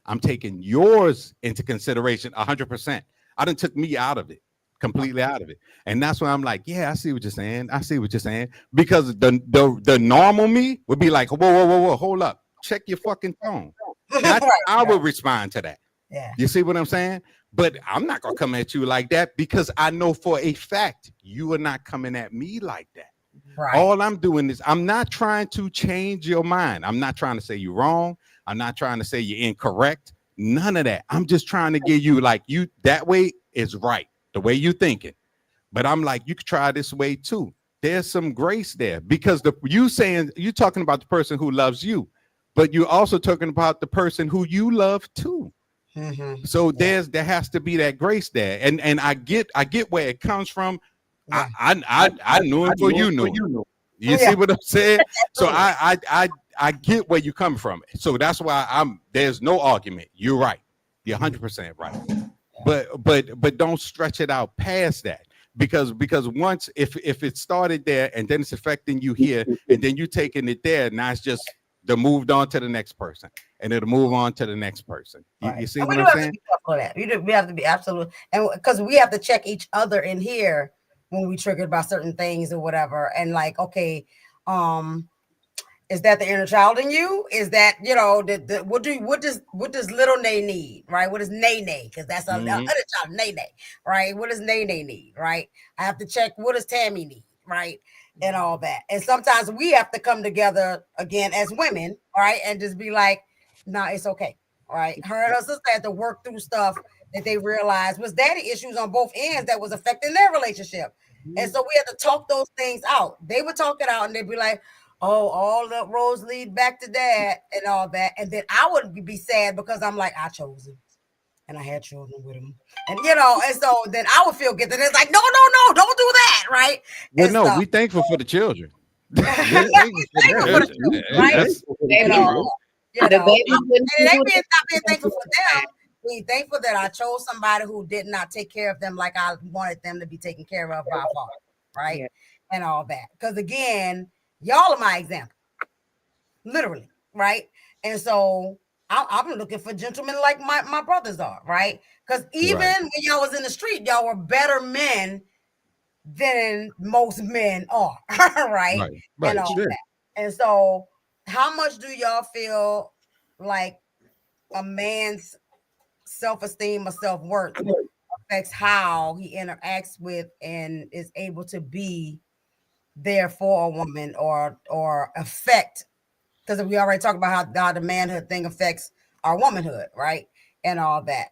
I'm taking yours into consideration 100%. I done took me out of it, completely out of it. And that's why I'm like, yeah, I see what you're saying. I see what you're saying. Because the normal me would be like, whoa, hold up. Check your fucking phone. That's how I would respond to that. Yeah. You see what I'm saying? But I'm not going to come at you like that because I know for a fact you are not coming at me like that. Right. All I'm doing is I'm not trying to change your mind. I'm not trying to say you're wrong. I'm not trying to say you're incorrect. None of that. I'm just trying to give you like you that way is right. The way you thinking. But I'm like, you could try this way too. There's some grace there because you're talking about the person who loves you. But you're also talking about the person who you love too. Mm-hmm. So there has to be that grace there, and I get where it comes from. Yeah. I knew it for you knew. You see what I'm saying? So I get where you come from. So that's why there's no argument. You're right. You're 100% right. But don't stretch it out past that. Because once if it started there and then it's affecting you here and then you taking it there, now it's just to moved on to the next person and it'll move on to the next person. You see what I'm saying? We have to be absolute, and because we have to check each other in here when we triggered by certain things or whatever. And like, okay, is that the inner child in you? Is that, what does little Nay need, right? What does Nay? Because that's other child, Nay, right? What does Nay need, right? I have to check what does Tammy need, right? And all that. And sometimes we have to come together again as women, right? And just be like, nah, it's okay. All right. Her and her sister had to work through stuff that they realized was daddy issues on both ends that was affecting their relationship. And so we had to talk those things out. They would talk it out and they'd be like, oh, all the roads lead back to dad and all that. And then I would be sad because I'm like, I chose him. And I had children with him. And and so then I would feel guilty. It's like, no, don't do that, right? Well, no, we thankful for the children. Right? And it ain't being thankful for them. We thankful that I chose somebody who did not take care of them like I wanted them to be taken care of by father, right? Yeah. And all that. Because again, y'all are my example. Literally, right? And so I'm looking for gentlemen like my brothers are, right? Because even when y'all was in the street, y'all were better men than most men are, right? And all that. And so how much do y'all feel like a man's self-esteem or self-worth affects how he interacts with and is able to be there for a woman or affect? Because we already talked about how the manhood thing affects our womanhood, right? And all that.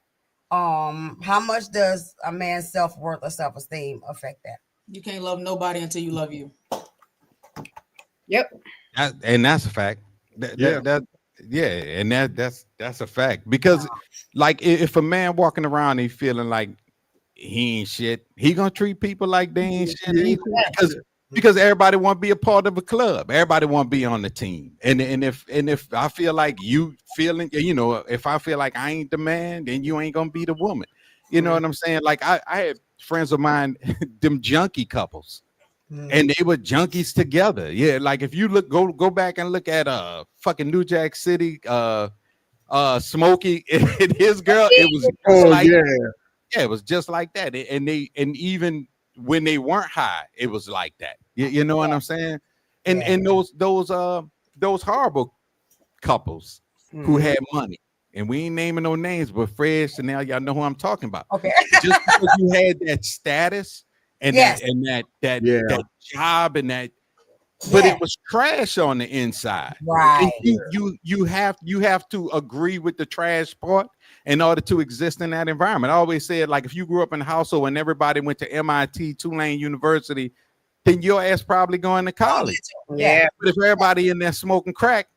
How much does a man's self-worth or self-esteem affect that? You can't love nobody until you love you. Yep. And that's a fact. And that's a fact. Because like if a man walking around and feeling like he ain't shit, he gonna treat people like they ain't shit because everybody want to be a part of a club. Everybody want to be on the team. And if I feel like you feeling, if I feel like I ain't the man, then you ain't gonna be the woman. You know what I'm saying? Like I had friends of mine, them junkie couples. and they were junkies together. Yeah, like if you go back and look at fucking New Jack City, Smokey and his girl, it was it was just like that. And even when they weren't high, it was like that. You know what I'm saying? And those horrible couples who had money, and we ain't naming no names, but Fred, Chanel, y'all know who I'm talking about. Okay, just because you had that status and that job and that, but it was trash on the inside. Right. And you have to agree with the trash part in order to exist in that environment. I always said, like, if you grew up in a household and everybody went to MIT, Tulane University, then your ass probably going to college. Yeah. But if everybody in there smoking crack,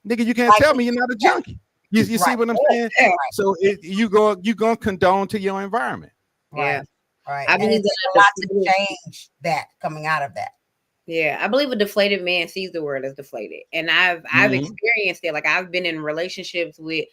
nigga, you can't tell me you're not a junkie. You see what I'm saying? Yeah. So you gonna condone to your environment. Yeah. Right. I believe there's a lot to change that coming out of that. Yeah, I believe a deflated man sees the world as deflated, and I've experienced it. Like, I've been in relationships with,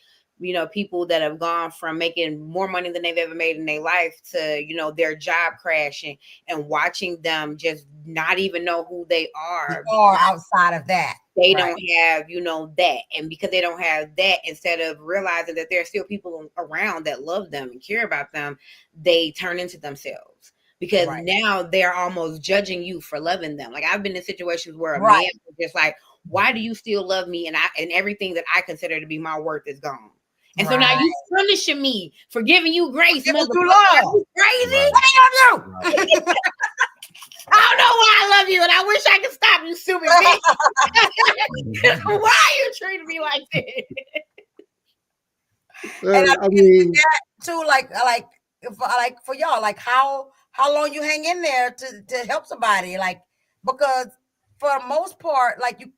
people that have gone from making more money than they've ever made in their life to, their job crashing, and watching them just not even know who they are. Or outside of that, they don't have, that, and because they don't have that, instead of realizing that there are still people around that love them and care about them, they turn into themselves. Because now they're almost judging you for loving them. Like, I've been in situations where a man was just like, why do you still love me? And everything that I consider to be my worth is gone. And so now you punishing me for giving you grace. Too long. Crazy? What are you gonna do? I don't know why I love you, and I wish I could stop you, stupid bitch. Why are you treating me like this? And I mean that too, like for y'all, like how long you hang in there to help somebody, like, because for the most part, like you,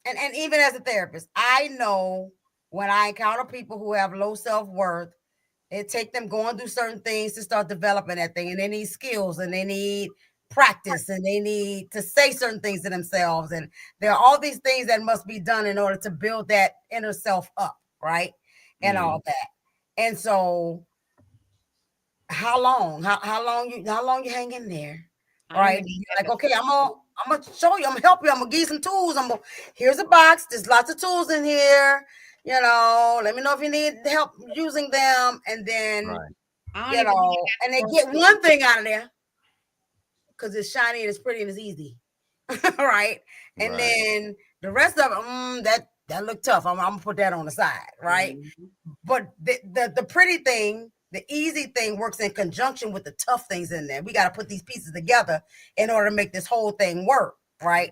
and even as a therapist, I know when I encounter people who have low self-worth, it take them going through certain things to start developing that thing, and they need skills, and they need practice, and they need to say certain things to themselves, and there are all these things that must be done in order to build that inner self up, right? And all that. And so how long you hang in there, right? Like, okay, I'm gonna show you, I'm gonna help you, I'm gonna give you some tools. Here's a box, there's lots of tools in here, let me know if you need help using them. And then and they get one thing out of there because it's shiny and it's pretty and it's easy. Right? And then the rest of them, that look tough. I'm gonna put that on the side, right? Mm-hmm. But the pretty thing, the easy thing works in conjunction with the tough things in there. We got to put these pieces together in order to make this whole thing work, right?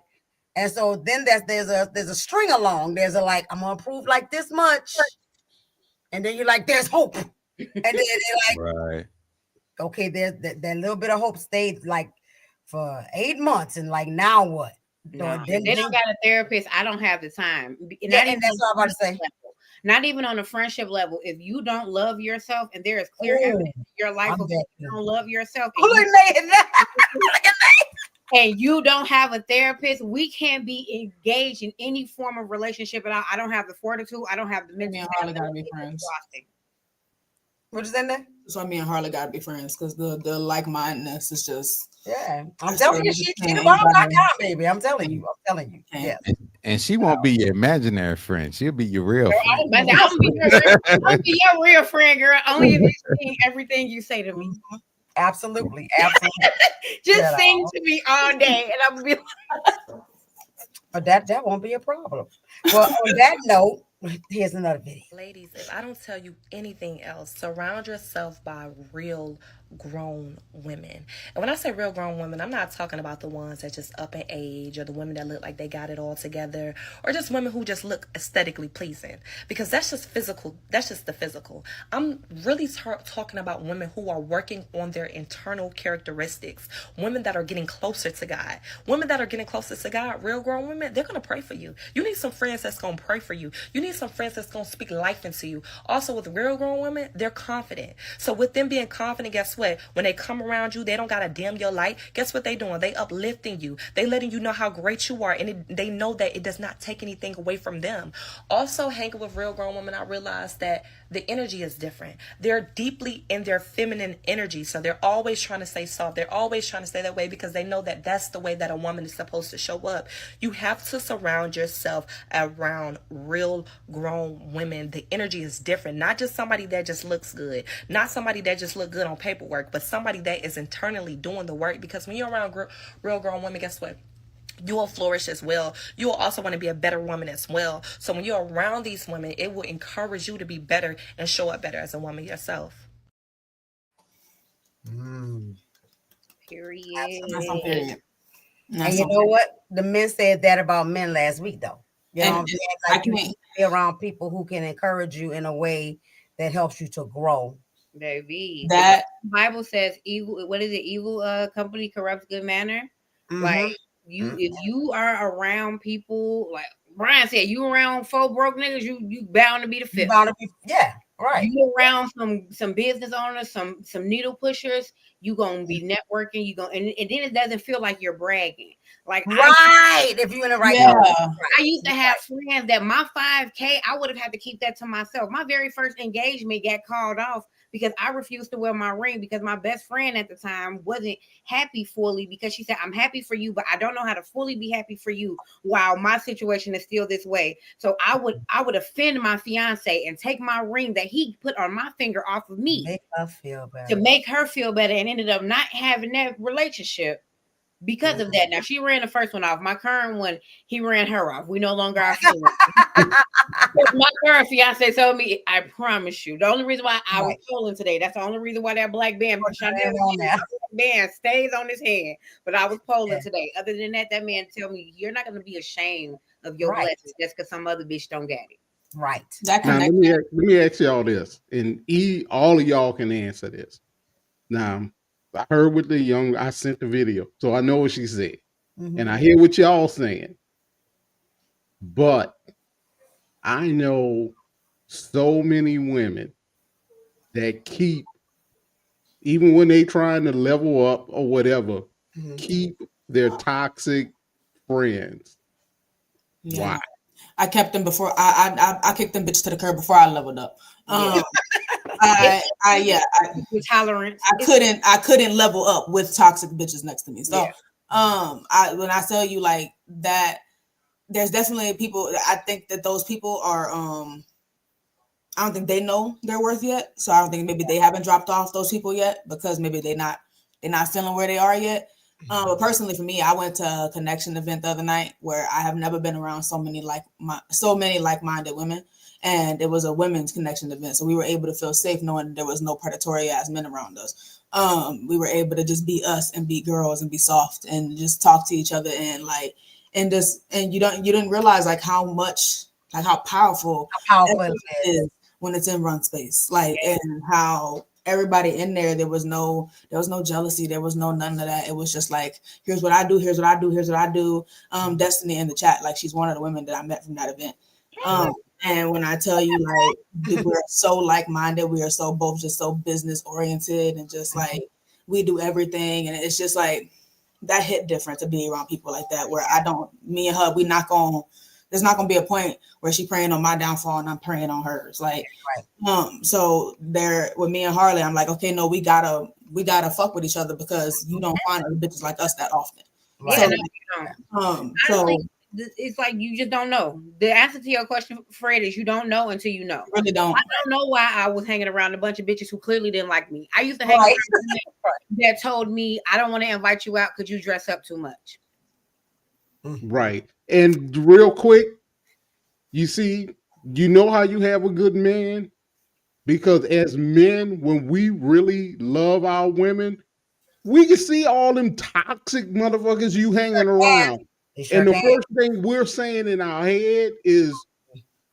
And so then there's a string along. There's a, like, I'm gonna prove like this much, and then you're like, there's hope, and then they're like, okay, there's that little bit of hope stayed like for 8 months, and like, now what? No, they don't got a therapist. I don't have the time. And that's what I'm about to say. Level. Not even on a friendship level. If you don't love yourself, and there is clear evidence in your life of you don't love yourself, and you don't have a therapist, we can't be engaged in any form of relationship at all. I don't have the fortitude. I don't have the mental. Me and Harley gotta be friends. What is in there? So me and Harley gotta be friends because the like-mindedness is just. Yeah, I'm telling you, she the bottom I got, baby. I'm telling you. Yeah. And she won't be your imaginary friend. She'll be your real friend. I'll be your real friend, girl. Only if you sing everything you say to me. Absolutely. Just sing to me all day, and I'm be like, but that won't be a problem. Well, on that note, here's another video. Ladies, if I don't tell you anything else, surround yourself by real grown women. And when I say real grown women, I'm not talking about the ones that just up in age, or the women that look like they got it all together, or just women who just look aesthetically pleasing, because that's just physical. That's just the physical. I'm really talking about women who are working on their internal characteristics, women that are getting closer to God. Women that are getting closer to God, real grown women, they're going to pray for you. You need some friends that's going to pray for you. You need some friends that's going to speak life into you. Also, with real grown women, they're confident. So with them being confident, guess guess what? When they come around you, they don't gotta dim your light. Guess what they doing? They uplifting you. They letting you know how great you are, and they know that it does not take anything away from them. Also, hanging with real grown women, I realized that the energy is different. They're deeply in their feminine energy, so they're always trying to stay soft. They're always trying to stay that way because they know that that's the way that a woman is supposed to show up. You have to surround yourself around real grown women. The energy is different. Not just somebody that just looks good, not somebody that just look good on paperwork, but somebody that is internally doing the work. Because when you're around real grown women, guess what? You will flourish as well. You will also want to be a better woman as well. So when you're around these women, it will encourage you to be better and show up better as a woman yourself. Period. And you know what? The men said that about men last week, though. You know, like you can be around people who can encourage you in a way that helps you to grow. Baby, that Bible says evil. What is it? Evil company corrupts good manner. Like if you are around people, like Brian said, you around 4 broke niggas, you bound to be the fifth. Bound to be, yeah, right. You around some business owners, some needle pushers, you gonna be networking. You gonna and then it doesn't feel like you're bragging. Like if you're in the right. I used to have friends that my 5K, I would have had to keep that to myself. My very first engagement got called off because I refused to wear my ring because my best friend at the time wasn't happy fully, because she said, I'm happy for you, but I don't know how to fully be happy for you while my situation is still this way. So I would offend my fiance and take my ring that he put on my finger off of me to make her feel better, and ended up not having that relationship because of that. Now she ran the first one off. My current one, he ran her off. We no longer are friends. My current fiance told me, I promise you, the only reason why I was polling today, that's the only reason why that black band stays on his hand. But I was polling today. Other than that, that man tell me, you're not going to be ashamed of your blessings just because some other bitch don't get it. Right. Now, let me ask y'all this, and all of y'all can answer this. Now, I heard what I sent the video, so I know what she said. And I hear what y'all saying. But I know so many women that keep, even when they trying to level up or whatever, keep their toxic friends. Yeah. Why? I kept them before I kicked them bitches to the curb before I leveled up. Tolerance. I couldn't level up with toxic bitches next to me. So when I tell you like that, there's definitely people. I think that those people are I don't think they know their worth yet. So I don't think maybe they haven't dropped off those people yet, because maybe they're not feeling where they are yet. But personally for me, I went to a connection event the other night where I have never been around so many like-minded women. And it was a women's connection event. So we were able to feel safe knowing there was no predatory ass men around us. We were able to just be us and be girls and be soft and just talk to each other and you didn't realize like how powerful it is when it's in run space. And how everybody in there was no jealousy, there was none of that. It was just like, here's what I do, here's what I do, here's what I do. Destiny in the chat, like she's one of the women that I met from that event. And when I tell you, like, we're so like-minded, we are so both just so business oriented and just like we do everything, and it's just like that hit different to be around people like that. Where me and her, there's not gonna be a point where she praying on my downfall and I'm praying on hers. So there with me and Harley, I'm like, okay, no, we gotta fuck with each other because you don't find other bitches like us that often. It's like you just don't know. The answer to your question, Fred, is you don't know until you know. You really don't. I don't know why I was hanging around a bunch of bitches who clearly didn't like me. I used to hang around that told me, I don't want to invite you out because you dress up too much. Right. And real quick, you see, you know how you have a good man? Because as men, when we really love our women, we can see all them toxic motherfuckers you hanging around. And the first thing we're saying in our head is,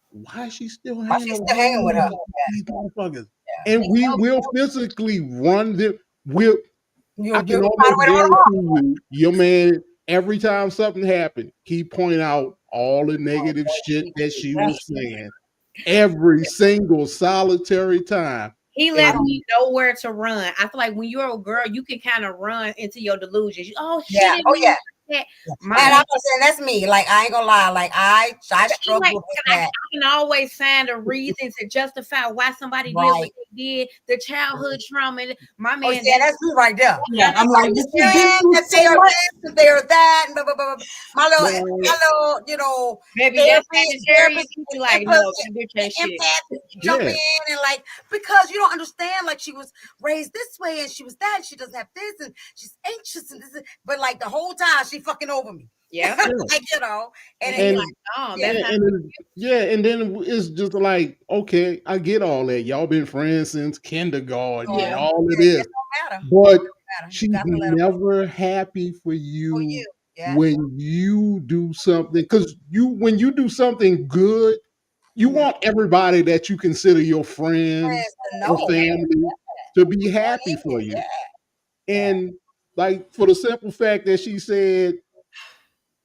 why is she still hanging with her? These motherfuckers? Yeah. And we will physically run them. I can almost guarantee you, your man, every time something happened, he point out all the negative shit that she was saying. Every single solitary time. He left me nowhere to run. I feel like when you're a girl, you can kind of run into your delusions. Yeah. And I'm saying that's me. Like, I ain't gonna lie. Like, I struggle with that. I can always find a reason to justify why somebody did what they did. The childhood trauma. My man. That's me right there. Yeah, I'm like, they're that. Blah, blah, blah. My little, you know, maybe that's like, no, jump in and like, because you don't understand. Like, she was raised this way and she was that. And she doesn't have this and she's anxious and this. But like the whole time she fucking over me. Yeah. Like, you know, and then it's just like, okay, I get all that. Y'all been friends since kindergarten and all of this. But she's never happy for you when you do something. Because when you do something good, you want everybody that you consider your friends or family to be happy for you. And like, for the simple fact that she said,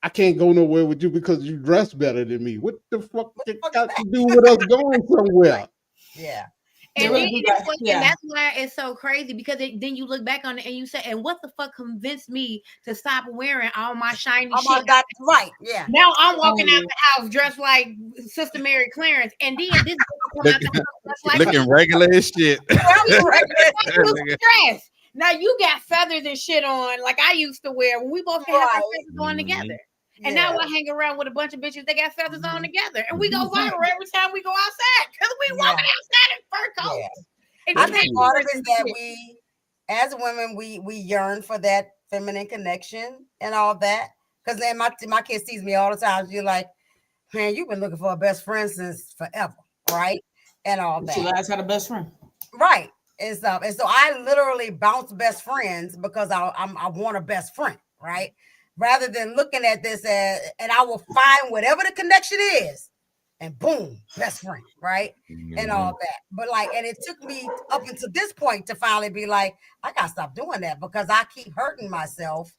I can't go nowhere with you because you dress better than me. What the fuck got to do with us going somewhere? Yeah. And that's why it's so crazy, because then you look back on it and you say, and what the fuck convinced me to stop wearing all my shiny shit? Right. Yeah. Now I'm walking out the house dressed like Sister Mary Clarence, and then this come out the house like looking regular as shit. Dress. Now you got feathers and shit on like I used to wear when we both had our feathers on together. And now I hang around with a bunch of bitches that got feathers on together, and we go viral every time we go outside because we walking outside in fur coats. I think part of it is that we, as women, we yearn for that feminine connection and all that. Because then my kid sees me all the time. You're like, man, you've been looking for a best friend since forever, right? And all that. She last had a best friend, right? And stuff. And so I literally bounce best friends because I want a best friend, right? Rather than looking at this as, and I will find whatever the connection is, and boom, best friend, right? And all that. But like, and it took me up until this point to finally be like, I gotta stop doing that because I keep hurting myself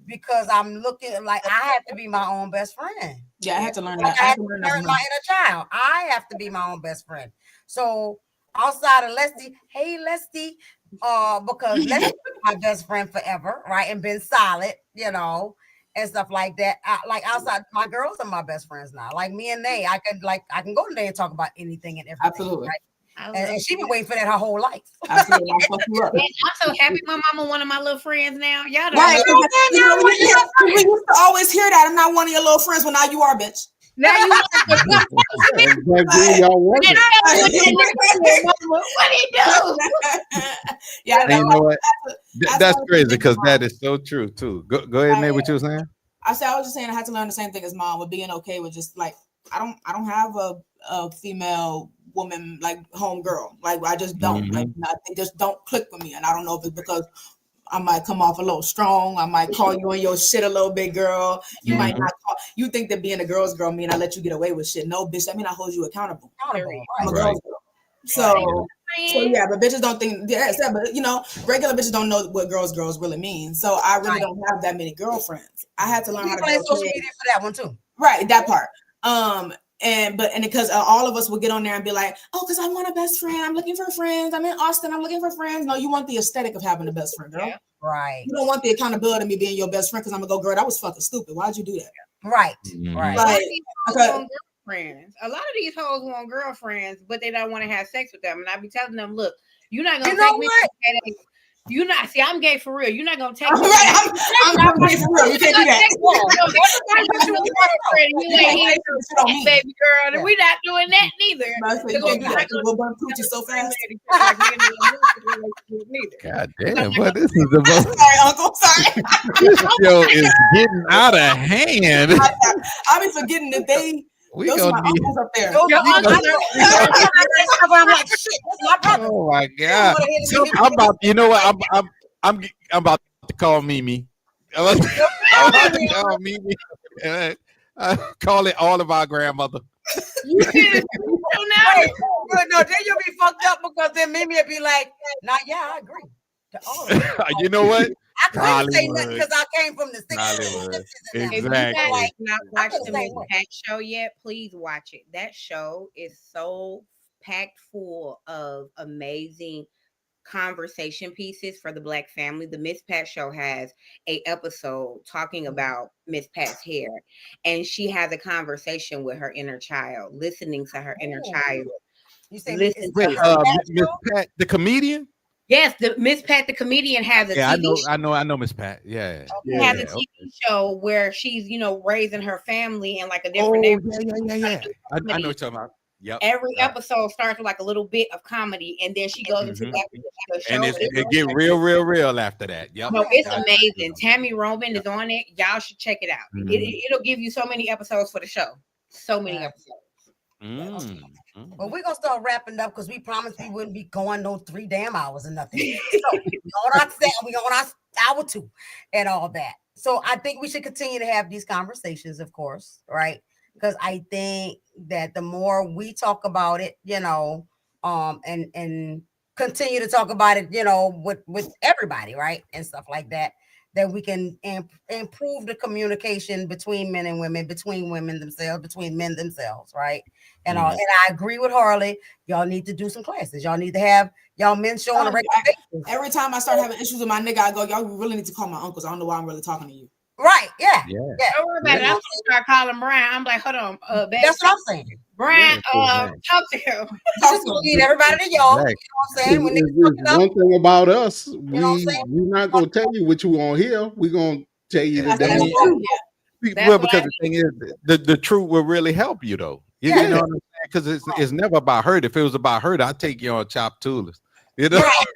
because I'm looking like I have to be my own best friend. Yeah, I had to learn that. I have to learn my inner child. I have to be my own best friend. So outside of Leslie, hey Leslie, because Leslie's my best friend forever, right? And been solid, you know, and stuff like that. Like outside, my girls are my best friends now. Like me and Nay, I can go to Nay and talk about anything and everything. Absolutely. Right? And she been waiting for that her whole life. Absolutely. I'm so happy my mama one of my little friends now. Y'all don't right. We used to always hear that. I'm not one of your little friends. Well, now you are, bitch. Now you what he do? Yeah, you know what? That's crazy because that is so true too. Go ahead, Nate. What you were saying? I was just saying I had to learn the same thing as mom with being okay with just like I don't have a female woman like home girl. Like I just don't like they just don't click with me, and I don't know if it's because I might come off a little strong. I might call you on your shit a little bit, girl. You might not call. You think that being a girl's girl mean I let you get away with shit? No, bitch. That mean I hold you accountable. I'm a girl's girl. So yeah, but bitches don't think. Yeah, but you know, regular bitches don't know what girls really mean. So I really don't have that many girlfriends. I had to learn how to play social media for that one too. Right, that part. And because all of us would get on there and be like, oh, because I want a best friend. I'm looking for friends. I'm in Austin. I'm looking for friends. No, you want the aesthetic of having a best friend, girl. Yeah. Right. You don't want the accountability of me being your best friend because I'm gonna go, girl, that was fucking stupid. Why'd you do that? Right. Right. Like, girlfriends. A lot of these hoes want girlfriends, but they don't want to have sex with them. And I be telling them, look, you're not gonna take me. You're not. See, I'm gay for real. You're not gonna take me. I'm gay for real. You can't do that. You baby girl, and we're not doing that neither. So fast. God damn, but this is the most. Sorry, Uncle. Sorry. This show is getting out of hand. I be forgetting that they. We those gonna be up there. I'm like, shit, my brother. Oh my god! So I'm about. You know what? I'm about to call Mimi. I'm about to call Mimi. Call it all of our grandmother. No, then you'll be fucked up because then Mimi will be like, "Nah, yeah, I agree." You know what? I couldn't say nothing because I came from the 60s. Exactly. If you guys not watched the Phuck show yet, please watch it. That show is so packed full of amazing conversation pieces for the Black family. The Miss Pat show has a episode talking about Miss Pat's hair, and she has a conversation with her inner child, listening to her inner child. You say Miss Pat, the comedian? Yes, the Miss Pat the comedian has a TV show. I know Miss Pat. Yeah. She has a TV show where she's, raising her family in like a different neighborhood. Yeah. I know what you're talking about. Yep. Every episode starts with like a little bit of comedy, and then she goes into the show. And it get real after that. Yep. No, it's amazing. Tammy Roman is on it. Y'all should check it out. It'll give you so many episodes for the show. So many episodes. Well, we're gonna start wrapping up because we promised we wouldn't be going no 3 damn hours or nothing. So we on our hour 2 and all that. So I think we should continue to have these conversations, of course, right? Because I think that the more we talk about it, and continue to talk about it, with everybody, right, and stuff like that, that we can improve the communication between men and women, between women themselves, between men themselves, right? And and I agree with Harley. Y'all need to do some classes. Y'all need to have y'all men showing a regular basis. Every time I start having issues with my nigga, I go, y'all really need to call my uncles. I don't know why I'm really talking to you. Right? Yeah. Don't worry about it. I'm gonna start calling Brian. I'm like, hold on, that's what I'm saying. Brian, talk to him. Just lead everybody to y'all. Right. You know what I'm saying? One thing about us, we're not gonna tell you what you want to hear. We're gonna tell you that. Well, because the thing is, the truth will really help you, though. You know what I'm saying? Because it's never about hurt. If it was about hurt, I'd take you on Chopped Tulis. You know, right.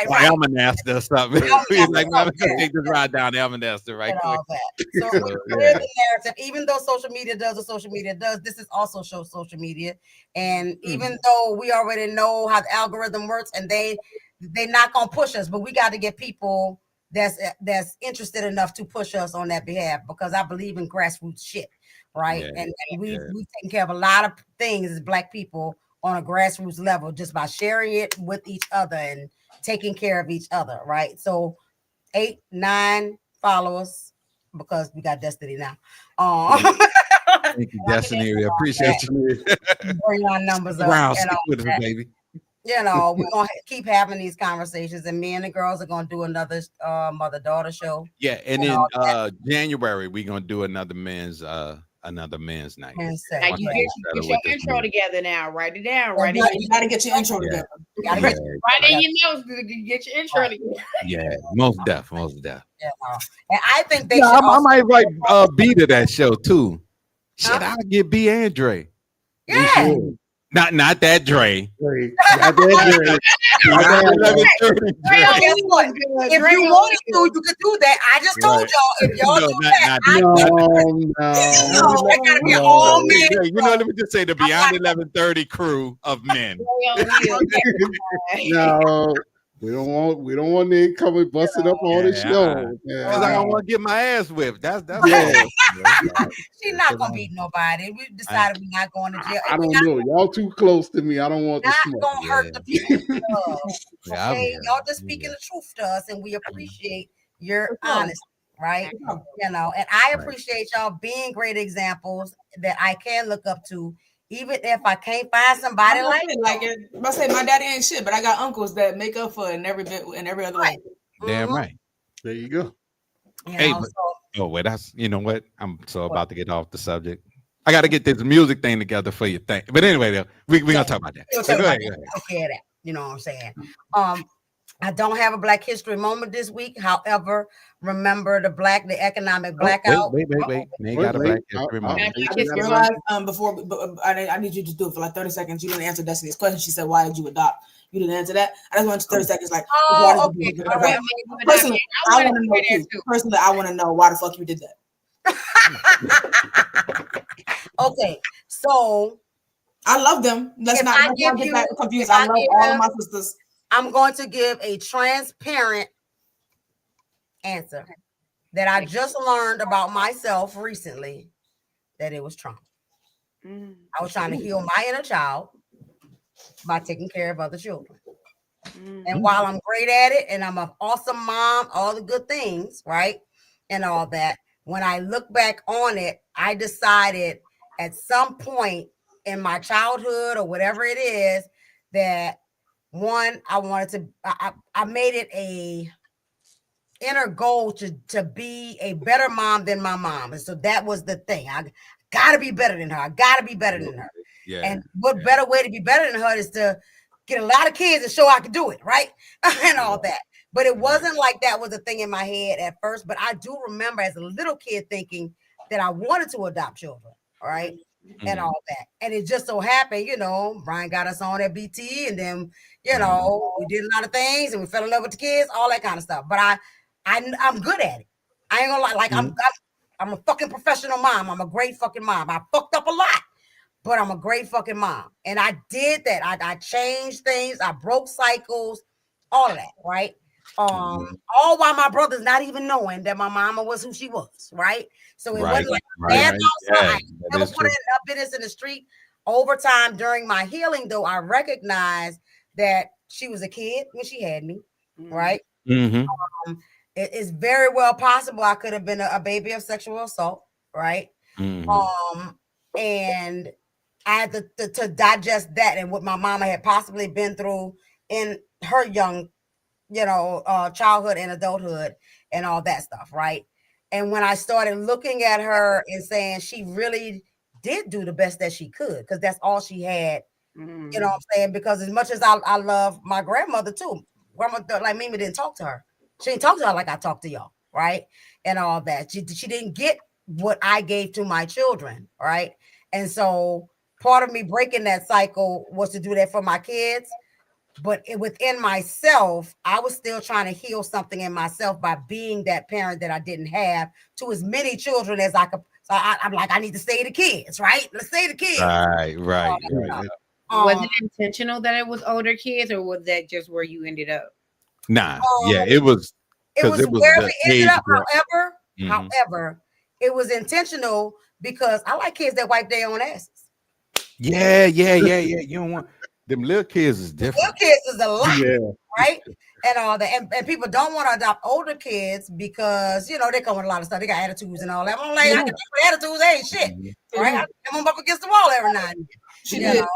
Elmanester or something. Like, I'm gonna take this ride down Elmanester right quick. So the narrative, even though social media does what social media does, this is also social media. And even though we already know how the algorithm works, and they're not gonna push us, but we got to get people that's interested enough to push us on that behalf, because I believe in grassroots shit, right? And we've taken care of a lot of things as Black people on a grassroots level, just by sharing it with each other and taking care of each other, right? So 8, 9 followers, because we got Destiny now. Thank you, Destiny. We appreciate you. Bring our numbers up. Baby. We're gonna keep having these conversations, and me and the girls are gonna do another mother-daughter show. Yeah, and in January we're gonna do another men's night. Now you get your intro together now. Write it down. You gotta get your intro together. Right in your notes. Get your intro together. Yeah, most deaf. And I think they. I might invite B to that show too. Shit, I'll get B and Dre. Yeah. Not that Dre. If you wanted to, you could do that. I just told y'all, if y'all do that, I gotta be all men. Let me just say the Beyond 1130 crew of men. No. We don't want them coming busting up on the show. Because I don't want to get my ass whipped. That's She's not gonna beat nobody. We decided we're not going to jail. I don't know. Y'all too close to me. I don't want to smoke. Not gonna hurt the people. Okay, y'all just speaking the truth to us, and we appreciate your honesty, right? And I appreciate y'all being great examples that I can look up to. Even if I can't find somebody like it, I say my daddy ain't shit, but I got uncles that make up for it in every bit and every other way. Damn right. There you go. That's what? I'm so about to get off the subject. I got to get this music thing together for you. But anyway, we're gonna talk about that. Go ahead. Okay, that. You know what I'm saying? I don't have a Black History moment this week. However, remember the economic blackout. Wait. They got a Black History moment. Before, I need you to do it for like 30 seconds. You didn't answer Destiny's question. She said, "Why did you adopt?" You didn't answer that. I just want 30 seconds. Like, okay. Personally, I want to know too. Personally, I want to know why the fuck you did that. Okay, so I love them. Let's not get that confused. I love all of my sisters. I'm going to give a transparent answer that I just learned about myself recently, that it was trauma. I was trying to heal my inner child by taking care of other children. And while I'm great at it and I'm an awesome mom, all the good things, right? And all that, when I look back on it, I decided at some point in my childhood or whatever it is that one, I wanted to, I made it a inner goal to be a better mom than my mom. And so that was the thing. I gotta be better than her. I gotta be better than her. Yeah. And what better way to be better than her is to get a lot of kids and show I can do it, right? And all that. But it wasn't like that was a thing in my head at first. But I do remember as a little kid thinking that I wanted to adopt children, right? And all that. And it just so happened, you know, Brian got us on at BT, and then, you know, we did a lot of things and we fell in love with the kids, all that kind of stuff. But I'm good at it. I ain't gonna lie. Like I'm a fucking professional mom. I'm a great fucking mom. I fucked up a lot, but I'm a great fucking mom. And I did that. I changed things. I broke cycles, all of that, right? All while my brother's not even knowing that my mama was who she was, right? So it wasn't like bad outside. I never put business in the street. Over time during my healing, though, I recognized that she was a kid when she had me, right? It is very well possible I could have been a baby of sexual assault, right? And I had to digest that and what my mama had possibly been through in her young, you know, childhood and adulthood and all that stuff, right? And when I started looking at her and saying she really did do the best that she could, because that's all she had, you know what I'm saying? Because as much as I love my grandmother too, grandmother like Mimi didn't talk to her. She didn't talk to her like I talk to y'all, right? And all that. She didn't get what I gave to my children, right? And so part of me breaking that cycle was to do that for my kids. But within myself, I was still trying to heal something in myself by being that parent that I didn't have to as many children as I could. So I'm like, I need to save the kids, right? Let's save the kids. Right. Was it intentional that it was older kids, or was that just where you ended up? Nah, it was. It was where we ended up. However, it was intentional because I like kids that wipe their own asses. Yeah. You don't want them little kids is different. Little kids is a lot, right? And all that, and people don't want to adopt older kids because you know they come with a lot of stuff. They got attitudes and all that. I'm like, I can do attitudes, they ain't shit, right? I come them up against the wall every night. You know,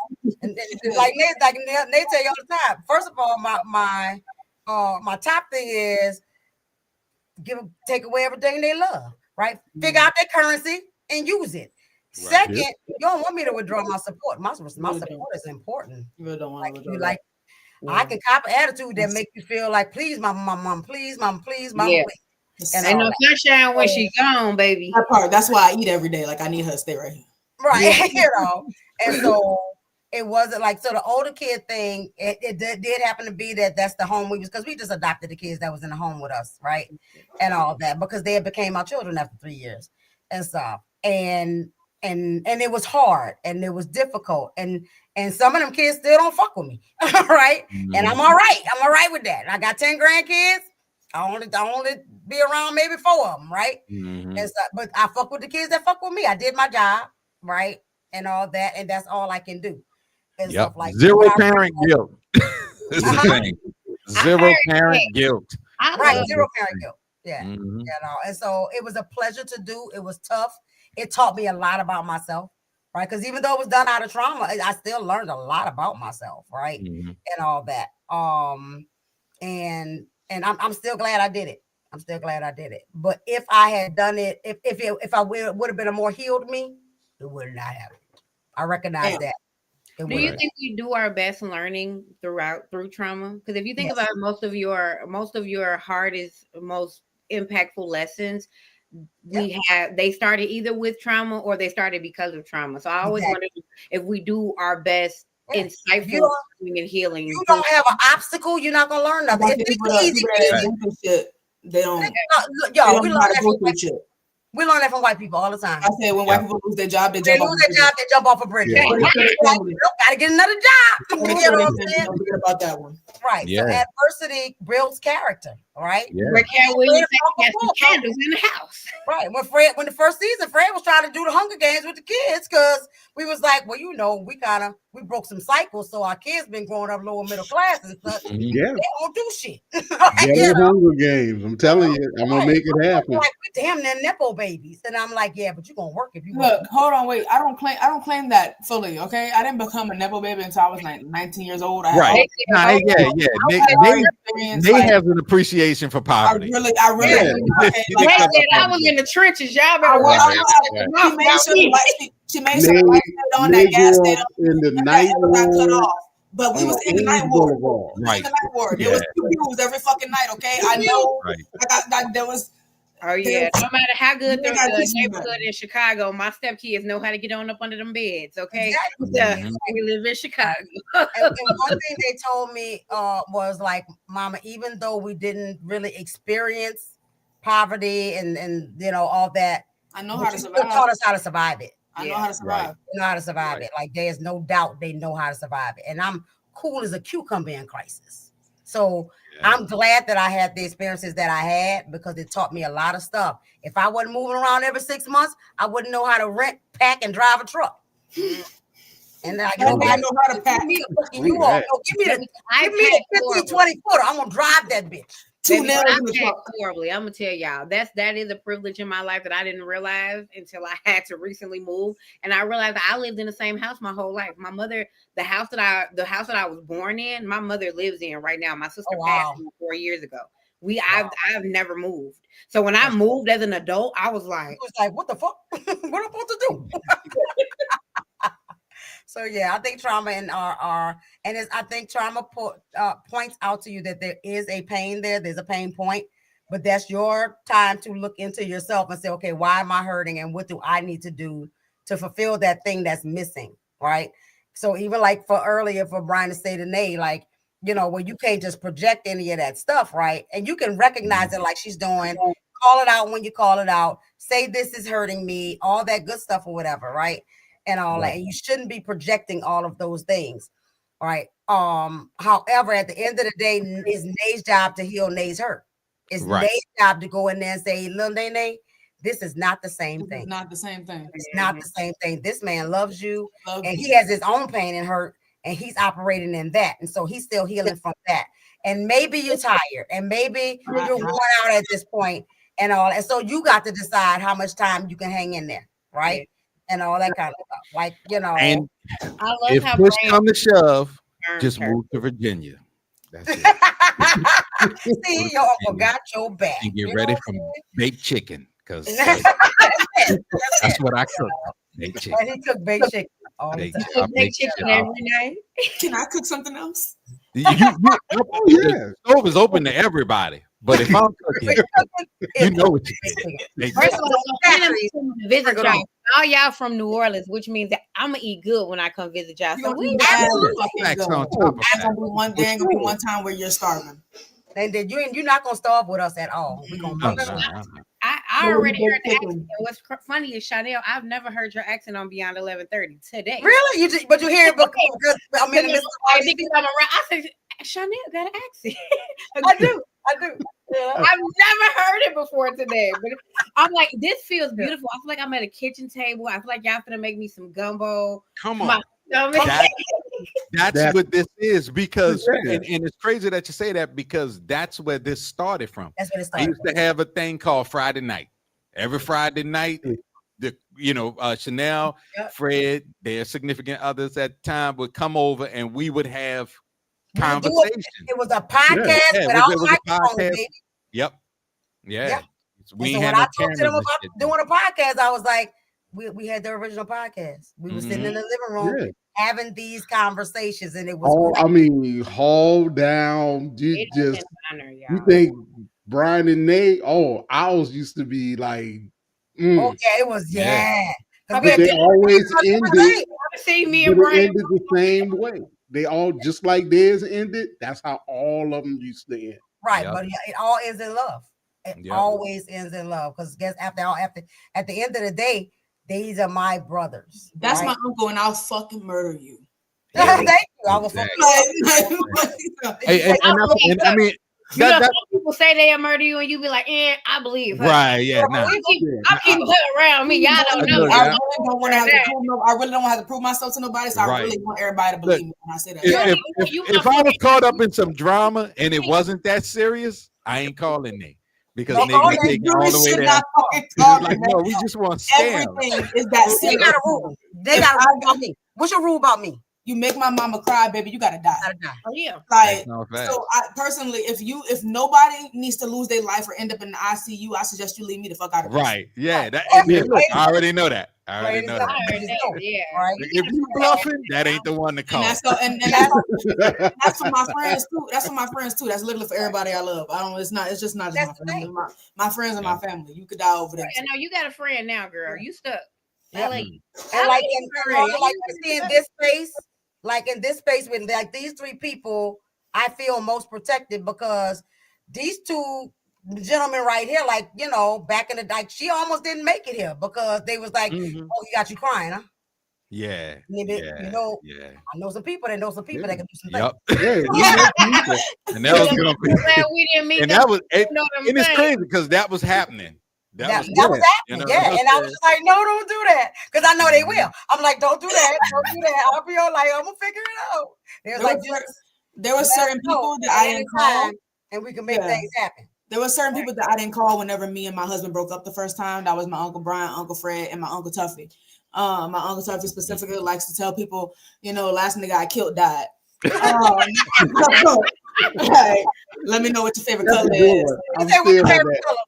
and like they tell you all the time. First of all, my top thing is take away everything they love, right? Figure out their currency and use it. Right. Second, you don't want me to withdraw my support. My support is important. You really don't want to withdraw. I can cop an attitude that make you feel like, please, mom, please, please. And ain't no sunshine when she's gone, baby. That part. That's why I eat every day. Like I need her to stay right here. Right, you know. And so it wasn't like, so the older kid thing, it did happen to be that's the home we was, because we just adopted the kids that was in the home with us, right? And all that, because they became our children after 3 years and stuff. And it was hard and it was difficult. And some of them kids still don't fuck with me, right? And I'm all right. I'm all right with that. I got 10 grandkids. I only be around maybe 4 of them, right? And so, but I fuck with the kids that fuck with me. I did my job, right? And all that, and that's all I can do. And stuff like zero parent guilt. Zero parent guilt. Right, zero parent guilt. Yeah, you know. And so it was a pleasure to do. It was tough. It taught me a lot about myself, right? Because even though it was done out of trauma, I still learned a lot about myself, right? And all that. And I'm still glad I did it. I'm still glad I did it. But if I had done it, if I would have been a more healed me, it would not have. I recognize that. Do you think we do our best learning through trauma? Because if you think about most of your hardest, most impactful lessons, they started either with trauma or they started because of trauma. So I always wonder if we do our best insightful and healing. You don't have an obstacle, you're not gonna learn nothing. It's easy. They don't. We learn that from white people all the time. I said when white people lose their job, they jump off a bridge. Gotta get another job. You know what I'm saying? Don't forget about that one. Right. So adversity builds character, right? Yeah. Where Cat Williams has some candles in the house. Right. When the first season, Fred was trying to do the Hunger Games with the kids because we was like, well, you know, we broke some cycles, so our kids been growing up lower middle class and such. Yeah. They don't do shit. Yeah, Hunger Games. I'm telling you, I'm gonna make it happen. Like, we damn near nepo babies, and I'm like, yeah, but you gonna work if you look. Hold on, wait. I don't claim that fully. Okay, I didn't become a nepo baby until I was like 19 years old. Right? Nate has an appreciation for poverty. I really. I was in the trenches. Y'all better watch out. She made sure the light stayed on that gas stayed on. In the night got cut off. But we was in the night ward. Right. The night ward. There was 2 views every fucking night. Okay, I know. Right. There was. Oh yeah. No matter how good the neighborhood in Chicago, my stepkids know how to get on up under them beds. Okay. Exactly. We live in Chicago. and one thing they told me was like, Mama, even though we didn't really experience poverty and you know all that, I know how to survive. They taught us how to survive it. I know how to survive. Right. They know how to survive it. Like there's no doubt they know how to survive it. And I'm cool as a cucumber in crisis. So I'm glad that I had the experiences that I had because it taught me a lot of stuff. If I wasn't moving around every 6 months, I wouldn't know how to rent, pack, and drive a truck. And I know how to pack. Give me the 15-20 footer. I'm gonna drive that bitch. Horribly. I'm gonna tell y'all that is a privilege in my life that I didn't realize until I had to recently move. And I realized that I lived in the same house my whole life. My mother, the house that I was born in, my mother lives in right now. My sister passed 4 years ago. I've never moved. So when I moved as an adult, I was like, what the fuck? What am I supposed to do? So yeah, I think trauma I think trauma points out to you that there is a pain there. There's a pain point, but that's your time to look into yourself and say, okay, why am I hurting, and what do I need to do to fulfill that thing that's missing, right? So even like for Brian to say to Nate, like, you know, well, you can't just project any of that stuff, right? And you can recognize it like she's doing. Call it out when you call it out. Say this is hurting me, all that good stuff or whatever, right? And all that. And you shouldn't be projecting all of those things. All right. However, at the end of the day, it's Nate's job to heal Nate's hurt. It's Nate's job to go in there and say, little Nate, this is not the same thing. It's not the same thing. It's not the same thing. This man loves you, and he has his own pain and hurt, and he's operating in that. And so he's still healing from that. And maybe you're tired, and maybe you're worn out at this point and all. And so you got to decide how much time you can hang in there, right? And all that kind of stuff. Like, you know. And if push come to shove, just move to Virginia. That's it. See, your uncle got your back. And get ready for baked chicken, because that's what I cook. Baked chicken. And he cooked baked chicken. Baked chicken every night. Can I cook something else? The stove is open to everybody. But if I'm cooking, you know what you did. First of all, visit y'all. All y'all from New Orleans, which means that I'm gonna eat good when I come visit y'all. So we gonna be one day, gonna be one time where you're starving. And then you're not gonna starve with us at all. We're gonna make sure. I already heard the accent. What's funny is, Chanel, I've never heard your accent on Beyond 11:30 today. Really? But you hear it because I'm in the midst of I said, Chanel got an accent. I do. Yeah. I've never heard it before today, but I'm like, this feels beautiful. I feel like I'm at a kitchen table. I feel like y'all gonna make me some gumbo. Come on. That's what this is, because and it's crazy that you say that, because that's where this started from. That's where it started. I used to have a thing called Friday night. Every Friday night, Chanel, Fred, their significant others at the time would come over and we would have conversation. It was a podcast without microphones, baby. Yep. Yeah. So when I talked to them about doing a podcast, I was like, we had the original podcast. We were sitting in the living room having these conversations, and it was haul down. You think Brian and Nate? Ours used to be like, it was But they always ended. See me and Brian ended the same way. They all, just like theirs ended. That's how all of them used to end. Right, but it all ends in love. It always ends in love, because at the end of the day, these are my brothers. That's my uncle, and I'll fucking murder you. Thank you. I will fucking. some people say they'll murder you, and you be like, I believe her. Right? Yeah. I keep her around me. Y'all don't know. I really don't want to have to prove I really don't have to prove myself to nobody. So I really want everybody to believe me when I say that. If I was caught up in some drama and it wasn't that serious, I ain't calling Nate. Because niggas take it all the way down. Like, no, we just want scam. Everything is that serious. They got a rule. They got a rule about me. What's your rule about me? You make my mama cry, baby, you gotta die. Oh yeah. Like, so I personally, if nobody needs to lose their life or end up in the ICU, I suggest you leave me the fuck out of this. Right. Yeah. I already know that. I already know that. Yeah. Right. If you bluffing, that ain't the one to call. And that's for my friends too. That's for my friends too. That's literally for everybody I love. It's just not just my family. My friends and my family. You could die over there. I know you got a friend now, girl. You stuck. And like in this space, like in this space with like these three people, I feel most protected because these two gentlemen right here, like, you know, back in the like she almost didn't make it here because they was like, oh, he got you crying, huh? Yeah. You know, I know some people that know some people that can do some things. And that was gonna be we didn't meet and that was and it's crazy because that was happening. That was happening. You know? Yeah. And I was just like, no, don't do that. Because I know they will. I'm like, don't do that. Don't do that. I'll be all like, I'm gonna figure it out. There were certain people that I didn't call. And we can make things happen. There were certain people that I didn't call whenever me and my husband broke up the first time. That was my Uncle Brian, Uncle Fred, and my Uncle Tuffy. My Uncle Tuffy specifically likes to tell people, you know, last nigga I killed died. Right. Let me know what your favorite color is. Let me know what your favorite color is.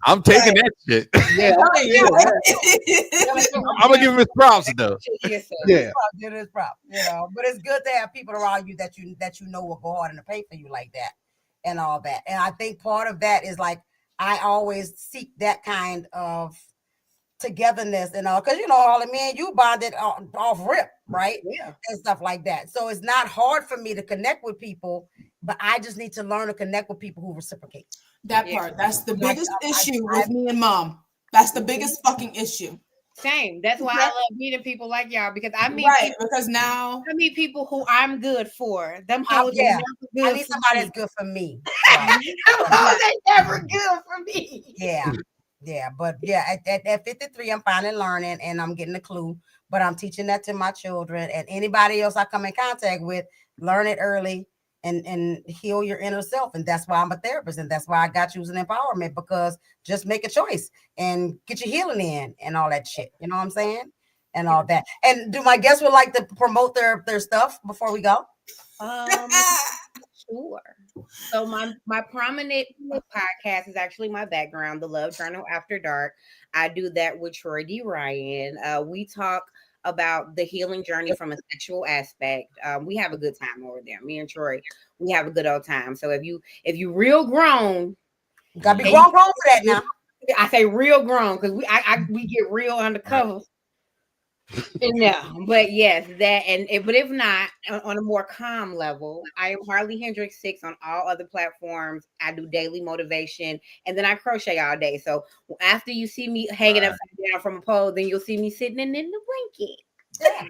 I'm taking that shit. Yeah. I'm gonna give him his props though. Yeah. It is props, you know. But it's good to have people around you that you know will go hard in the paint for you like that and all that. And I think part of that is like I always seek that kind of togetherness and all, because you know, all of me and you bonded off rip, right? Yeah. And stuff like that. So it's not hard for me to connect with people, but I just need to learn to connect with people who reciprocate. That part. That's the biggest issue with me and mom. That's the biggest fucking issue. Same. That's why I love meeting people like y'all because I meet because now I meet people who I'm good for. Them hoes I need somebody that's good for me. They never good for me. Yeah, but at 53, I'm finally learning and I'm getting a clue. But I'm teaching that to my children and anybody else I come in contact with. Learn it early and heal your inner self. And that's why I'm a therapist. And that's why I got Choosing Empowerment, because just make a choice and get your healing in and all that shit. You know what I'm saying? And all that. And do my guests would like to promote their stuff before we go? Sure. So my prominent podcast is actually my background, The Love Journal After Dark. I do that with Troy D. Ryan. We talk about the healing journey from a sexual aspect. We have a good time over there. Me and Troy, we have a good old time. So if you real grown, you gotta be grown for that now. I say real grown because we get real undercover. Yeah, but yes, but if not, on a more calm level, I am Harley Hendrix 6 on all other platforms. I do daily motivation and then I crochet all day. So after you see me hanging upside down from a pole, then you'll see me sitting in the blanket. Yeah.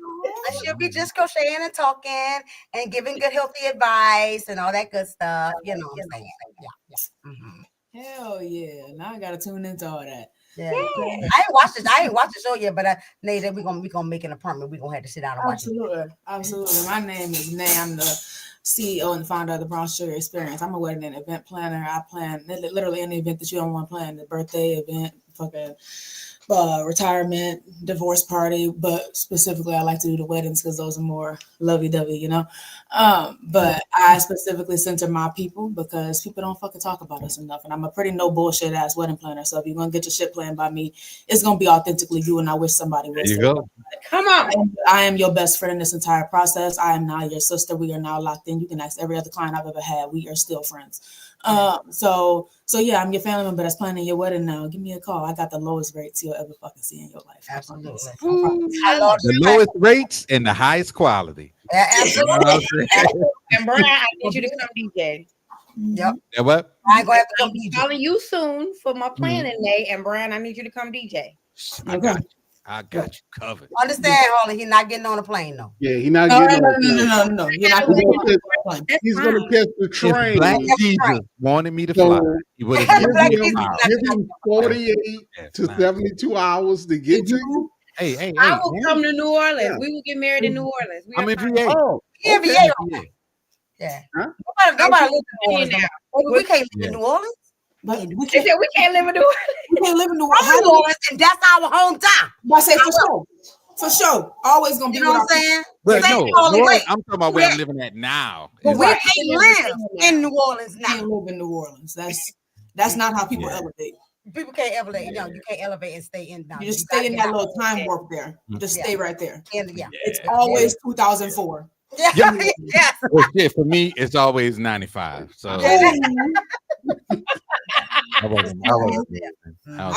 I should be just crocheting and talking and giving good healthy advice and all that good stuff. You know what I'm saying? Yeah. Mm-hmm. Hell yeah. Now I gotta tune into all that. Yeah. I ain't watched the show yet, but Nate, we're gonna make an appointment. We're gonna have to sit down and watch it. Absolutely. My name is Nay. I'm the CEO and the founder of the Brown Sugar Experience. I'm a wedding and event planner. I plan literally any event that you don't want to plan, the birthday event, fucking retirement, divorce party, but specifically I like to do the weddings because those are more lovey-dovey, you know. But I specifically center my people because people don't fucking talk about us enough, and I'm a pretty no bullshit ass wedding planner. So if you're gonna get your shit planned by me, it's gonna be authentically you, and I wish somebody would. There you go. Come on. I am your best friend in this entire process. I am now your sister. We are now locked in. You can ask every other client I've ever had. We are still friends. So yeah, I'm your family member that's planning your wedding now. Give me a call. I got the lowest rates you'll ever fucking see in your life. Absolutely. The lowest rates and the highest quality. Yeah, absolutely. And Brian, I need you to come DJ. Yep. Yeah, what? I ain't gonna have to come I'm calling you soon for my planning day. And Brian, I need you to come DJ. I got you. I got you covered. Understand, Harley? He's not getting on a plane, though. Yeah, he's not getting on No. You're not he's going to catch the train. If Black Jesus wanted me to fly, he would have give him 48 to 72 hours to get to you. Hey, I will come to New Orleans. Yeah. We will get married in New Orleans. I'm in VA. Oh, okay. Yeah. Huh? Nobody lives in New Orleans. We can't live in New Orleans. But we can't live in New Orleans. We can't live in New Orleans. And that's our hometown. I say for sure. Always gonna be. You know what I'm saying? But no, I'm talking about where I'm living at now. But we can't live in New Orleans now. We can't live in New Orleans. That's not how people elevate. People can't elevate. No, you can't elevate and stay in. You just stay in that little time warp there. Just stay right there. Yeah. It's always 2004. Yeah. Well, for me, it's always 95. So I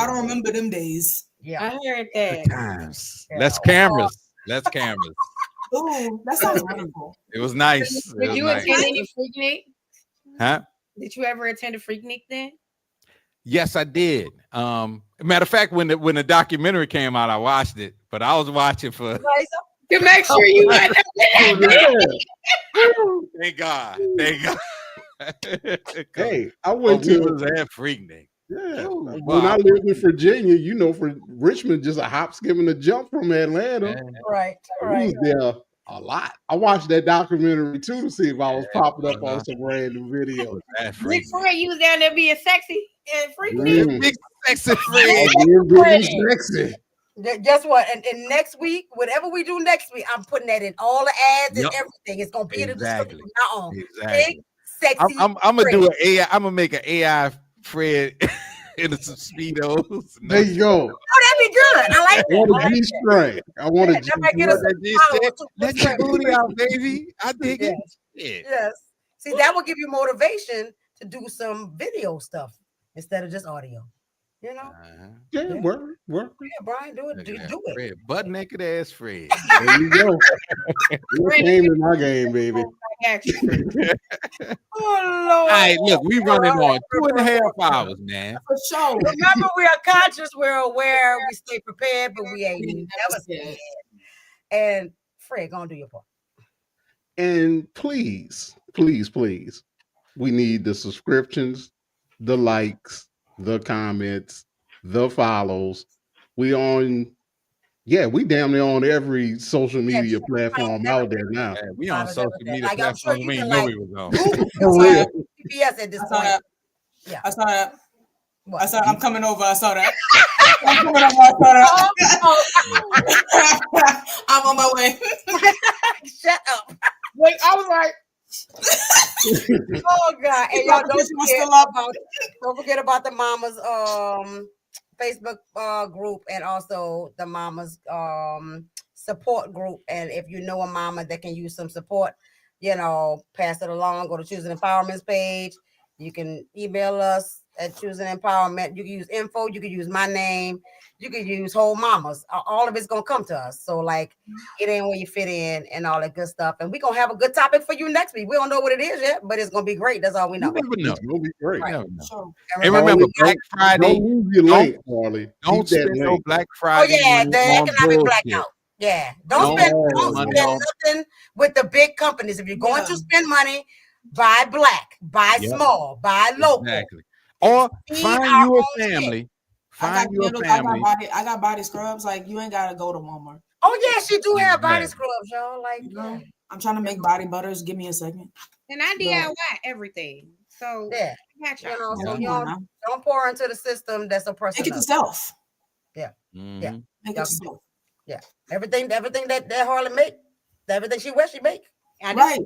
don't remember them days. Yeah, I heard that. Times. Let's cameras. Ooh, that sounds wonderful. It was nice. Did you attend any Freaknik? Huh? Did you ever attend a Freaknik then? Yes, I did. Matter of fact, when the documentary came out, I watched it, but I was watching for to make sure you had Thank God. Hey, I went to that Freaknik. Yeah. When I lived in Virginia, for Richmond, just a hop, skip, and a jump from Atlanta. Right. I was there a lot. I watched that documentary too to see if I was popping up on some random video. Big Fred, you was down there being sexy and Freaknik. Big sexy Fred. Sexy. Guess what? And next week, whatever we do next week, I'm putting that in all the ads and everything. It's gonna be in the description from now on. Big, sexy. I'm gonna do an AI. I'm gonna make an AI Fred into some speedos. There you go. Oh, that'd be good. I like that. I want a G-string. I want a G-string. Let your booty out, baby. I dig it. Yes. See, that will give you motivation to do some video stuff instead of just audio. Yeah, work. Yeah, Brian, do it. Do it. Fred, butt naked ass Fred. There you go. You came in my game, baby. Oh Lord! All right, look, we running on 2.5 hours, man. For sure. Remember, we are conscious, we're aware, we stay prepared, but we ain't never scared. And Fred, go on, do your part. And please, we need the subscriptions, the likes, the comments, the follows. We damn near on every social media platform out there now. Yeah, we on social media platforms. We ain't know we was on. PTBS at this point. Yeah, I saw that. I'm coming over. I saw that. I'm coming over. I'm on my way. Shut up. Wait, I was like. Oh God! And y'all don't forget about the Mamas Facebook group and also the Mamas support group. And if you know a mama that can use some support, pass it along. Go to Choosing Empowerment's page. You can email us at Choosing Empowerment. You can use info. You can use my name. You can use Whole Mamas. All of it's gonna come to us. So get in where you fit in and all that good stuff. And we're gonna have a good topic for you next week. We don't know what it is yet, but it's gonna be great. That's all we know. You never know. It'll be great. Right. And remember, Black Friday. Don't lose your link, Marley. Don't spend no Black Friday. Oh yeah, the economic blackout. Yeah, don't spend nothing with the big companies. If you're going to spend money, buy black, buy small, buy local. Exactly. Or find you a family. Find you a family. I got body scrubs. You ain't gotta go to Walmart. Oh yeah, she do have body scrubs, y'all. I'm trying to make body butters. Give me a second. And I DIY everything. So yeah, so don't pour into the system that's oppressive. Make it yourself. Yeah, yeah. Make it yourself. Yeah, everything that Harley make, everything she wears, she make. Right.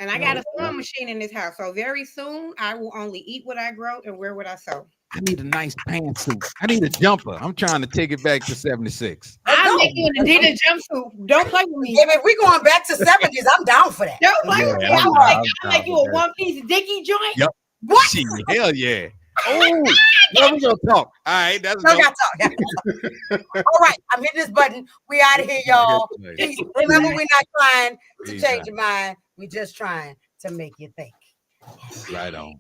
And I got a sewing machine in this house. So very soon I will only eat what I grow and wear what I sew. I need a nice pantsuit. I need a jumper. I'm trying to take it back to 76. I'll make you an Adidas jumpsuit. Don't play with me. If we going back to 70s, I'm down for that. Don't play with me. I'll make you a one-piece Dickie joint. Yep. What? Hell yeah. Oh, now we gonna talk. All right, that's no talk. All right, I'm hitting this button. We out of here, y'all. Please remember, we're not trying to change your mind. We're just trying to make you think. Right on.